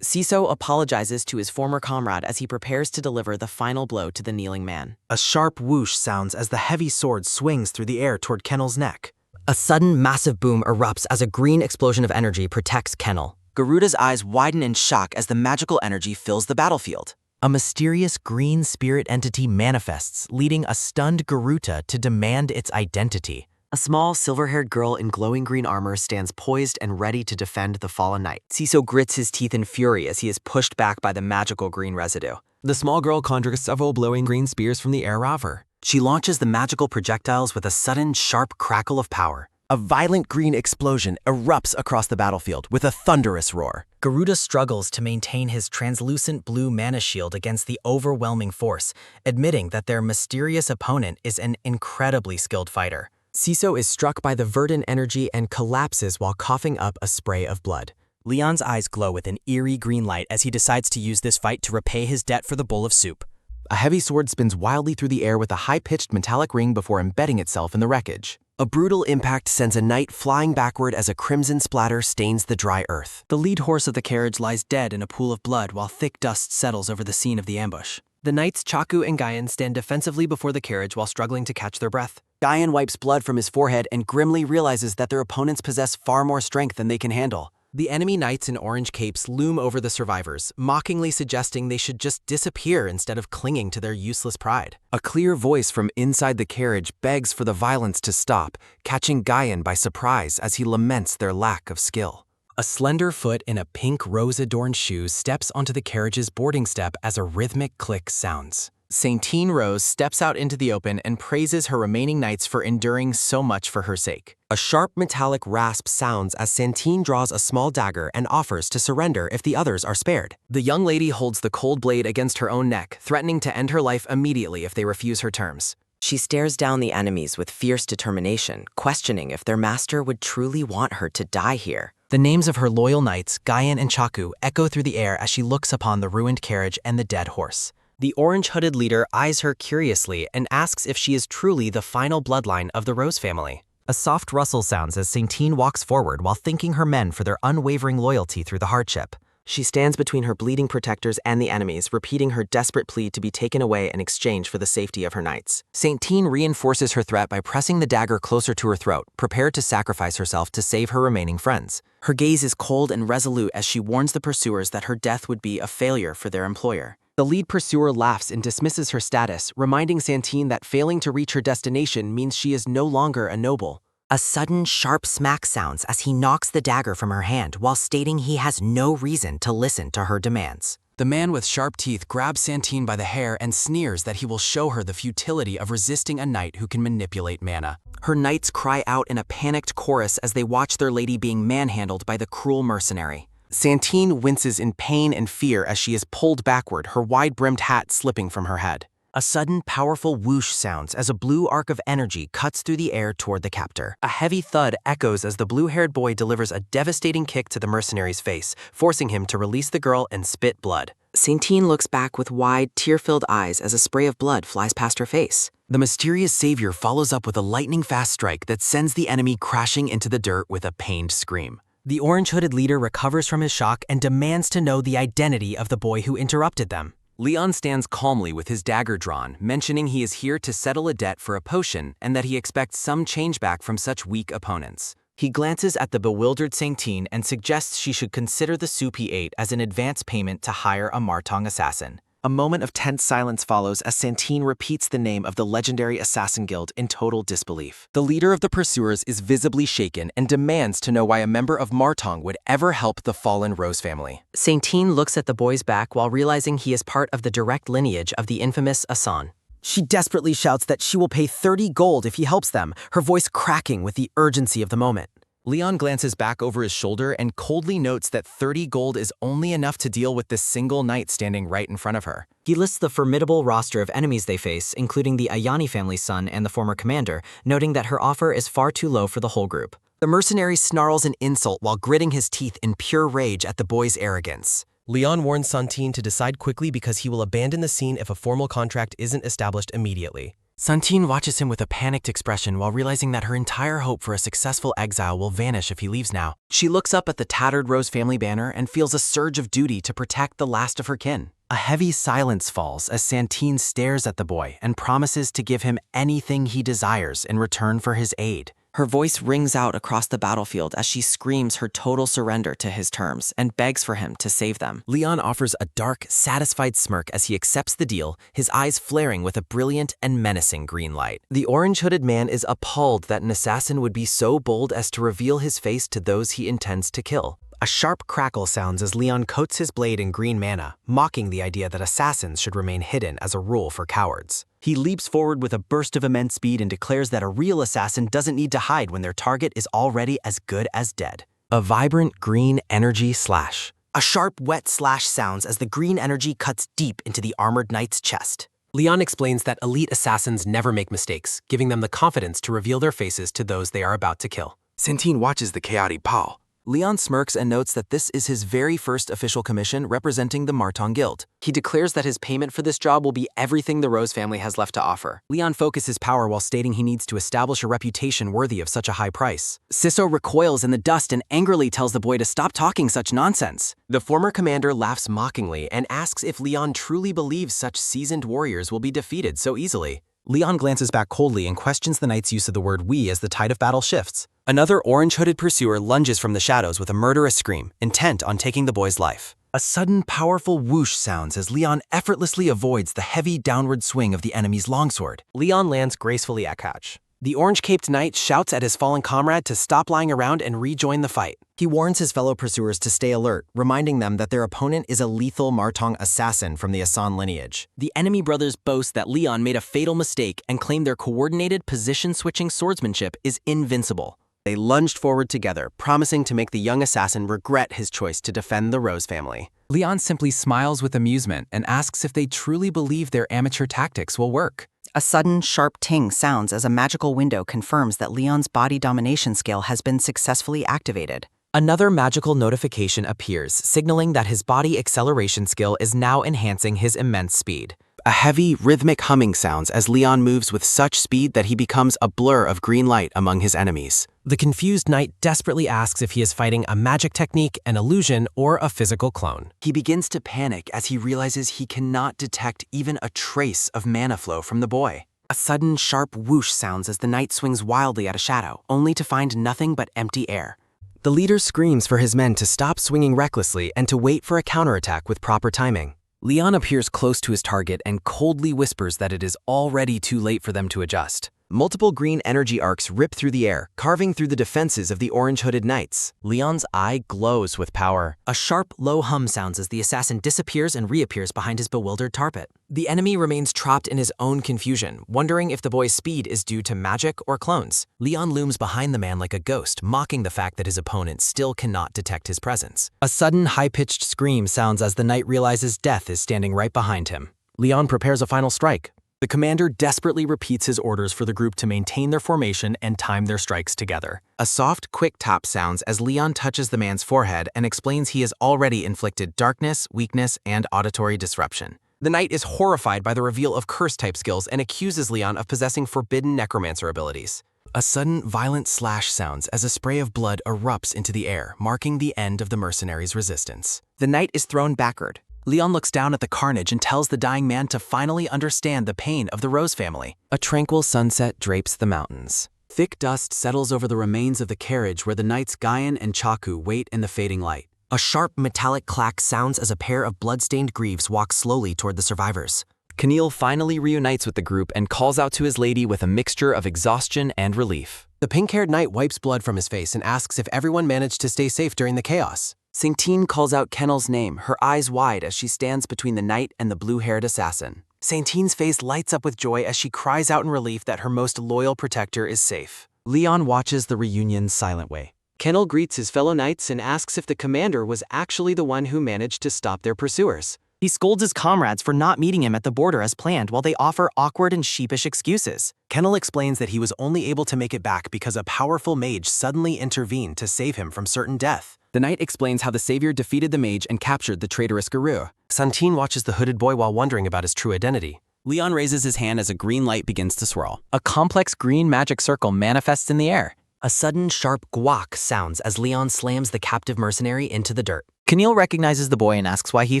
Ciso apologizes to his former comrade as he prepares to deliver the final blow to the kneeling man. A sharp whoosh sounds as the heavy sword swings through the air toward Kennel's neck. A sudden, massive boom erupts as a green explosion of energy protects Kennel. Garuda's eyes widen in shock as the magical energy fills the battlefield. A mysterious green spirit entity manifests, leading a stunned Garuda to demand its identity. A small, silver-haired girl in glowing green armor stands poised and ready to defend the fallen knight. Ciso grits his teeth in fury as he is pushed back by the magical green residue. The small girl conjures several glowing green spears from the air around her. She launches the magical projectiles with a sudden, sharp crackle of power. A violent green explosion erupts across the battlefield with a thunderous roar. Garuda struggles to maintain his translucent blue mana shield against the overwhelming force, admitting that their mysterious opponent is an incredibly skilled fighter. Ciso is struck by the verdant energy and collapses while coughing up a spray of blood. Leon's eyes glow with an eerie green light as he decides to use this fight to repay his debt for the bowl of soup. A heavy sword spins wildly through the air with a high-pitched metallic ring before embedding itself in the wreckage. A brutal impact sends a knight flying backward as a crimson splatter stains the dry earth. The lead horse of the carriage lies dead in a pool of blood while thick dust settles over the scene of the ambush. The knights Chaku and Gaian stand defensively before the carriage while struggling to catch their breath. Gaian wipes blood from his forehead and grimly realizes that their opponents possess far more strength than they can handle. The enemy knights in orange capes loom over the survivors, mockingly suggesting they should just disappear instead of clinging to their useless pride. A clear voice from inside the carriage begs for the violence to stop, catching Gaian by surprise as he laments their lack of skill. A slender foot in a pink rose-adorned shoe steps onto the carriage's boarding step as a rhythmic click sounds. Santine Rose steps out into the open and praises her remaining knights for enduring so much for her sake. A sharp metallic rasp sounds as Santine draws a small dagger and offers to surrender if the others are spared. The young lady holds the cold blade against her own neck, threatening to end her life immediately if they refuse her terms. She stares down the enemies with fierce determination, questioning if their master would truly want her to die here. The names of her loyal knights, Gaian and Chaku, echo through the air as she looks upon the ruined carriage and the dead horse. The orange-hooded leader eyes her curiously and asks if she is truly the final bloodline of the Rose family. A soft rustle sounds as Santine walks forward while thanking her men for their unwavering loyalty through the hardship. She stands between her bleeding protectors and the enemies, repeating her desperate plea to be taken away in exchange for the safety of her knights. Santine reinforces her threat by pressing the dagger closer to her throat, prepared to sacrifice herself to save her remaining friends. Her gaze is cold and resolute as she warns the pursuers that her death would be a failure for their employer. The lead pursuer laughs and dismisses her status, reminding Santine that failing to reach her destination means she is no longer a noble. A sudden, sharp smack sounds as he knocks the dagger from her hand while stating he has no reason to listen to her demands. The man with sharp teeth grabs Santine by the hair and sneers that he will show her the futility of resisting a knight who can manipulate mana. Her knights cry out in a panicked chorus as they watch their lady being manhandled by the cruel mercenary. Santine winces in pain and fear as she is pulled backward, her wide-brimmed hat slipping from her head. A sudden, powerful whoosh sounds as a blue arc of energy cuts through the air toward the captor. A heavy thud echoes as the blue-haired boy delivers a devastating kick to the mercenary's face, forcing him to release the girl and spit blood. Santine looks back with wide, tear-filled eyes as a spray of blood flies past her face. The mysterious savior follows up with a lightning-fast strike that sends the enemy crashing into the dirt with a pained scream. The orange-hooded leader recovers from his shock and demands to know the identity of the boy who interrupted them. Leon stands calmly with his dagger drawn, mentioning he is here to settle a debt for a potion and that he expects some change back from such weak opponents. He glances at the bewildered Santine and suggests she should consider the soup he ate as an advance payment to hire a Martong assassin. A moment of tense silence follows as Santine repeats the name of the legendary assassin guild in total disbelief. The leader of the pursuers is visibly shaken and demands to know why a member of Martong would ever help the fallen Rose family. Santine looks at the boy's back while realizing he is part of the direct lineage of the infamous Asan. She desperately shouts that she will pay 30 gold if he helps them, her voice cracking with the urgency of the moment. Leon glances back over his shoulder and coldly notes that 30 gold is only enough to deal with this single knight standing right in front of her. He lists the formidable roster of enemies they face, including the Ayani family's son and the former commander, noting that her offer is far too low for the whole group. The mercenary snarls an insult while gritting his teeth in pure rage at the boy's arrogance. Leon warns Santine to decide quickly because he will abandon the scene if a formal contract isn't established immediately. Santine watches him with a panicked expression while realizing that her entire hope for a successful exile will vanish if he leaves now. She looks up at the tattered Rose family banner and feels a surge of duty to protect the last of her kin. A heavy silence falls as Santine stares at the boy and promises to give him anything he desires in return for his aid. Her voice rings out across the battlefield as she screams her total surrender to his terms and begs for him to save them. Leon offers a dark, satisfied smirk as he accepts the deal, his eyes flaring with a brilliant and menacing green light. The orange-hooded man is appalled that an assassin would be so bold as to reveal his face to those he intends to kill. A sharp crackle sounds as Leon coats his blade in green mana, mocking the idea that assassins should remain hidden as a rule for cowards. He leaps forward with a burst of immense speed and declares that a real assassin doesn't need to hide when their target is already as good as dead. A vibrant green energy slash. A sharp, wet slash sounds as the green energy cuts deep into the armored knight's chest. Leon explains that elite assassins never make mistakes, giving them the confidence to reveal their faces to those they are about to kill. Santine watches the chaotic Paul. Leon smirks and notes that this is his very first official commission representing the Martong Guild. He declares that his payment for this job will be everything the Rose family has left to offer. Leon focuses power while stating he needs to establish a reputation worthy of such a high price. Sisso recoils in the dust and angrily tells the boy to stop talking such nonsense. The former commander laughs mockingly and asks if Leon truly believes such seasoned warriors will be defeated so easily. Leon glances back coldly and questions the knight's use of the word "we" as the tide of battle shifts. Another orange-hooded pursuer lunges from the shadows with a murderous scream, intent on taking the boy's life. A sudden, powerful whoosh sounds as Leon effortlessly avoids the heavy downward swing of the enemy's longsword. Leon lands gracefully at catch. The orange-caped knight shouts at his fallen comrade to stop lying around and rejoin the fight. He warns his fellow pursuers to stay alert, reminding them that their opponent is a lethal Martong assassin from the Asan lineage. The enemy brothers boast that Leon made a fatal mistake and claim their coordinated position-switching swordsmanship is invincible. They lunged forward together, promising to make the young assassin regret his choice to defend the Rose family. Leon simply smiles with amusement and asks if they truly believe their amateur tactics will work. A sudden, sharp ting sounds as a magical window confirms that Leon's body domination skill has been successfully activated. Another magical notification appears, signaling that his body acceleration skill is now enhancing his immense speed. A heavy, rhythmic humming sounds as Leon moves with such speed that he becomes a blur of green light among his enemies. The confused knight desperately asks if he is fighting a magic technique, an illusion, or a physical clone. He begins to panic as he realizes he cannot detect even a trace of mana flow from the boy. A sudden, sharp whoosh sounds as the knight swings wildly at a shadow, only to find nothing but empty air. The leader screams for his men to stop swinging recklessly and to wait for a counterattack with proper timing. Leon appears close to his target and coldly whispers that it is already too late for them to adjust. Multiple green energy arcs rip through the air, carving through the defenses of the orange-hooded knights. Leon's eye glows with power. A sharp, low hum sounds as the assassin disappears and reappears behind his bewildered tarpet. The enemy remains trapped in his own confusion, wondering if the boy's speed is due to magic or clones. Leon looms behind the man like a ghost, mocking the fact that his opponent still cannot detect his presence. A sudden, high-pitched scream sounds as the knight realizes death is standing right behind him. Leon prepares a final strike. The commander desperately repeats his orders for the group to maintain their formation and time their strikes together. A soft, quick tap sounds as Leon touches the man's forehead and explains he has already inflicted darkness, weakness, and auditory disruption. The knight is horrified by the reveal of curse-type skills and accuses Leon of possessing forbidden necromancer abilities. A sudden, violent slash sounds as a spray of blood erupts into the air, marking the end of the mercenaries' resistance. The knight is thrown backward. Leon looks down at the carnage and tells the dying man to finally understand the pain of the Rose family. A tranquil sunset drapes the mountains. Thick dust settles over the remains of the carriage where the knights Gaian and Chaku wait in the fading light. A sharp, metallic clack sounds as a pair of blood-stained Greaves walk slowly toward the survivors. Camille finally reunites with the group and calls out to his lady with a mixture of exhaustion and relief. The pink-haired knight wipes blood from his face and asks if everyone managed to stay safe during the chaos. Saintine calls out Kennel's name, her eyes wide as she stands between the knight and the blue-haired assassin. Saintine's face lights up with joy as she cries out in relief that her most loyal protector is safe. Leon watches the reunion's silent way. Kennel greets his fellow knights and asks if the commander was actually the one who managed to stop their pursuers. He scolds his comrades for not meeting him at the border as planned while they offer awkward and sheepish excuses. Kennel explains that he was only able to make it back because a powerful mage suddenly intervened to save him from certain death. The knight explains how the savior defeated the mage and captured the traitorous Garou. Santine watches the hooded boy while wondering about his true identity. Leon raises his hand as a green light begins to swirl. A complex green magic circle manifests in the air. A sudden, sharp guac sounds as Leon slams the captive mercenary into the dirt. Camille recognizes the boy and asks why he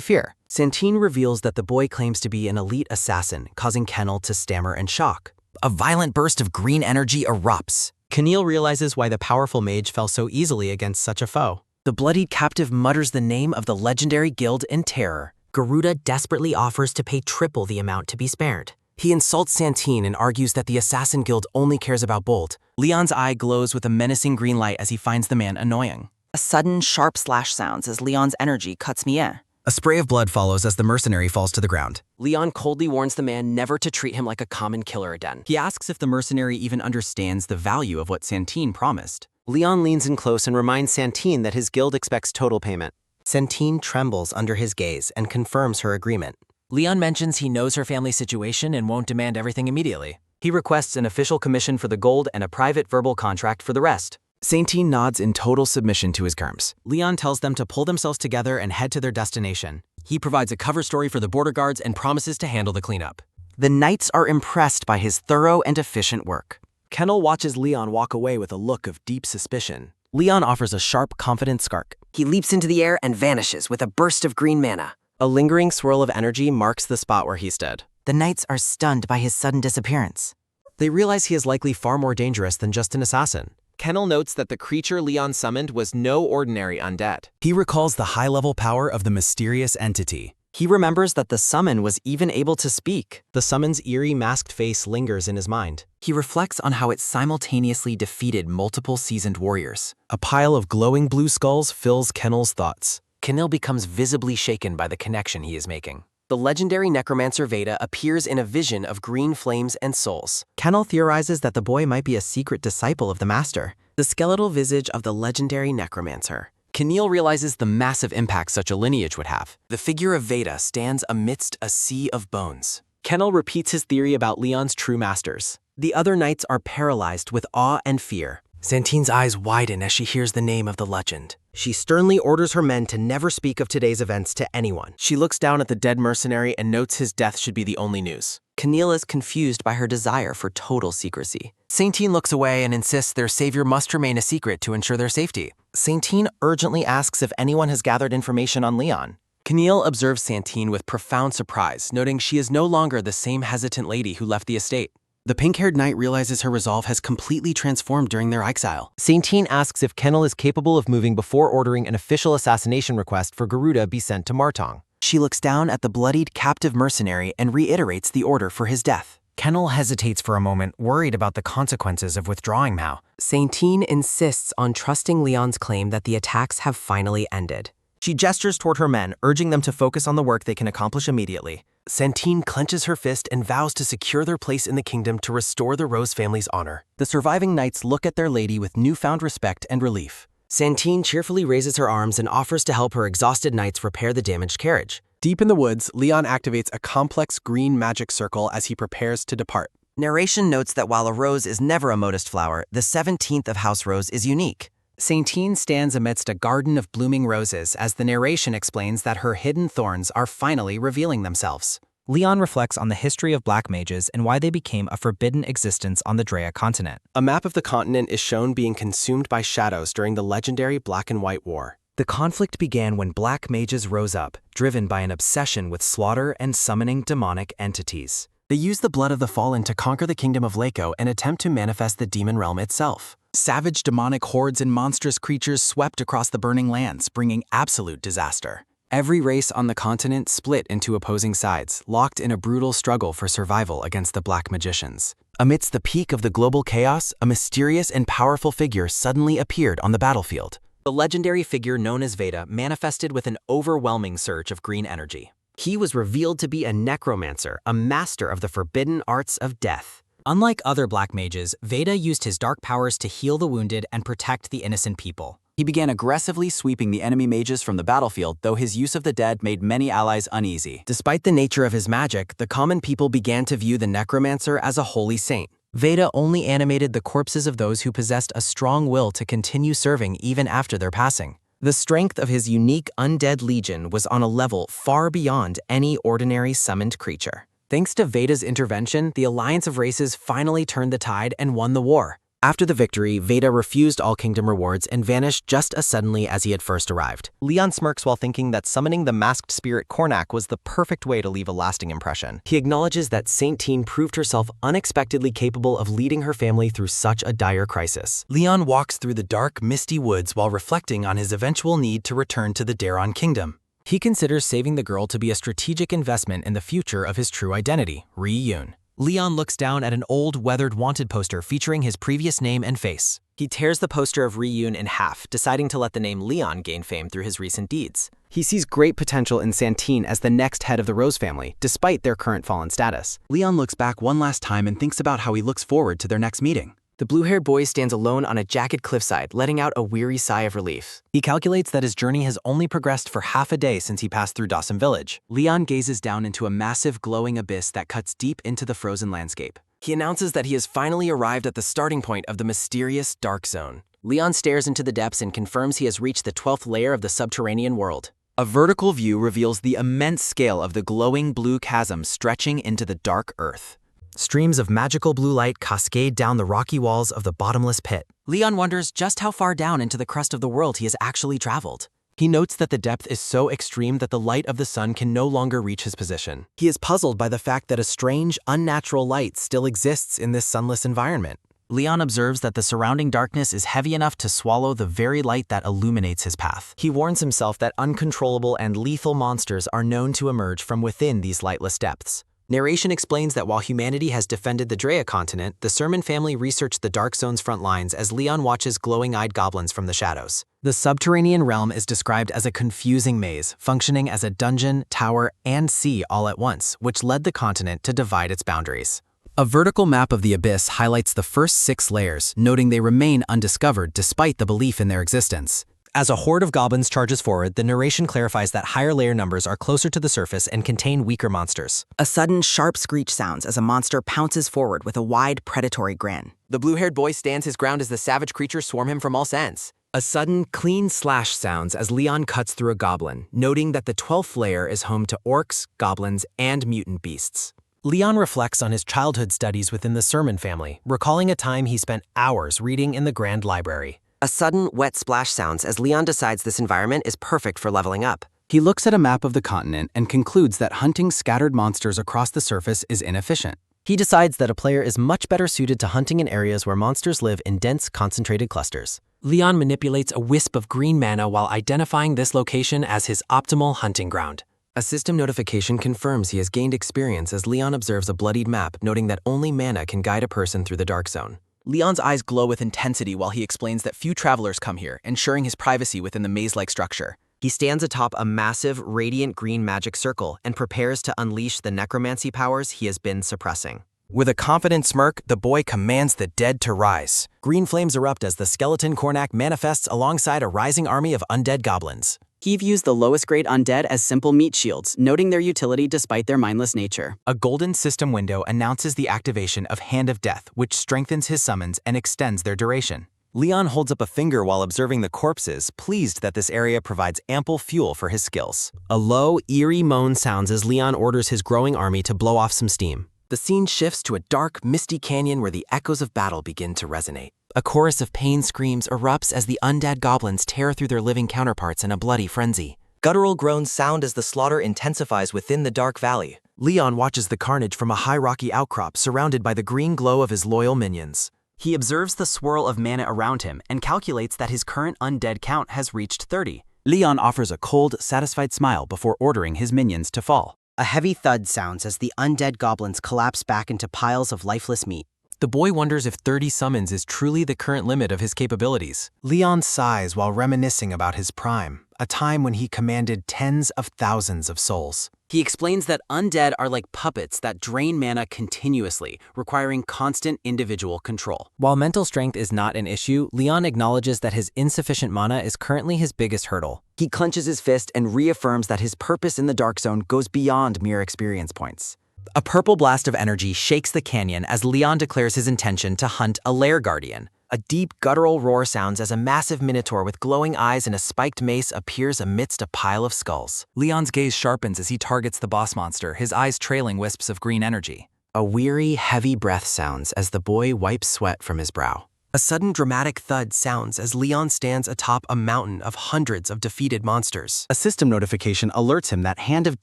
fear. Santine reveals that the boy claims to be an elite assassin, causing Kennel to stammer in shock. A violent burst of green energy erupts. Camille realizes why the powerful mage fell so easily against such a foe. The bloodied captive mutters the name of the legendary guild in terror. Garuda desperately offers to pay triple the amount to be spared. He insults Santine and argues that the Assassin Guild only cares about Bolt. Leon's eye glows with a menacing green light as he finds the man annoying. A sudden, sharp slash sounds as Leon's energy cuts Mie. A spray of blood follows as the mercenary falls to the ground. Leon coldly warns the man never to treat him like a common killer again. He asks if the mercenary even understands the value of what Santine promised. Leon leans in close and reminds Santine that his guild expects total payment. Santine trembles under his gaze and confirms her agreement. Leon mentions he knows her family situation and won't demand everything immediately. He requests an official commission for the gold and a private verbal contract for the rest. Santine nods in total submission to his terms. Leon tells them to pull themselves together and head to their destination. He provides a cover story for the border guards and promises to handle the cleanup. The knights are impressed by his thorough and efficient work. Kennel watches Leon walk away with a look of deep suspicion. Leon offers a sharp, confident skark. He leaps into the air and vanishes with a burst of green mana. A lingering swirl of energy marks the spot where he stood. The knights are stunned by his sudden disappearance. They realize he is likely far more dangerous than just an assassin. Kennel notes that the creature Leon summoned was no ordinary undead. He recalls the high-level power of the mysterious entity. He remembers that the summon was even able to speak. The summon's eerie, masked face lingers in his mind. He reflects on how it simultaneously defeated multiple seasoned warriors. A pile of glowing blue skulls fills Kennel's thoughts. Kennel becomes visibly shaken by the connection he is making. The legendary necromancer Veda appears in a vision of green flames and souls. Kennel theorizes that the boy might be a secret disciple of the master. The skeletal visage of the legendary necromancer. Camille realizes the massive impact such a lineage would have. The figure of Veda stands amidst a sea of bones. Kennel repeats his theory about Leon's true masters. The other knights are paralyzed with awe and fear. Santine's eyes widen as she hears the name of the legend. She sternly orders her men to never speak of today's events to anyone. She looks down at the dead mercenary and notes his death should be the only news. Camille is confused by her desire for total secrecy. Santine looks away and insists their savior must remain a secret to ensure their safety. Santine urgently asks if anyone has gathered information on Leon. Camille observes Santine with profound surprise, noting she is no longer the same hesitant lady who left the estate. The pink-haired knight realizes her resolve has completely transformed during their exile. Santine asks if Kennel is capable of moving before ordering an official assassination request for Garuda be sent to Martong. She looks down at the bloodied captive mercenary and reiterates the order for his death. Kennel hesitates for a moment, worried about the consequences of withdrawing Mao. Santine insists on trusting Leon's claim that the attacks have finally ended. She gestures toward her men, urging them to focus on the work they can accomplish immediately. Santine clenches her fist and vows to secure their place in the kingdom to restore the Rose family's honor. The surviving knights look at their lady with newfound respect and relief. Santine cheerfully raises her arms and offers to help her exhausted knights repair the damaged carriage. Deep in the woods, Leon activates a complex green magic circle as he prepares to depart. Narration notes that while a rose is never a modest flower, the 17th of House Rose is unique. Santine stands amidst a garden of blooming roses as the narration explains that her hidden thorns are finally revealing themselves. Leon reflects on the history of black mages and why they became a forbidden existence on the Drea continent. A map of the continent is shown being consumed by shadows during the legendary Black and White War. The conflict began when black mages rose up, driven by an obsession with slaughter and summoning demonic entities. They use the blood of the fallen to conquer the kingdom of Laco and attempt to manifest the demon realm itself. Savage demonic hordes and monstrous creatures swept across the burning lands, bringing absolute disaster. Every race on the continent split into opposing sides, locked in a brutal struggle for survival against the black magicians. Amidst the peak of the global chaos, a mysterious and powerful figure suddenly appeared on the battlefield. The legendary figure known as Veda manifested with an overwhelming surge of green energy. He was revealed to be a necromancer, a master of the forbidden arts of death. Unlike other black mages, Veda used his dark powers to heal the wounded and protect the innocent people. He began aggressively sweeping the enemy mages from the battlefield, though his use of the dead made many allies uneasy. Despite the nature of his magic, the common people began to view the necromancer as a holy saint. Veda only animated the corpses of those who possessed a strong will to continue serving even after their passing. The strength of his unique undead legion was on a level far beyond any ordinary summoned creature. Thanks to Veda's intervention, the Alliance of Races finally turned the tide and won the war. After the victory, Veda refused all kingdom rewards and vanished just as suddenly as he had first arrived. Leon smirks while thinking that summoning the masked spirit Cornac was the perfect way to leave a lasting impression. He acknowledges that Santine proved herself unexpectedly capable of leading her family through such a dire crisis. Leon walks through the dark, misty woods while reflecting on his eventual need to return to the Daron kingdom. He considers saving the girl to be a strategic investment in the future of his true identity, Ri-Yun. Leon looks down at an old, weathered wanted poster featuring his previous name and face. He tears the poster of Ri-Yun in half, deciding to let the name Leon gain fame through his recent deeds. He sees great potential in Santine as the next head of the Rose family, despite their current fallen status. Leon looks back one last time and thinks about how he looks forward to their next meeting. The blue-haired boy stands alone on a jagged cliffside, letting out a weary sigh of relief. He calculates that his journey has only progressed for half a day since he passed through Dawson Village. Leon gazes down into a massive glowing abyss that cuts deep into the frozen landscape. He announces that he has finally arrived at the starting point of the mysterious Dark Zone. Leon stares into the depths and confirms he has reached the 12th layer of the subterranean world. A vertical view reveals the immense scale of the glowing blue chasm stretching into the dark earth. Streams of magical blue light cascade down the rocky walls of the bottomless pit. Leon wonders just how far down into the crust of the world he has actually traveled. He notes that the depth is so extreme that the light of the sun can no longer reach his position. He is puzzled by the fact that a strange, unnatural light still exists in this sunless environment. Leon observes that the surrounding darkness is heavy enough to swallow the very light that illuminates his path. He warns himself that uncontrollable and lethal monsters are known to emerge from within these lightless depths. Narration explains that while humanity has defended the Drea continent, the Sermon family researched the Dark Zone's front lines as Leon watches glowing-eyed goblins from the shadows. The subterranean realm is described as a confusing maze, functioning as a dungeon, tower, and sea all at once, which led the continent to divide its boundaries. A vertical map of the abyss highlights the first 6 layers, noting they remain undiscovered despite the belief in their existence. As a horde of goblins charges forward, the narration clarifies that higher layer numbers are closer to the surface and contain weaker monsters. A sudden sharp screech sounds as a monster pounces forward with a wide predatory grin. The blue-haired boy stands his ground as the savage creatures swarm him from all ends. A sudden, clean slash sounds as Leon cuts through a goblin, noting that the 12th layer is home to orcs, goblins, and mutant beasts. Leon reflects on his childhood studies within the Sermon family, recalling a time he spent hours reading in the Grand Library. A sudden, wet splash sounds as Leon decides this environment is perfect for leveling up. He looks at a map of the continent and concludes that hunting scattered monsters across the surface is inefficient. He decides that a player is much better suited to hunting in areas where monsters live in dense, concentrated clusters. Leon manipulates a wisp of green mana while identifying this location as his optimal hunting ground. A system notification confirms he has gained experience as Leon observes a bloodied map, noting that only mana can guide a person through the dark zone. Leon's eyes glow with intensity while he explains that few travelers come here, ensuring his privacy within the maze-like structure. He stands atop a massive, radiant green magic circle and prepares to unleash the necromancy powers he has been suppressing. With a confident smirk, the boy commands the dead to rise. Green flames erupt as the skeleton Kornak manifests alongside a rising army of undead goblins. He views the lowest grade undead as simple meat shields, noting their utility despite their mindless nature. A golden system window announces the activation of Hand of Death, which strengthens his summons and extends their duration. Leon holds up a finger while observing the corpses, pleased that this area provides ample fuel for his skills. A low, eerie moan sounds as Leon orders his growing army to blow off some steam. The scene shifts to a dark, misty canyon where the echoes of battle begin to resonate. A chorus of pain screams erupts as the undead goblins tear through their living counterparts in a bloody frenzy. Guttural groans sound as the slaughter intensifies within the dark valley. Leon watches the carnage from a high rocky outcrop surrounded by the green glow of his loyal minions. He observes the swirl of mana around him and calculates that his current undead count has reached 30. Leon offers a cold, satisfied smile before ordering his minions to fall. A heavy thud sounds as the undead goblins collapse back into piles of lifeless meat. The boy wonders if 30 summons is truly the current limit of his capabilities. Leon sighs while reminiscing about his prime, a time when he commanded tens of thousands of souls. He explains that undead are like puppets that drain mana continuously, requiring constant individual control. While mental strength is not an issue, Leon acknowledges that his insufficient mana is currently his biggest hurdle. He clenches his fist and reaffirms that his purpose in the Dark Zone goes beyond mere experience points. A purple blast of energy shakes the canyon as Leon declares his intention to hunt a Lair Guardian. A deep, guttural roar sounds as a massive minotaur with glowing eyes and a spiked mace appears amidst a pile of skulls. Leon's gaze sharpens as he targets the boss monster, his eyes trailing wisps of green energy. A weary, heavy breath sounds as the boy wipes sweat from his brow. A sudden dramatic thud sounds as Leon stands atop a mountain of hundreds of defeated monsters. A system notification alerts him that Hand of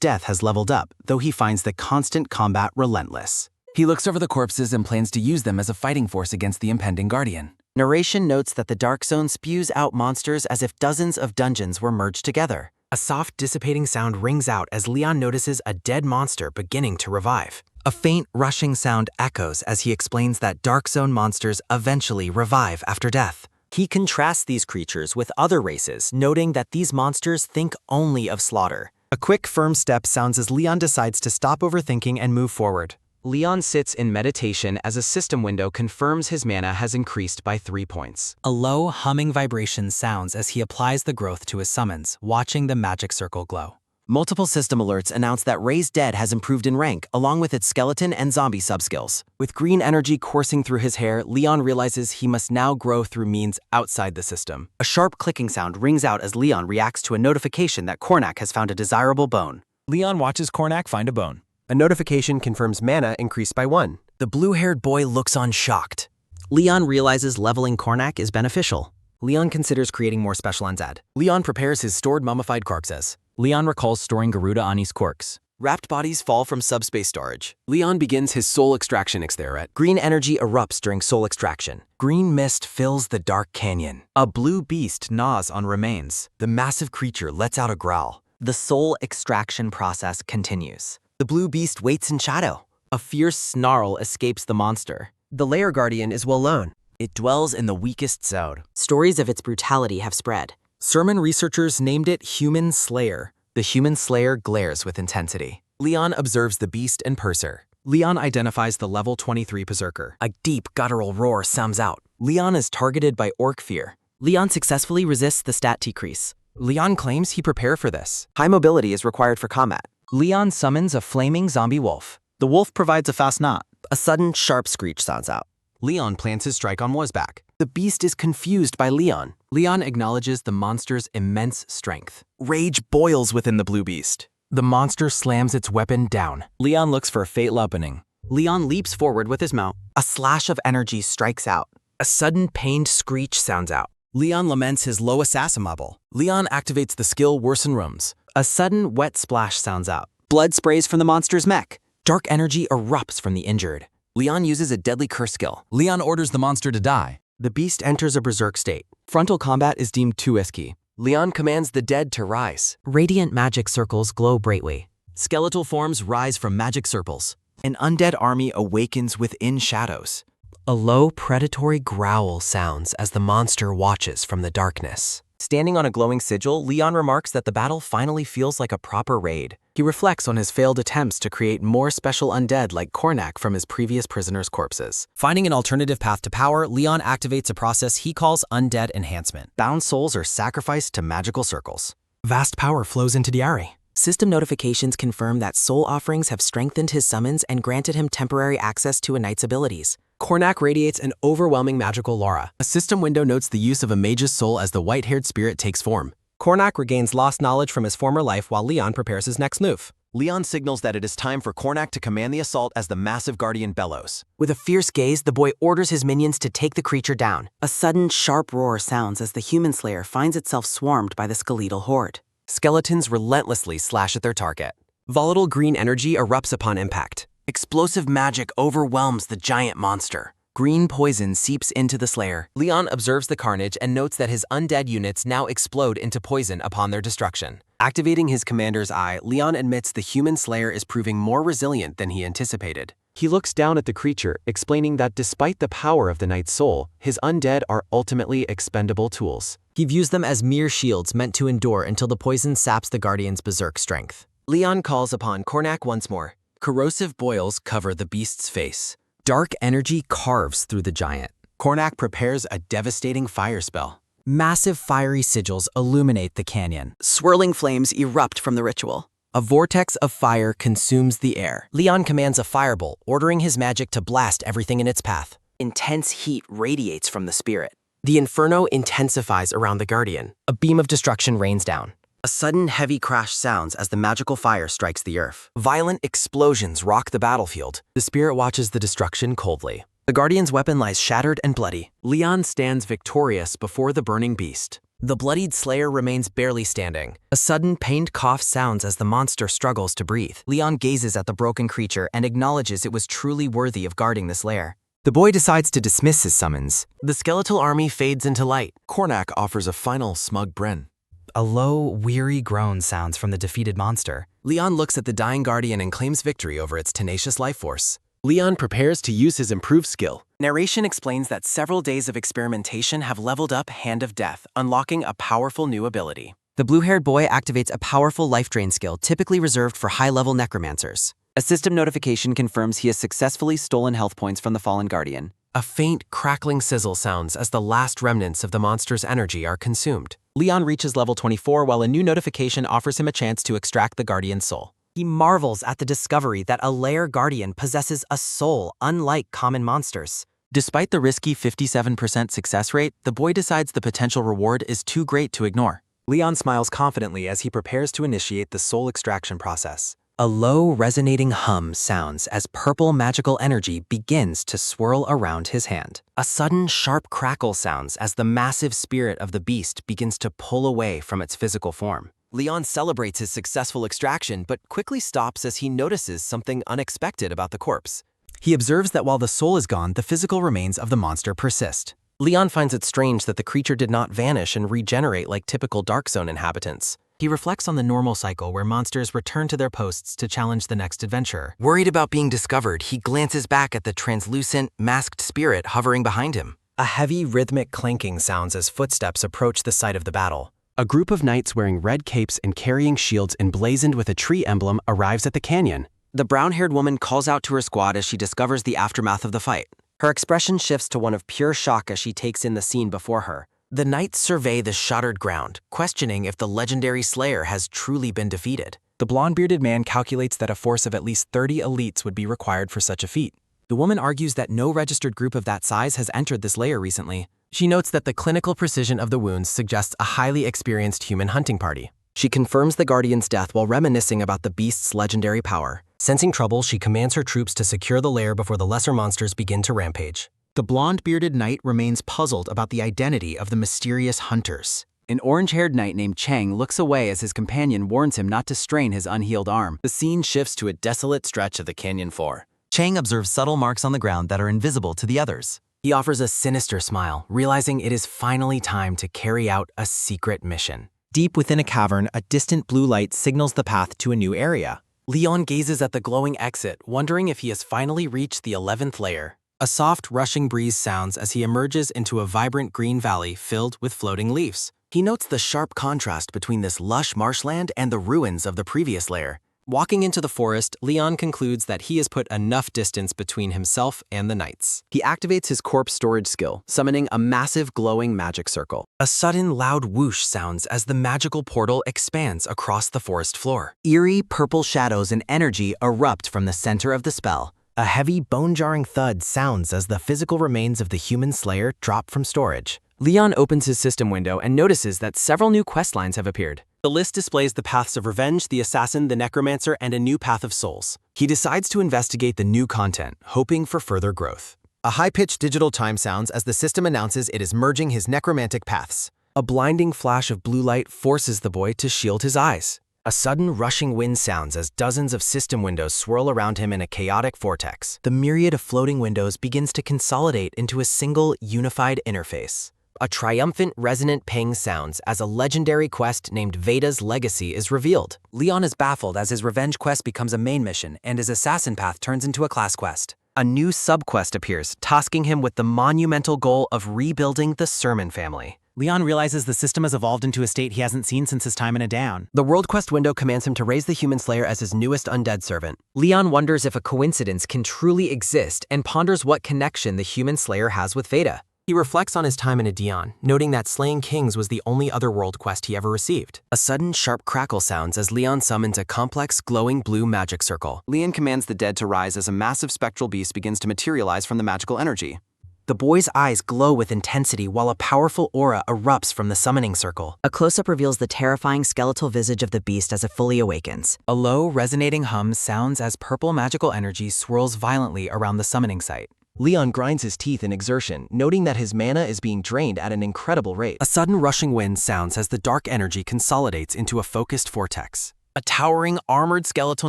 Death has leveled up, though he finds the constant combat relentless. He looks over the corpses and plans to use them as a fighting force against the impending Guardian. Narration notes that the Dark Zone spews out monsters as if dozens of dungeons were merged together. A soft, dissipating sound rings out as Leon notices a dead monster beginning to revive. A faint, rushing sound echoes as he explains that Dark Zone monsters eventually revive after death. He contrasts these creatures with other races, noting that these monsters think only of slaughter. A quick, firm step sounds as Leon decides to stop overthinking and move forward. Leon sits in meditation as a system window confirms his mana has increased by 3 points. A low, humming vibration sounds as he applies the growth to his summons, watching the magic circle glow. Multiple system alerts announce that Raised Dead has improved in rank, along with its skeleton and zombie subskills. With green energy coursing through his hair, Leon realizes he must now grow through means outside the system. A sharp clicking sound rings out as Leon reacts to a notification that Kornak has found a desirable bone. Leon watches Kornak find a bone. A notification confirms mana increased by 1. The blue-haired boy looks on shocked. Leon realizes leveling Kornak is beneficial. Leon considers creating more special undead. Leon prepares his stored mummified corpses. Leon recalls storing Garuda Ani's corks. Wrapped bodies fall from subspace storage. Leon begins his soul extraction experiment. Green energy erupts during soul extraction. Green mist fills the dark canyon. A blue beast gnaws on remains. The massive creature lets out a growl. The soul extraction process continues. The blue beast waits in shadow. A fierce snarl escapes the monster. The Lair Guardian is well known. It dwells in the weakest zone. Stories of its brutality have spread. Sermon researchers named it Human Slayer. The Human Slayer glares with intensity. Leon observes the beast and purser. Leon identifies the level 23 berserker. A deep, guttural roar sounds out. Leon is targeted by Orc Fear. Leon successfully resists the stat decrease. Leon claims he prepared for this. High mobility is required for combat. Leon summons a flaming zombie wolf. The wolf provides a fast knot. A sudden, sharp screech sounds out. Leon plants his strike on Wozback. The beast is confused by Leon. Leon acknowledges the monster's immense strength. Rage boils within the blue beast. The monster slams its weapon down. Leon looks for a fatal opening. Leon leaps forward with his mount. A slash of energy strikes out. A sudden, pained screech sounds out. Leon laments his low assassin level. Leon activates the skill Worsen Rooms. A sudden, wet splash sounds out. Blood sprays from the monster's mech. Dark energy erupts from the injured. Leon uses a deadly curse skill. Leon orders the monster to die. The beast enters a berserk state. Frontal combat is deemed too risky. Leon commands the dead to rise. Radiant magic circles glow brightly. Skeletal forms rise from magic circles. An undead army awakens within shadows. A low, predatory growl sounds as the monster watches from the darkness. Standing on a glowing sigil, Leon remarks that the battle finally feels like a proper raid. He reflects on his failed attempts to create more special undead like Kornak from his previous prisoners' corpses. Finding an alternative path to power, Leon activates a process he calls Undead Enhancement. Bound souls are sacrificed to magical circles. Vast power flows into Diari. System notifications confirm that soul offerings have strengthened his summons and granted him temporary access to a knight's abilities. Kornak radiates an overwhelming magical aura. A system window notes the use of a mage's soul as the white-haired spirit takes form. Kornak regains lost knowledge from his former life while Leon prepares his next move. Leon signals that it is time for Kornak to command the assault as the massive guardian bellows. With a fierce gaze, the boy orders his minions to take the creature down. A sudden, sharp roar sounds as the human slayer finds itself swarmed by the skeletal horde. Skeletons relentlessly slash at their target. Volatile green energy erupts upon impact. Explosive magic overwhelms the giant monster. Green poison seeps into the slayer. Leon observes the carnage and notes that his undead units now explode into poison upon their destruction. Activating his commander's eye, Leon admits the human slayer is proving more resilient than he anticipated. He looks down at the creature, explaining that despite the power of the knight's soul, his undead are ultimately expendable tools. He views them as mere shields meant to endure until the poison saps the guardian's berserk strength. Leon calls upon Kornak once more. Corrosive boils cover the beast's face. Dark energy carves through the giant. Kornak prepares a devastating fire spell. Massive fiery sigils illuminate the canyon. Swirling flames erupt from the ritual. A vortex of fire consumes the air. Leon commands a firebolt, ordering his magic to blast everything in its path. Intense heat radiates from the spirit. The inferno intensifies around the guardian. A beam of destruction rains down. A sudden heavy crash sounds as the magical fire strikes the earth. Violent explosions rock the battlefield. The spirit watches the destruction coldly. The guardian's weapon lies shattered and bloody. Leon stands victorious before the burning beast. The bloodied slayer remains barely standing. A sudden pained cough sounds as the monster struggles to breathe. Leon gazes at the broken creature and acknowledges it was truly worthy of guarding this lair. The boy decides to dismiss his summons. The skeletal army fades into light. Kornak offers a final smug grin. A low, weary groan sounds from the defeated monster. Leon looks at the dying guardian and claims victory over its tenacious life force. Leon prepares to use his improved skill. Narration explains that several days of experimentation have leveled up Hand of Death, unlocking a powerful new ability. The blue-haired boy activates a powerful life drain skill typically reserved for high-level necromancers. A system notification confirms he has successfully stolen health points from the fallen guardian. A faint, crackling sizzle sounds as the last remnants of the monster's energy are consumed. Leon reaches level 24 while a new notification offers him a chance to extract the guardian's soul. He marvels at the discovery that a lair guardian possesses a soul unlike common monsters. Despite the risky 57% success rate, the boy decides the potential reward is too great to ignore. Leon smiles confidently as he prepares to initiate the soul extraction process. A low, resonating hum sounds as purple magical energy begins to swirl around his hand. A sudden, sharp crackle sounds as the massive spirit of the beast begins to pull away from its physical form. Leon celebrates his successful extraction, but quickly stops as he notices something unexpected about the corpse. He observes that while the soul is gone, the physical remains of the monster persist. Leon finds it strange that the creature did not vanish and regenerate like typical Dark Zone inhabitants. He reflects on the normal cycle where monsters return to their posts to challenge the next adventurer. Worried about being discovered, he glances back at the translucent, masked spirit hovering behind him. A heavy, rhythmic clanking sounds as footsteps approach the site of the battle. A group of knights wearing red capes and carrying shields emblazoned with a tree emblem arrives at the canyon. The brown-haired woman calls out to her squad as she discovers the aftermath of the fight. Her expression shifts to one of pure shock as she takes in the scene before her. The knights survey the shattered ground, questioning if the legendary slayer has truly been defeated. The blonde-bearded man calculates that a force of at least 30 elites would be required for such a feat. The woman argues that no registered group of that size has entered this lair recently. She notes that the clinical precision of the wounds suggests a highly experienced human hunting party. She confirms the guardian's death while reminiscing about the beast's legendary power. Sensing trouble, she commands her troops to secure the lair before the lesser monsters begin to rampage. The blonde-bearded knight remains puzzled about the identity of the mysterious hunters. An orange-haired knight named Chang looks away as his companion warns him not to strain his unhealed arm. The scene shifts to a desolate stretch of the canyon floor. Chang observes subtle marks on the ground that are invisible to the others. He offers a sinister smile, realizing it is finally time to carry out a secret mission. Deep within a cavern, a distant blue light signals the path to a new area. Leon gazes at the glowing exit, wondering if he has finally reached the 11th layer. A soft, rushing breeze sounds as he emerges into a vibrant green valley filled with floating leaves. He notes the sharp contrast between this lush marshland and the ruins of the previous layer. Walking into the forest, Leon concludes that he has put enough distance between himself and the knights. He activates his corpse storage skill, summoning a massive glowing magic circle. A sudden loud whoosh sounds as the magical portal expands across the forest floor. Eerie purple shadows and energy erupt from the center of the spell. A heavy, bone-jarring thud sounds as the physical remains of the human slayer drop from storage. Leon opens his system window and notices that several new questlines have appeared. The list displays the paths of revenge, the assassin, the necromancer, and a new path of souls. He decides to investigate the new content, hoping for further growth. A high-pitched digital chime sounds as the system announces it is merging his necromantic paths. A blinding flash of blue light forces the boy to shield his eyes. A sudden rushing wind sounds as dozens of system windows swirl around him in a chaotic vortex. The myriad of floating windows begins to consolidate into a single, unified interface. A triumphant, resonant ping sounds as a legendary quest named Veda's Legacy is revealed. Leon is baffled as his revenge quest becomes a main mission and his assassin path turns into a class quest. A new sub-quest appears, tasking him with the monumental goal of rebuilding the Sermon family. Leon realizes the system has evolved into a state he hasn't seen since his time in a down. The World Quest window commands him to raise the Human Slayer as his newest undead servant. Leon wonders if a coincidence can truly exist and ponders what connection the Human Slayer has with Veda. He reflects on his time in Aedeon, noting that slaying kings was the only other world quest he ever received. A sudden sharp crackle sounds as Leon summons a complex glowing blue magic circle. Leon commands the dead to rise as a massive spectral beast begins to materialize from the magical energy. The boy's eyes glow with intensity while a powerful aura erupts from the summoning circle. A close-up reveals the terrifying skeletal visage of the beast as it fully awakens. A low, resonating hum sounds as purple magical energy swirls violently around the summoning site. Leon grinds his teeth in exertion, noting that his mana is being drained at an incredible rate. A sudden rushing wind sounds as the dark energy consolidates into a focused vortex. A towering, armored skeletal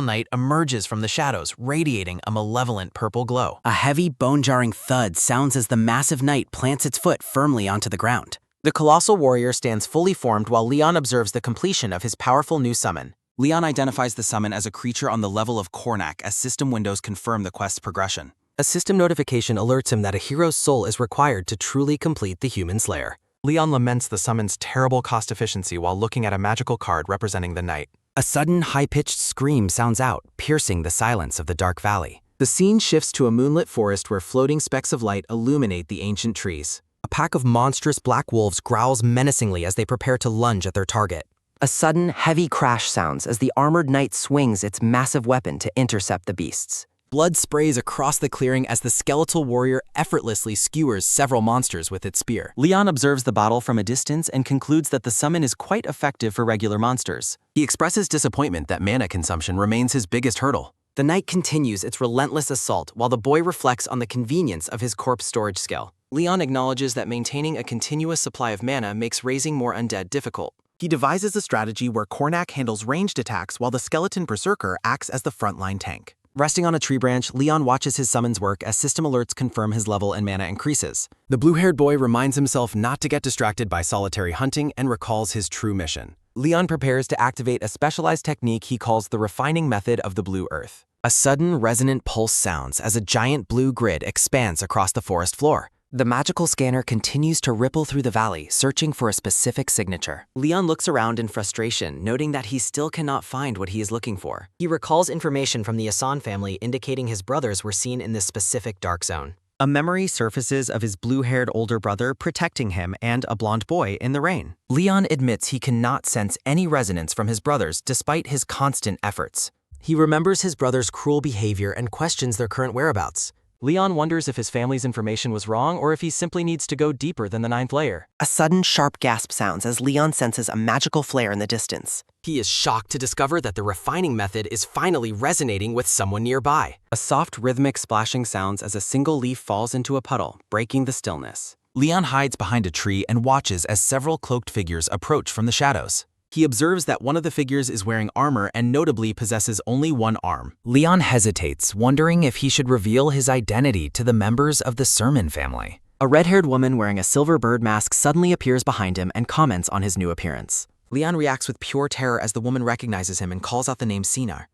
knight emerges from the shadows, radiating a malevolent purple glow. A heavy, bone-jarring thud sounds as the massive knight plants its foot firmly onto the ground. The colossal warrior stands fully formed while Leon observes the completion of his powerful new summon. Leon identifies the summon as a creature on the level of Kornak as system windows confirm the quest's progression. A system notification alerts him that a hero's soul is required to truly complete the Human Slayer. Leon laments the summon's terrible cost efficiency while looking at a magical card representing the knight. A sudden, high-pitched scream sounds out, piercing the silence of the dark valley. The scene shifts to a moonlit forest where floating specks of light illuminate the ancient trees. A pack of monstrous black wolves growls menacingly as they prepare to lunge at their target. A sudden, heavy crash sounds as the armored knight swings its massive weapon to intercept the beasts. Blood sprays across the clearing as the skeletal warrior effortlessly skewers several monsters with its spear. Leon observes the battle from a distance and concludes that the summon is quite effective for regular monsters. He expresses disappointment that mana consumption remains his biggest hurdle. The knight continues its relentless assault while the boy reflects on the convenience of his corpse storage skill. Leon acknowledges that maintaining a continuous supply of mana makes raising more undead difficult. He devises a strategy where Kornak handles ranged attacks while the skeleton berserker acts as the frontline tank. Resting on a tree branch, Leon watches his summons work as system alerts confirm his level and mana increases. The blue-haired boy reminds himself not to get distracted by solitary hunting and recalls his true mission. Leon prepares to activate a specialized technique he calls the refining method of the blue earth. A sudden, resonant pulse sounds as a giant blue grid expands across the forest floor. The magical scanner continues to ripple through the valley, searching for a specific signature. Leon looks around in frustration, noting that he still cannot find what he is looking for. He recalls information from the Asan family indicating his brothers were seen in this specific dark zone. A memory surfaces of his blue-haired older brother protecting him and a blonde boy in the rain. Leon admits he cannot sense any resonance from his brothers despite his constant efforts. He remembers his brother's cruel behavior and questions their current whereabouts. Leon wonders if his family's information was wrong or if he simply needs to go deeper than the 9th layer. A sudden sharp gasp sounds as Leon senses a magical flare in the distance. He is shocked to discover that the refining method is finally resonating with someone nearby. A soft rhythmic splashing sounds as a single leaf falls into a puddle, breaking the stillness. Leon hides behind a tree and watches as several cloaked figures approach from the shadows. He observes that one of the figures is wearing armor and notably possesses only one arm. Leon hesitates, wondering if he should reveal his identity to the members of the Sermon family. A red-haired woman wearing a silver bird mask suddenly appears behind him and comments on his new appearance. Leon reacts with pure terror as the woman recognizes him and calls out the name Sina.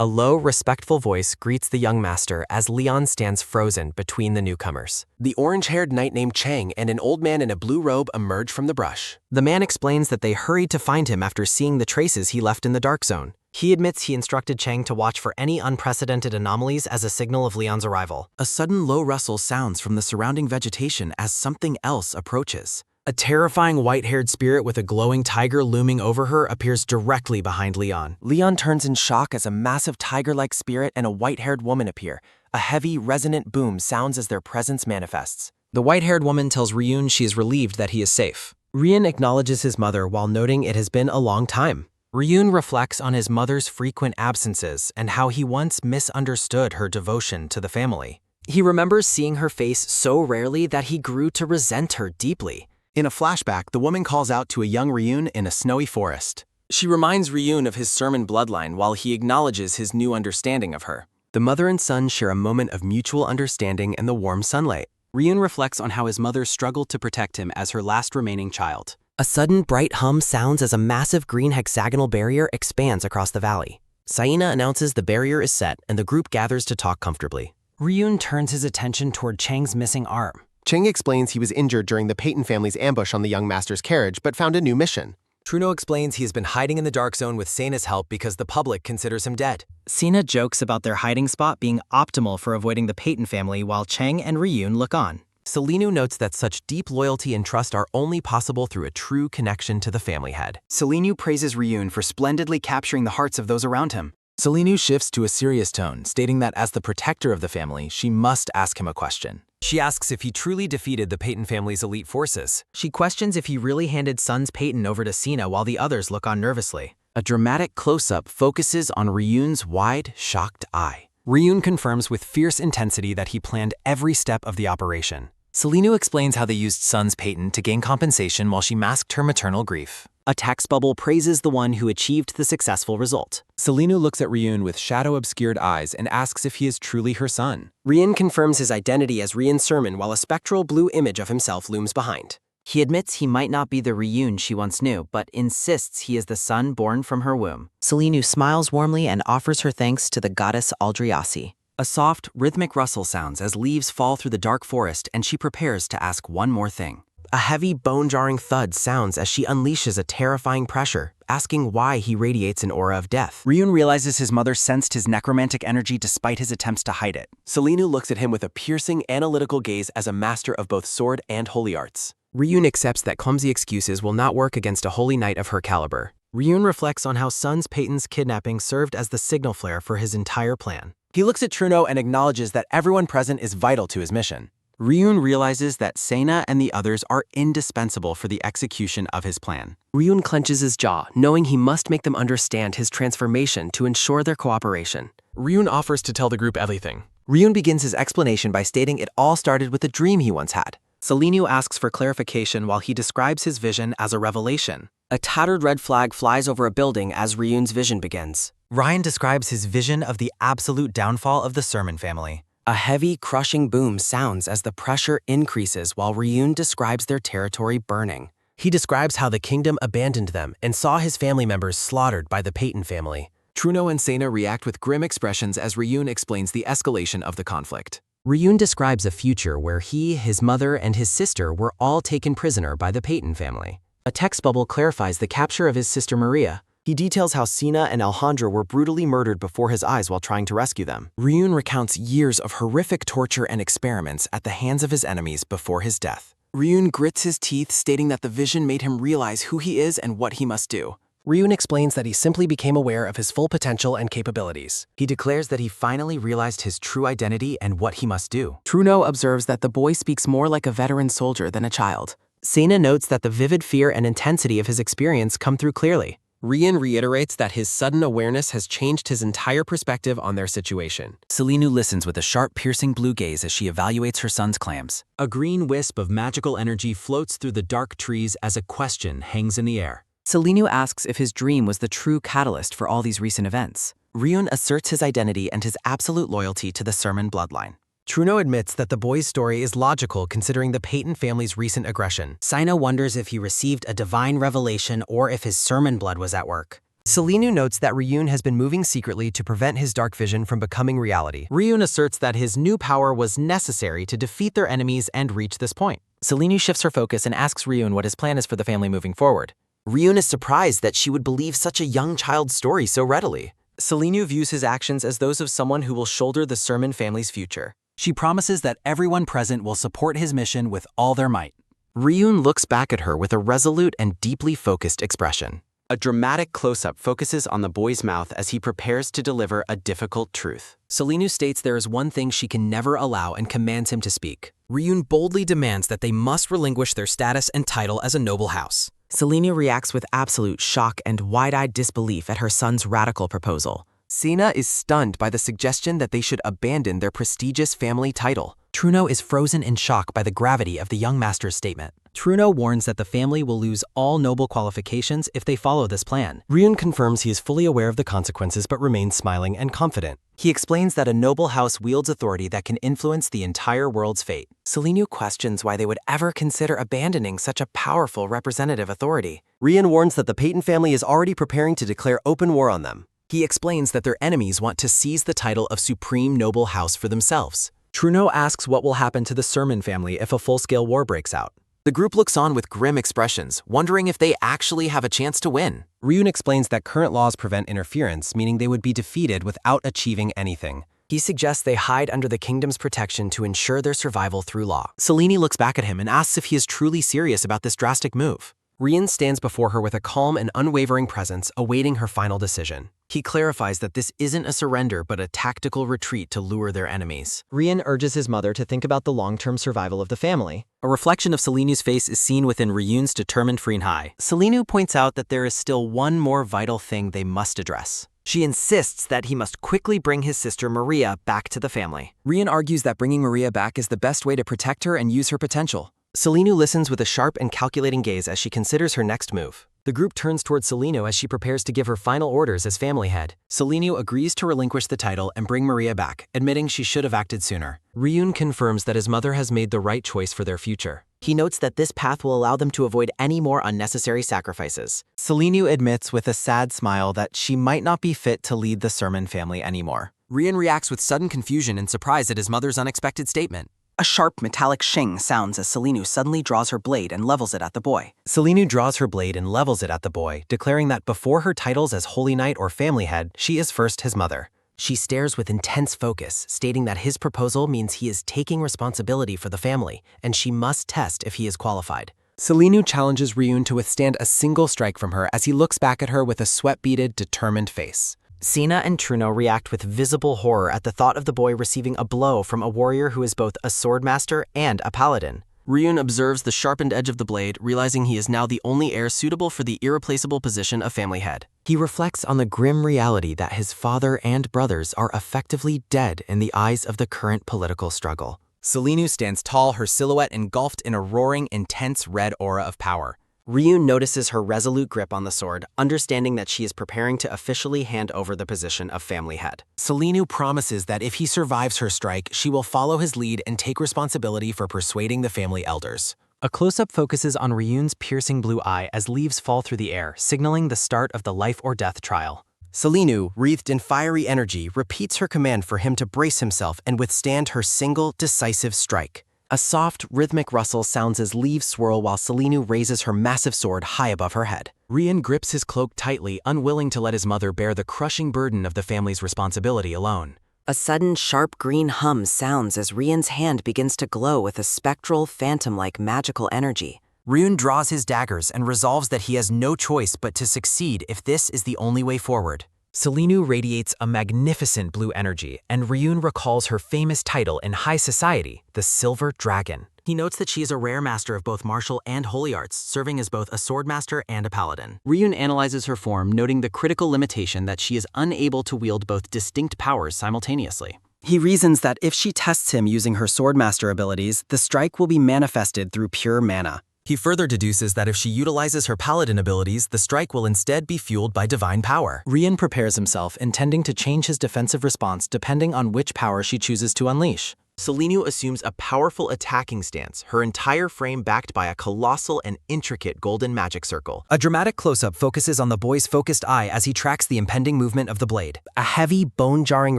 A low, respectful voice greets the young master as Leon stands frozen between the newcomers. The orange-haired knight named Chang and an old man in a blue robe emerge from the brush. The man explains that they hurried to find him after seeing the traces he left in the dark zone. He admits he instructed Chang to watch for any unprecedented anomalies as a signal of Leon's arrival. A sudden low rustle sounds from the surrounding vegetation as something else approaches. A terrifying white-haired spirit with a glowing tiger looming over her appears directly behind Leon. Leon turns in shock as a massive tiger-like spirit and a white-haired woman appear. A heavy, resonant boom sounds as their presence manifests. The white-haired woman tells Ryun she is relieved that he is safe. Ryun acknowledges his mother while noting it has been a long time. Ryun reflects on his mother's frequent absences and how he once misunderstood her devotion to the family. He remembers seeing her face so rarely that he grew to resent her deeply. In a flashback, the woman calls out to a young Ryun in a snowy forest. She reminds Ryun of his Sermon bloodline while he acknowledges his new understanding of her. The mother and son share a moment of mutual understanding in the warm sunlight. Ryun reflects on how his mother struggled to protect him as her last remaining child. A sudden bright hum sounds as a massive green hexagonal barrier expands across the valley. Saina announces the barrier is set and the group gathers to talk comfortably. Ryun turns his attention toward Chang's missing arm. Chang explains he was injured during the Peyton family's ambush on the young master's carriage, but found a new mission. Truno explains he has been hiding in the dark zone with Saina's help because the public considers him dead. Sina jokes about their hiding spot being optimal for avoiding the Peyton family while Chang and Ryun look on. Selinu notes that such deep loyalty and trust are only possible through a true connection to the family head. Selinu praises Ryun for splendidly capturing the hearts of those around him. Selinu shifts to a serious tone, stating that as the protector of the family, she must ask him a question. She asks if he truly defeated the Peyton family's elite forces. She questions if he really handed Sun's Peyton over to Sina while the others look on nervously. A dramatic close-up focuses on Ryun's wide, shocked eye. Ryun confirms with fierce intensity that he planned every step of the operation. Selinu explains how they used Sun's Peyton to gain compensation while she masked her maternal grief. A text bubble praises the one who achieved the successful result. Selinu looks at Ryun with shadow-obscured eyes and asks if he is truly her son. Ryun confirms his identity as Ryun Sermon while a spectral blue image of himself looms behind. He admits he might not be the Ryun she once knew, but insists he is the son born from her womb. Selinu smiles warmly and offers her thanks to the goddess Aldriasi. A soft, rhythmic rustle sounds as leaves fall through the dark forest and she prepares to ask one more thing. A heavy, bone-jarring thud sounds as she unleashes a terrifying pressure, asking why he radiates an aura of death. Ryun realizes his mother sensed his necromantic energy despite his attempts to hide it. Selinu looks at him with a piercing, analytical gaze as a master of both sword and holy arts. Ryun accepts that clumsy excuses will not work against a holy knight of her caliber. Ryun reflects on how Sun's Peyton's kidnapping served as the signal flare for his entire plan. He looks at Truno and acknowledges that everyone present is vital to his mission. Ryun realizes that Sena and the others are indispensable for the execution of his plan. Ryun clenches his jaw, knowing he must make them understand his transformation to ensure their cooperation. Ryun offers to tell the group everything. Ryun begins his explanation by stating it all started with a dream he once had. Selinu asks for clarification while he describes his vision as a revelation. A tattered red flag flies over a building as Ryun's vision begins. Ryan describes his vision of the absolute downfall of the Sermon family. A heavy, crushing boom sounds as the pressure increases while Ryun describes their territory burning. He describes how the kingdom abandoned them and saw his family members slaughtered by the Peyton family. Truno and Sena react with grim expressions as Ryun explains the escalation of the conflict. Ryun describes a future where he, his mother, and his sister were all taken prisoner by the Peyton family. A text bubble clarifies the capture of his sister Maria. He details how Sina and Alejandra were brutally murdered before his eyes while trying to rescue them. Ryun recounts years of horrific torture and experiments at the hands of his enemies before his death. Ryun grits his teeth, stating that the vision made him realize who he is and what he must do. Ryun explains that he simply became aware of his full potential and capabilities. He declares that he finally realized his true identity and what he must do. Truno observes that the boy speaks more like a veteran soldier than a child. Sena notes that the vivid fear and intensity of his experience come through clearly. Ryun reiterates that his sudden awareness has changed his entire perspective on their situation. Selinu listens with a sharp, piercing blue gaze as she evaluates her son's claims. A green wisp of magical energy floats through the dark trees as a question hangs in the air. Selinu asks if his dream was the true catalyst for all these recent events. Ryun asserts his identity and his absolute loyalty to the Sermon bloodline. Truno admits that the boy's story is logical considering the Peyton family's recent aggression. Sino wonders if he received a divine revelation or if his Sermon blood was at work. Selinu notes that Ryun has been moving secretly to prevent his dark vision from becoming reality. Ryun asserts that his new power was necessary to defeat their enemies and reach this point. Selinu shifts her focus and asks Ryun what his plan is for the family moving forward. Ryun is surprised that she would believe such a young child's story so readily. Selinu views his actions as those of someone who will shoulder the Sermon family's future. She promises that everyone present will support his mission with all their might. Ryun looks back at her with a resolute and deeply focused expression. A dramatic close-up focuses on the boy's mouth as he prepares to deliver a difficult truth. Selinu states there is one thing she can never allow and commands him to speak. Ryun boldly demands that they must relinquish their status and title as a noble house. Selinu reacts with absolute shock and wide-eyed disbelief at her son's radical proposal. Sina is stunned by the suggestion that they should abandon their prestigious family title. Truno is frozen in shock by the gravity of the young master's statement. Truno warns that the family will lose all noble qualifications if they follow this plan. Ryun confirms he is fully aware of the consequences but remains smiling and confident. He explains that a noble house wields authority that can influence the entire world's fate. Selinu questions why they would ever consider abandoning such a powerful representative authority. Ryun warns that the Peyton family is already preparing to declare open war on them. He explains that their enemies want to seize the title of Supreme Noble House for themselves. Truno asks what will happen to the Sermon family if a full-scale war breaks out. The group looks on with grim expressions, wondering if they actually have a chance to win. Ryun explains that current laws prevent interference, meaning they would be defeated without achieving anything. He suggests they hide under the kingdom's protection to ensure their survival through law. Selene looks back at him and asks if he is truly serious about this drastic move. Ryun stands before her with a calm and unwavering presence, awaiting her final decision. He clarifies that this isn't a surrender but a tactical retreat to lure their enemies. Ryun urges his mother to think about the long-term survival of the family. A reflection of Selenu's face is seen within Ryun's determined Freenhai. Selenu points out that there is still one more vital thing they must address. She insists that he must quickly bring his sister Maria back to the family. Ryun argues that bringing Maria back is the best way to protect her and use her potential. Selenu listens with a sharp and calculating gaze as she considers her next move. The group turns towards Selenu as she prepares to give her final orders as family head. Selenu agrees to relinquish the title and bring Maria back, admitting she should have acted sooner. Ryun confirms that his mother has made the right choice for their future. He notes that this path will allow them to avoid any more unnecessary sacrifices. Selenu admits with a sad smile that she might not be fit to lead the Sermon family anymore. Ryun reacts with sudden confusion and surprise at his mother's unexpected statement. A sharp metallic shing sounds as Selenu suddenly draws her blade and levels it at the boy. Selenu draws her blade and levels it at the boy, declaring that before her titles as Holy Knight or Family Head, she is first his mother. She stares with intense focus, stating that his proposal means he is taking responsibility for the family, and she must test if he is qualified. Selenu challenges Ryun to withstand a single strike from her as he looks back at her with a sweat-beaded, determined face. Sina and Truno react with visible horror at the thought of the boy receiving a blow from a warrior who is both a swordmaster and a paladin. Ryun observes the sharpened edge of the blade, realizing he is now the only heir suitable for the irreplaceable position of family head. He reflects on the grim reality that his father and brothers are effectively dead in the eyes of the current political struggle. Selenu stands tall, her silhouette engulfed in a roaring, intense red aura of power. Ryun notices her resolute grip on the sword, understanding that she is preparing to officially hand over the position of family head. Selenu promises that if he survives her strike, she will follow his lead and take responsibility for persuading the family elders. A close-up focuses on Ryun's piercing blue eye as leaves fall through the air, signaling the start of the life or death trial. Selenu, wreathed in fiery energy, repeats her command for him to brace himself and withstand her single, decisive strike. A soft, rhythmic rustle sounds as leaves swirl while Selenu raises her massive sword high above her head. Ryun grips his cloak tightly, unwilling to let his mother bear the crushing burden of the family's responsibility alone. A sudden sharp green hum sounds as Ryun's hand begins to glow with a spectral, phantom-like magical energy. Ryun draws his daggers and resolves that he has no choice but to succeed if this is the only way forward. Selenu radiates a magnificent blue energy, and Ryun recalls her famous title in high society, the Silver Dragon. He notes that she is a rare master of both martial and holy arts, serving as both a swordmaster and a paladin. Ryun analyzes her form, noting the critical limitation that she is unable to wield both distinct powers simultaneously. He reasons that if she tests him using her swordmaster abilities, the strike will be manifested through pure mana. He further deduces that if she utilizes her paladin abilities, the strike will instead be fueled by divine power. Rian prepares himself, intending to change his defensive response depending on which power she chooses to unleash. Selenu assumes a powerful attacking stance, her entire frame backed by a colossal and intricate golden magic circle. A dramatic close-up focuses on the boy's focused eye as he tracks the impending movement of the blade. A heavy, bone-jarring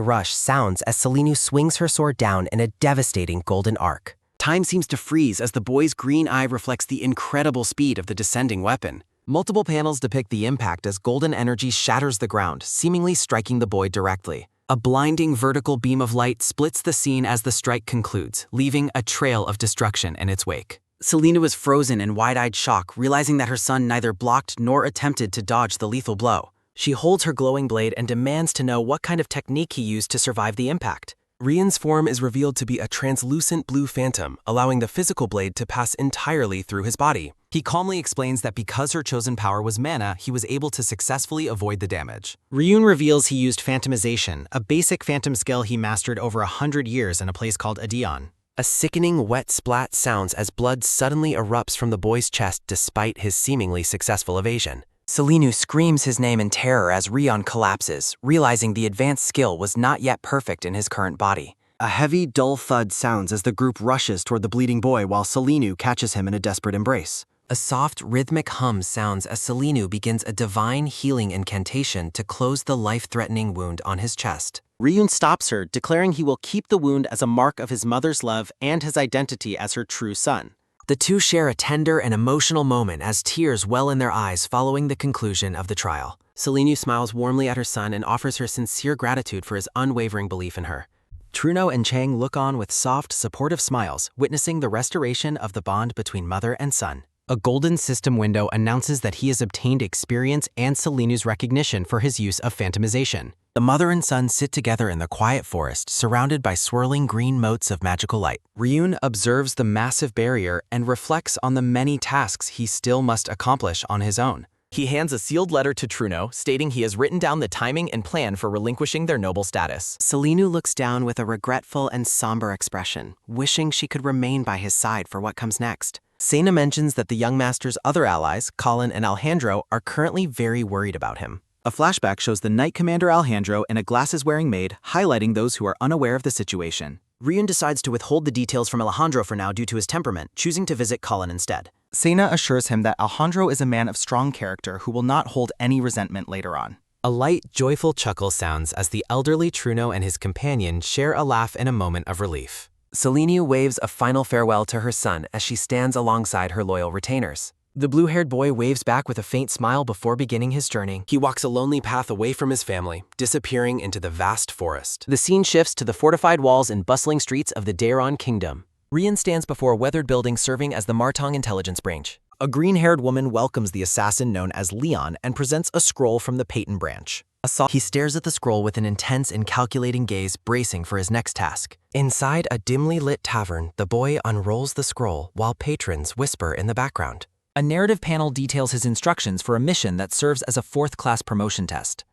rush sounds as Selenu swings her sword down in a devastating golden arc. Time seems to freeze as the boy's green eye reflects the incredible speed of the descending weapon. Multiple panels depict the impact as golden energy shatters the ground, seemingly striking the boy directly. A blinding vertical beam of light splits the scene as the strike concludes, leaving a trail of destruction in its wake. Selena was frozen in wide-eyed shock, realizing that her son neither blocked nor attempted to dodge the lethal blow. She holds her glowing blade and demands to know what kind of technique he used to survive the impact. Rian's form is revealed to be a translucent blue phantom, allowing the physical blade to pass entirely through his body. He calmly explains that because her chosen power was mana, he was able to successfully avoid the damage. Ryun reveals he used Phantomization, a basic phantom skill he mastered over 100 years in a place called Adion. A sickening wet splat sounds as blood suddenly erupts from the boy's chest despite his seemingly successful evasion. Selenu screams his name in terror as Rion collapses, realizing the advanced skill was not yet perfect in his current body. A heavy, dull thud sounds as the group rushes toward the bleeding boy while Selenu catches him in a desperate embrace. A soft, rhythmic hum sounds as Selenu begins a divine healing incantation to close the life-threatening wound on his chest. Ryun stops her, declaring he will keep the wound as a mark of his mother's love and his identity as her true son. The two share a tender and emotional moment as tears well in their eyes following the conclusion of the trial. Selenu smiles warmly at her son and offers her sincere gratitude for his unwavering belief in her. Truno and Chang look on with soft, supportive smiles, witnessing the restoration of the bond between mother and son. A golden system window announces that he has obtained experience and Selenu's recognition for his use of Phantomization. The mother and son sit together in the quiet forest, surrounded by swirling green motes of magical light. Ryun observes the massive barrier and reflects on the many tasks he still must accomplish on his own. He hands a sealed letter to Truno, stating he has written down the timing and plan for relinquishing their noble status. Selenu looks down with a regretful and somber expression, wishing she could remain by his side for what comes next. Sena mentions that the young master's other allies, Colin and Alejandro, are currently very worried about him. A flashback shows the Knight Commander Alejandro and a glasses-wearing maid, highlighting those who are unaware of the situation. Ryun decides to withhold the details from Alejandro for now due to his temperament, choosing to visit Colin instead. Sena assures him that Alejandro is a man of strong character who will not hold any resentment later on. A light, joyful chuckle sounds as the elderly Truno and his companion share a laugh in a moment of relief. Selenu waves a final farewell to her son as she stands alongside her loyal retainers. The blue-haired boy waves back with a faint smile before beginning his journey. He walks a lonely path away from his family, disappearing into the vast forest. The scene shifts to the fortified walls and bustling streets of the Daeron Kingdom. Rian stands before a weathered building serving as the Martong intelligence branch. A green-haired woman welcomes the assassin known as Leon and presents a scroll from the Peyton branch. He stares at the scroll with an intense and calculating gaze, bracing for his next task. Inside a dimly lit tavern, the boy unrolls the scroll while patrons whisper in the background. A narrative panel details his instructions for a mission that serves as a 4th-class promotion test.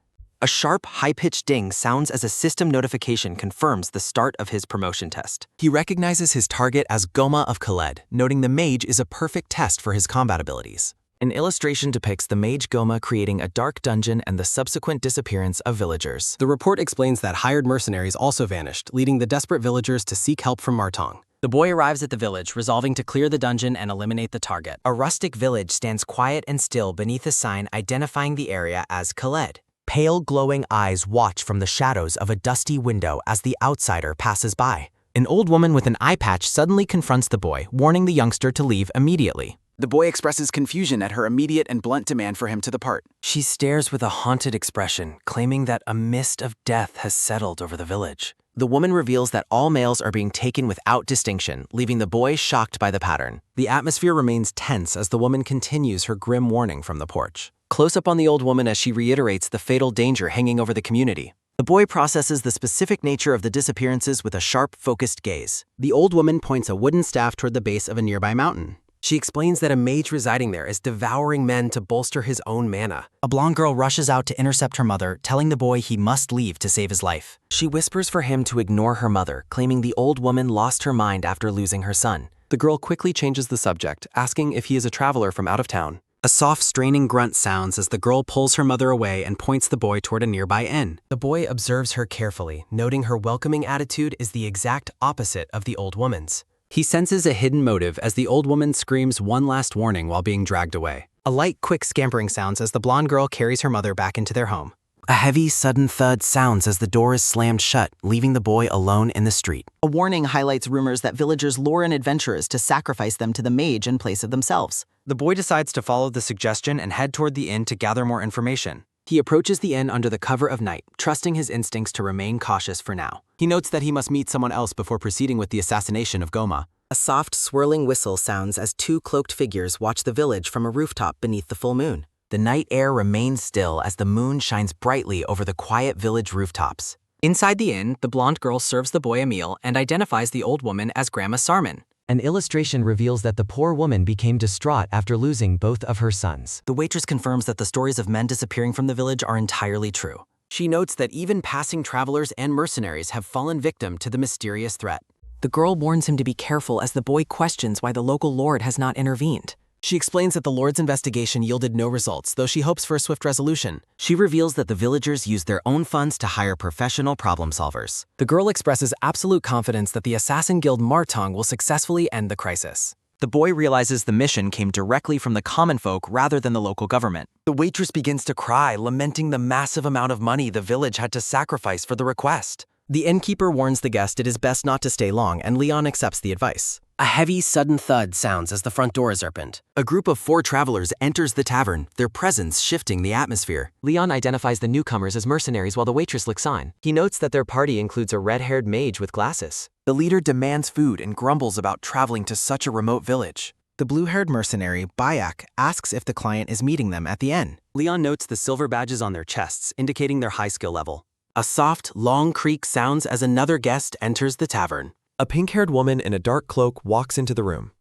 A sharp, high-pitched ding sounds as a system notification confirms the start of his promotion test. He recognizes his target as Goma of Khaled, noting the mage is a perfect test for his combat abilities. An illustration depicts the mage Goma creating a dark dungeon and the subsequent disappearance of villagers. The report explains that hired mercenaries also vanished, leading the desperate villagers to seek help from Martong. The boy arrives at the village, resolving to clear the dungeon and eliminate the target. A rustic village stands quiet and still beneath a sign identifying the area as Khaled. Pale, glowing eyes watch from the shadows of a dusty window as the outsider passes by. An old woman with an eye patch suddenly confronts the boy, warning the youngster to leave immediately. The boy expresses confusion at her immediate and blunt demand for him to depart. She stares with a haunted expression, claiming that a mist of death has settled over the village. The woman reveals that all males are being taken without distinction, leaving the boy shocked by the pattern. The atmosphere remains tense as the woman continues her grim warning from the porch. Close up on the old woman as she reiterates the fatal danger hanging over the community. The boy processes the specific nature of the disappearances with a sharp, focused gaze. The old woman points a wooden staff toward the base of a nearby mountain. She explains that a mage residing there is devouring men to bolster his own mana. A blonde girl rushes out to intercept her mother, telling the boy he must leave to save his life. She whispers for him to ignore her mother, claiming the old woman lost her mind after losing her son. The girl quickly changes the subject, asking if he is a traveler from out of town. A soft, straining grunt sounds as the girl pulls her mother away and points the boy toward a nearby inn. The boy observes her carefully, noting her welcoming attitude is the exact opposite of the old woman's. He senses a hidden motive as the old woman screams one last warning while being dragged away. A light, quick scampering sounds as the blonde girl carries her mother back into their home. A heavy, sudden thud sounds as the door is slammed shut, leaving the boy alone in the street. A warning highlights rumors that villagers lure in adventurers to sacrifice them to the mage in place of themselves. The boy decides to follow the suggestion and head toward the inn to gather more information. He approaches the inn under the cover of night, trusting his instincts to remain cautious for now. He notes that he must meet someone else before proceeding with the assassination of Goma. A soft, swirling whistle sounds as two cloaked figures watch the village from a rooftop beneath the full moon. The night air remains still as the moon shines brightly over the quiet village rooftops. Inside the inn, the blonde girl serves the boy a meal and identifies the old woman as Grandma Sarman. An illustration reveals that the poor woman became distraught after losing both of her sons. The waitress confirms that the stories of men disappearing from the village are entirely true. She notes that even passing travelers and mercenaries have fallen victim to the mysterious threat. The girl warns him to be careful as the boy questions why the local lord has not intervened. She explains that the Lord's investigation yielded no results, though she hopes for a swift resolution. She reveals that the villagers used their own funds to hire professional problem solvers. The girl expresses absolute confidence that the Assassin Guild Martong will successfully end the crisis. The boy realizes the mission came directly from the common folk rather than the local government. The waitress begins to cry, lamenting the massive amount of money the village had to sacrifice for the request. The innkeeper warns the guest it is best not to stay long, and Leon accepts the advice. A heavy, sudden thud sounds as the front door is opened. A group of 4 travelers enters the tavern, their presence shifting the atmosphere. Leon identifies the newcomers as mercenaries while the waitress looks on. He notes that their party includes a red-haired mage with glasses. The leader demands food and grumbles about traveling to such a remote village. The blue-haired mercenary, Bayak, asks if the client is meeting them at the inn. Leon notes the silver badges on their chests, indicating their high skill level. A soft, long creak sounds as another guest enters the tavern. A pink-haired woman in a dark cloak walks into the room.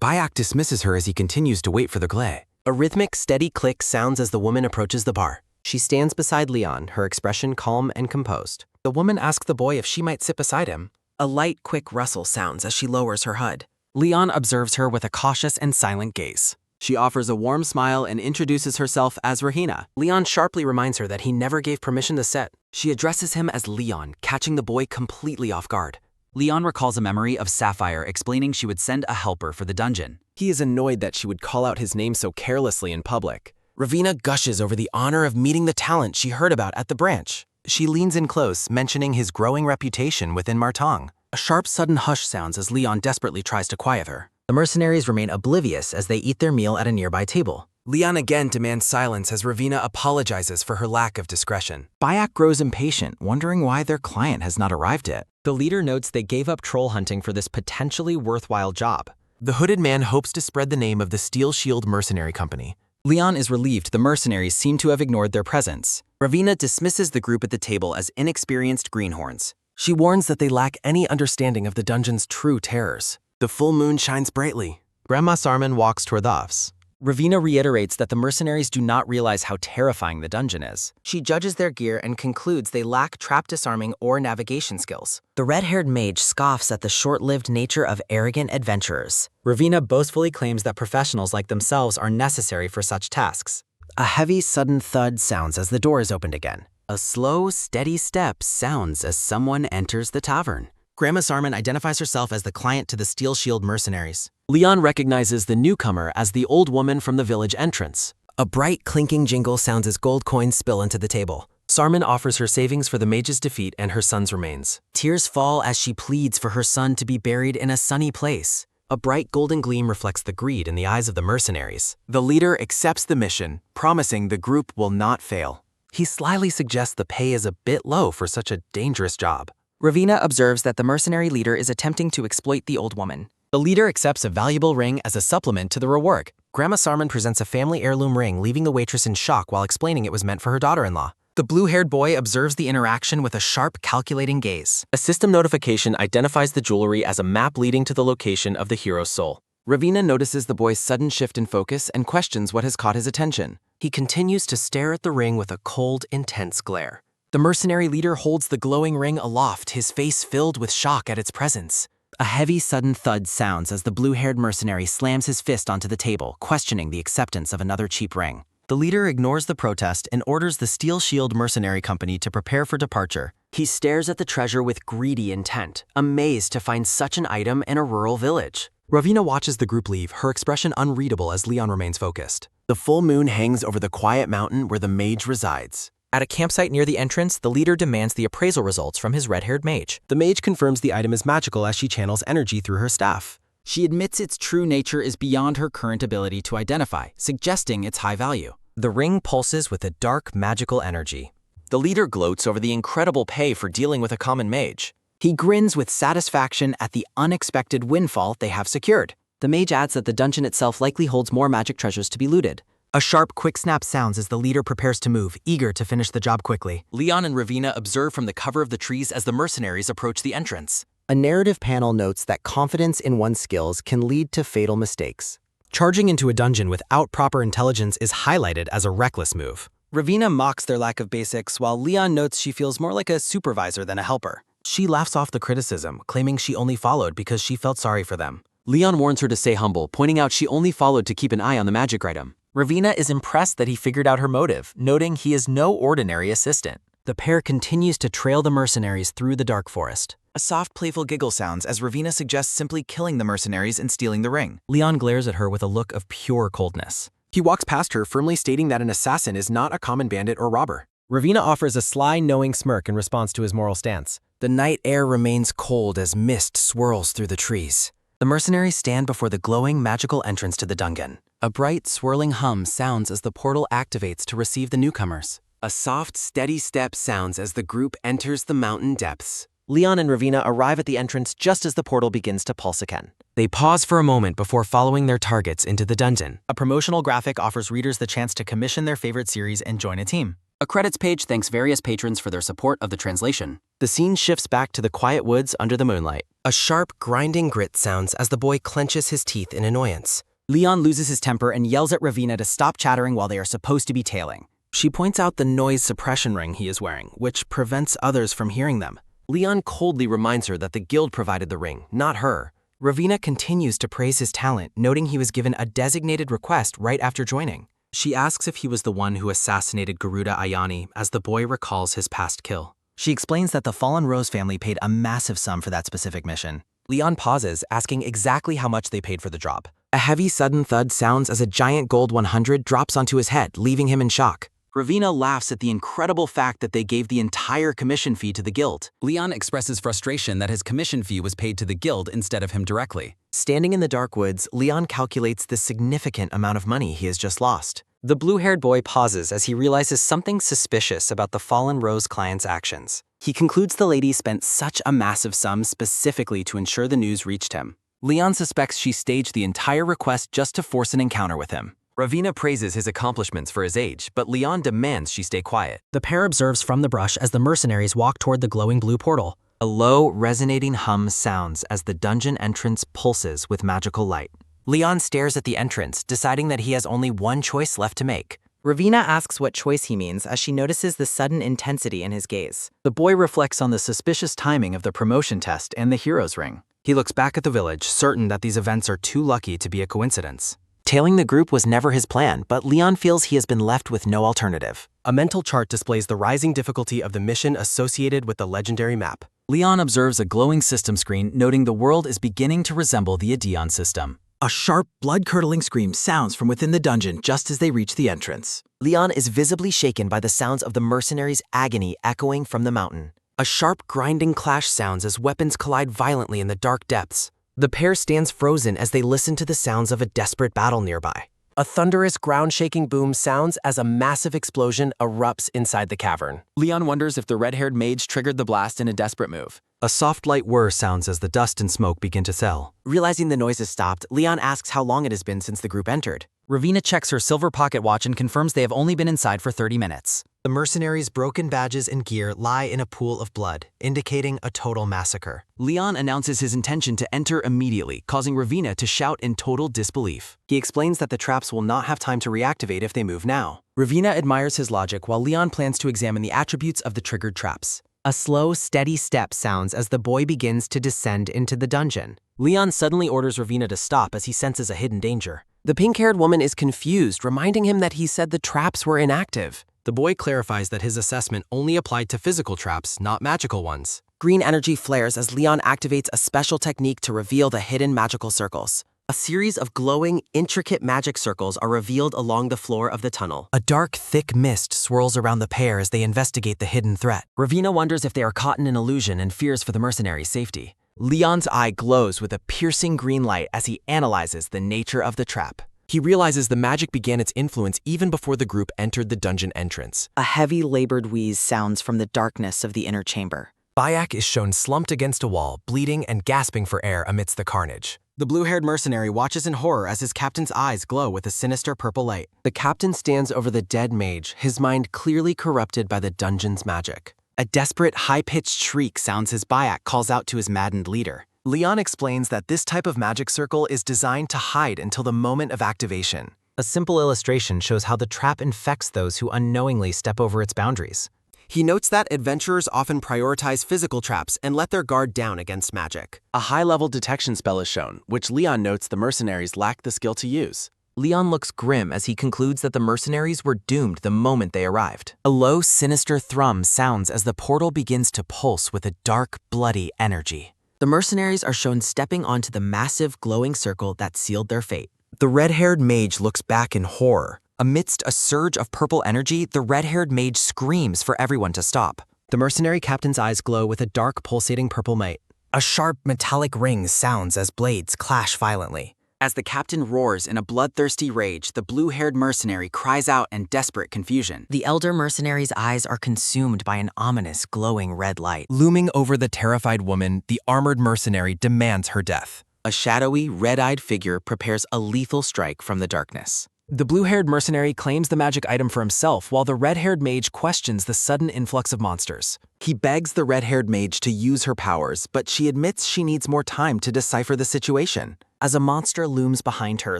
Bayak dismisses her as he continues to wait for the glay. A rhythmic, steady click sounds as the woman approaches the bar. She stands beside Leon, her expression calm and composed. The woman asks the boy if she might sit beside him. A light, quick rustle sounds as she lowers her hood. Leon observes her with a cautious and silent gaze. She offers a warm smile and introduces herself as Rahina. Leon sharply reminds her that he never gave permission to sit. She addresses him as Leon, catching the boy completely off guard. Leon recalls a memory of Sapphire explaining she would send a helper for the dungeon. He is annoyed that she would call out his name so carelessly in public. Ravina gushes over the honor of meeting the talent she heard about at the branch. She leans in close, mentioning his growing reputation within Martong. A sharp, sudden hush sounds as Leon desperately tries to quiet her. The mercenaries remain oblivious as they eat their meal at a nearby table. Leon again demands silence as Ravina apologizes for her lack of discretion. Bayak grows impatient, wondering why their client has not arrived yet. The leader notes they gave up troll hunting for this potentially worthwhile job. The hooded man hopes to spread the name of the Steel Shield Mercenary Company. Leon is relieved the mercenaries seem to have ignored their presence. Ravina dismisses the group at the table as inexperienced greenhorns. She warns that they lack any understanding of the dungeon's true terrors. The full moon shines brightly. Grandma Sarman walks toward the offs. Ravina reiterates that the mercenaries do not realize how terrifying the dungeon is. She judges their gear and concludes they lack trap disarming or navigation skills. The red-haired mage scoffs at the short-lived nature of arrogant adventurers. Ravina boastfully claims that professionals like themselves are necessary for such tasks. A heavy, sudden thud sounds as the door is opened again. A slow, steady step sounds as someone enters the tavern. Grandma Sarman identifies herself as the client to the Steel Shield mercenaries. Leon recognizes the newcomer as the old woman from the village entrance. A bright, clinking jingle sounds as gold coins spill into the table. Sarman offers her savings for the mage's defeat and her son's remains. Tears fall as she pleads for her son to be buried in a sunny place. A bright golden gleam reflects the greed in the eyes of the mercenaries. The leader accepts the mission, promising the group will not fail. He slyly suggests the pay is a bit low for such a dangerous job. Ravina observes that the mercenary leader is attempting to exploit the old woman. The leader accepts a valuable ring as a supplement to the reward. Grandma Sarman presents a family heirloom ring, leaving the waitress in shock while explaining it was meant for her daughter-in-law. The blue-haired boy observes the interaction with a sharp, calculating gaze. A system notification identifies the jewelry as a map leading to the location of the hero's soul. Ravina notices the boy's sudden shift in focus and questions what has caught his attention. He continues to stare at the ring with a cold, intense glare. The mercenary leader holds the glowing ring aloft, his face filled with shock at its presence. A heavy, sudden thud sounds as the blue-haired mercenary slams his fist onto the table, questioning the acceptance of another cheap ring. The leader ignores the protest and orders the Steel Shield Mercenary Company to prepare for departure. He stares at the treasure with greedy intent, amazed to find such an item in a rural village. Ravina watches the group leave, her expression unreadable as Leon remains focused. The full moon hangs over the quiet mountain where the mage resides. At a campsite near the entrance, the leader demands the appraisal results from his red-haired mage. The mage confirms the item is magical as she channels energy through her staff. She admits its true nature is beyond her current ability to identify, suggesting its high value. The ring pulses with a dark, magical energy. The leader gloats over the incredible pay for dealing with a common mage. He grins with satisfaction at the unexpected windfall they have secured. The mage adds that the dungeon itself likely holds more magic treasures to be looted. A sharp, quick snap sounds as the leader prepares to move, eager to finish the job quickly. Leon and Ravina observe from the cover of the trees as the mercenaries approach the entrance. A narrative panel notes that confidence in one's skills can lead to fatal mistakes. Charging into a dungeon without proper intelligence is highlighted as a reckless move. Ravina mocks their lack of basics, while Leon notes she feels more like a supervisor than a helper. She laughs off the criticism, claiming she only followed because she felt sorry for them. Leon warns her to stay humble, pointing out she only followed to keep an eye on the magic item. Ravina is impressed that he figured out her motive, noting he is no ordinary assistant. The pair continues to trail the mercenaries through the dark forest. A soft, playful giggle sounds as Ravina suggests simply killing the mercenaries and stealing the ring. Leon glares at her with a look of pure coldness. He walks past her, firmly stating that an assassin is not a common bandit or robber. Ravina offers a sly, knowing smirk in response to his moral stance. The night air remains cold as mist swirls through the trees. The mercenaries stand before the glowing, magical entrance to the dungeon. A bright, swirling hum sounds as the portal activates to receive the newcomers. A soft, steady step sounds as the group enters the mountain depths. Leon and Ravina arrive at the entrance just as the portal begins to pulse again. They pause for a moment before following their targets into the dungeon. A promotional graphic offers readers the chance to commission their favorite series and join a team. A credits page thanks various patrons for their support of the translation. The scene shifts back to the quiet woods under the moonlight. A sharp, grinding grit sounds as the boy clenches his teeth in annoyance. Leon loses his temper and yells at Ravina to stop chattering while they are supposed to be tailing. She points out the noise suppression ring he is wearing, which prevents others from hearing them. Leon coldly reminds her that the guild provided the ring, not her. Ravina continues to praise his talent, noting he was given a designated request right after joining. She asks if he was the one who assassinated Garuda Ayani, as the boy recalls his past kill. She explains that the Fallen Rose family paid a massive sum for that specific mission. Leon pauses, asking exactly how much they paid for the job. A heavy, sudden thud sounds as a giant gold 100 drops onto his head, leaving him in shock. Ravina laughs at the incredible fact that they gave the entire commission fee to the guild. Leon expresses frustration that his commission fee was paid to the guild instead of him directly. Standing in the dark woods, Leon calculates the significant amount of money he has just lost. The blue-haired boy pauses as he realizes something suspicious about the Fallen Rose client's actions. He concludes the lady spent such a massive sum specifically to ensure the news reached him. Leon suspects she staged the entire request just to force an encounter with him. Ravina praises his accomplishments for his age, but Leon demands she stay quiet. The pair observes from the brush as the mercenaries walk toward the glowing blue portal. A low, resonating hum sounds as the dungeon entrance pulses with magical light. Leon stares at the entrance, deciding that he has only one choice left to make. Ravina asks what choice he means as she notices the sudden intensity in his gaze. The boy reflects on the suspicious timing of the promotion test and the hero's ring. He looks back at the village, certain that these events are too lucky to be a coincidence. Tailing the group was never his plan, but Leon feels he has been left with no alternative. A mental chart displays the rising difficulty of the mission associated with the legendary map. Leon observes a glowing system screen, noting the world is beginning to resemble the Adeon system. A sharp, blood-curdling scream sounds from within the dungeon just as they reach the entrance. Leon is visibly shaken by the sounds of the mercenaries' agony echoing from the mountain. A sharp, grinding clash sounds as weapons collide violently in the dark depths. The pair stands frozen as they listen to the sounds of a desperate battle nearby. A thunderous, ground-shaking boom sounds as a massive explosion erupts inside the cavern. Leon wonders if the red-haired mage triggered the blast in a desperate move. A soft light whir sounds as the dust and smoke begin to settle. Realizing the noise has stopped, Leon asks how long it has been since the group entered. Ravina checks her silver pocket watch and confirms they have only been inside for 30 minutes. The mercenaries' broken badges and gear lie in a pool of blood, indicating a total massacre. Leon announces his intention to enter immediately, causing Ravina to shout in total disbelief. He explains that the traps will not have time to reactivate if they move now. Ravina admires his logic while Leon plans to examine the attributes of the triggered traps. A slow, steady step sounds as the boy begins to descend into the dungeon. Leon suddenly orders Ravina to stop as he senses a hidden danger. The pink-haired woman is confused, reminding him that he said the traps were inactive. The boy clarifies that his assessment only applied to physical traps, not magical ones. Green energy flares as Leon activates a special technique to reveal the hidden magical circles. A series of glowing, intricate magic circles are revealed along the floor of the tunnel. A dark, thick mist swirls around the pair as they investigate the hidden threat. Ravina wonders if they are caught in an illusion and fears for the mercenaries' safety. Leon's eye glows with a piercing green light as he analyzes the nature of the trap. He realizes the magic began its influence even before the group entered the dungeon entrance. A heavy, labored wheeze sounds from the darkness of the inner chamber. Bayek is shown slumped against a wall, bleeding and gasping for air amidst the carnage. The blue-haired mercenary watches in horror as his captain's eyes glow with a sinister purple light. The captain stands over the dead mage, his mind clearly corrupted by the dungeon's magic. A desperate, high-pitched shriek sounds as Bayek calls out to his maddened leader. Leon explains that this type of magic circle is designed to hide until the moment of activation. A simple illustration shows how the trap infects those who unknowingly step over its boundaries. He notes that adventurers often prioritize physical traps and let their guard down against magic. A high-level detection spell is shown, which Leon notes the mercenaries lack the skill to use. Leon looks grim as he concludes that the mercenaries were doomed the moment they arrived. A low, sinister thrum sounds as the portal begins to pulse with a dark, bloody energy. The mercenaries are shown stepping onto the massive, glowing circle that sealed their fate. The red-haired mage looks back in horror. Amidst a surge of purple energy, the red-haired mage screams for everyone to stop. The mercenary captain's eyes glow with a dark, pulsating purple light. A sharp, metallic ring sounds as blades clash violently. As the captain roars in a bloodthirsty rage, the blue-haired mercenary cries out in desperate confusion. The elder mercenary's eyes are consumed by an ominous, glowing red light. Looming over the terrified woman, the armored mercenary demands her death. A shadowy, red-eyed figure prepares a lethal strike from the darkness. The blue-haired mercenary claims the magic item for himself, while the red-haired mage questions the sudden influx of monsters. He begs the red-haired mage to use her powers, but she admits she needs more time to decipher the situation. As a monster looms behind her,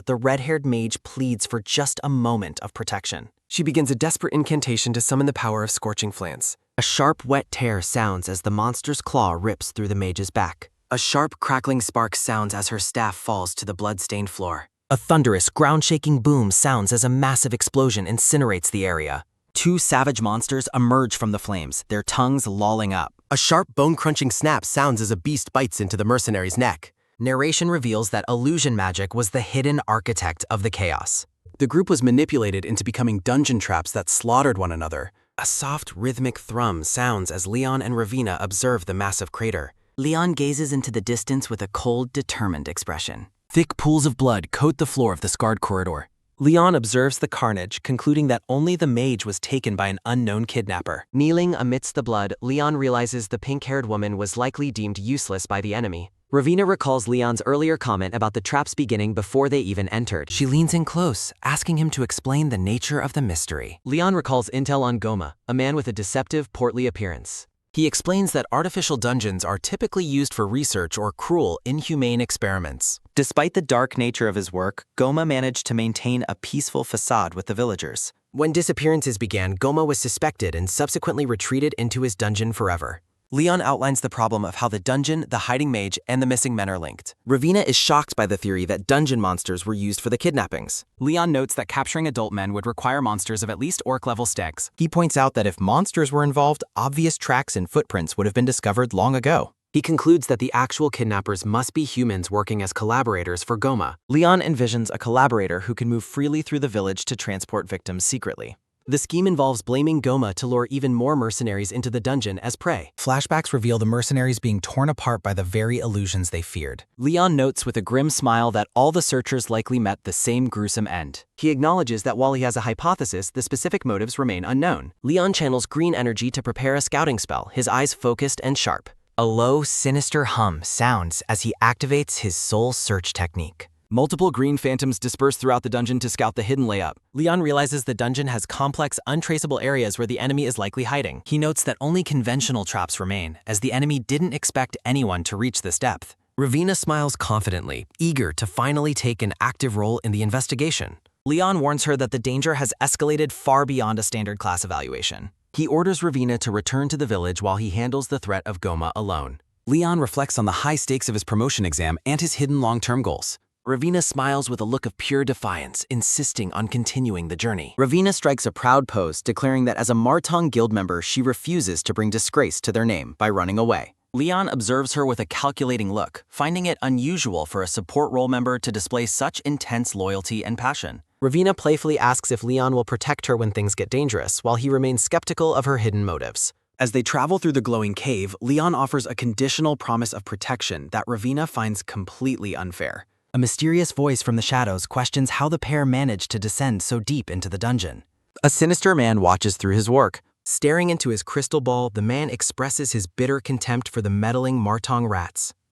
the red-haired mage pleads for just a moment of protection. She begins a desperate incantation to summon the power of Scorching Flance. A sharp, wet tear sounds as the monster's claw rips through the mage's back. A sharp, crackling spark sounds as her staff falls to the blood-stained floor. A thunderous, ground-shaking boom sounds as a massive explosion incinerates the area. Two savage monsters emerge from the flames, their tongues lolling up. A sharp, bone-crunching snap sounds as a beast bites into the mercenary's neck. Narration reveals that illusion magic was the hidden architect of the chaos. The group was manipulated into becoming dungeon traps that slaughtered one another. A soft, rhythmic thrum sounds as Leon and Ravina observe the massive crater. Leon gazes into the distance with a cold, determined expression. Thick pools of blood coat the floor of the scarred corridor. Leon observes the carnage, concluding that only the mage was taken by an unknown kidnapper. Kneeling amidst the blood, Leon realizes the pink-haired woman was likely deemed useless by the enemy. Ravina recalls Leon's earlier comment about the traps beginning before they even entered. She leans in close, asking him to explain the nature of the mystery. Leon recalls intel on Goma, a man with a deceptive, portly appearance. He explains that artificial dungeons are typically used for research or cruel, inhumane experiments. Despite the dark nature of his work, Goma managed to maintain a peaceful facade with the villagers. When disappearances began, Goma was suspected and subsequently retreated into his dungeon forever. Leon outlines the problem of how the dungeon, the hiding mage, and the missing men are linked. Ravina is shocked by the theory that dungeon monsters were used for the kidnappings. Leon notes that capturing adult men would require monsters of at least orc-level stags. He points out that if monsters were involved, obvious tracks and footprints would have been discovered long ago. He concludes that the actual kidnappers must be humans working as collaborators for Goma. Leon envisions a collaborator who can move freely through the village to transport victims secretly. The scheme involves blaming Goma to lure even more mercenaries into the dungeon as prey. Flashbacks reveal the mercenaries being torn apart by the very illusions they feared. Leon notes with a grim smile that all the searchers likely met the same gruesome end. He acknowledges that while he has a hypothesis, the specific motives remain unknown. Leon channels green energy to prepare a scouting spell, his eyes focused and sharp. A low, sinister hum sounds as he activates his soul search technique. Multiple green phantoms disperse throughout the dungeon to scout the hidden layup. Leon realizes the dungeon has complex, untraceable areas where the enemy is likely hiding. He notes that only conventional traps remain, as the enemy didn't expect anyone to reach this depth. Ravina smiles confidently, eager to finally take an active role in the investigation. Leon warns her that the danger has escalated far beyond a standard class evaluation. He orders Ravina to return to the village while he handles the threat of Goma alone. Leon reflects on the high stakes of his promotion exam and his hidden long-term goals. Ravina smiles with a look of pure defiance, insisting on continuing the journey. Ravina strikes a proud pose, declaring that as a Martong Guild member, she refuses to bring disgrace to their name by running away. Leon observes her with a calculating look, finding it unusual for a support role member to display such intense loyalty and passion. Ravina playfully asks if Leon will protect her when things get dangerous, while he remains skeptical of her hidden motives. As they travel through the glowing cave, Leon offers a conditional promise of protection that Ravina finds completely unfair. A mysterious voice from the shadows questions how the pair managed to descend so deep into the dungeon. A sinister man watches through his work. Staring into his crystal ball, the man expresses his bitter contempt for the meddling Martong rats.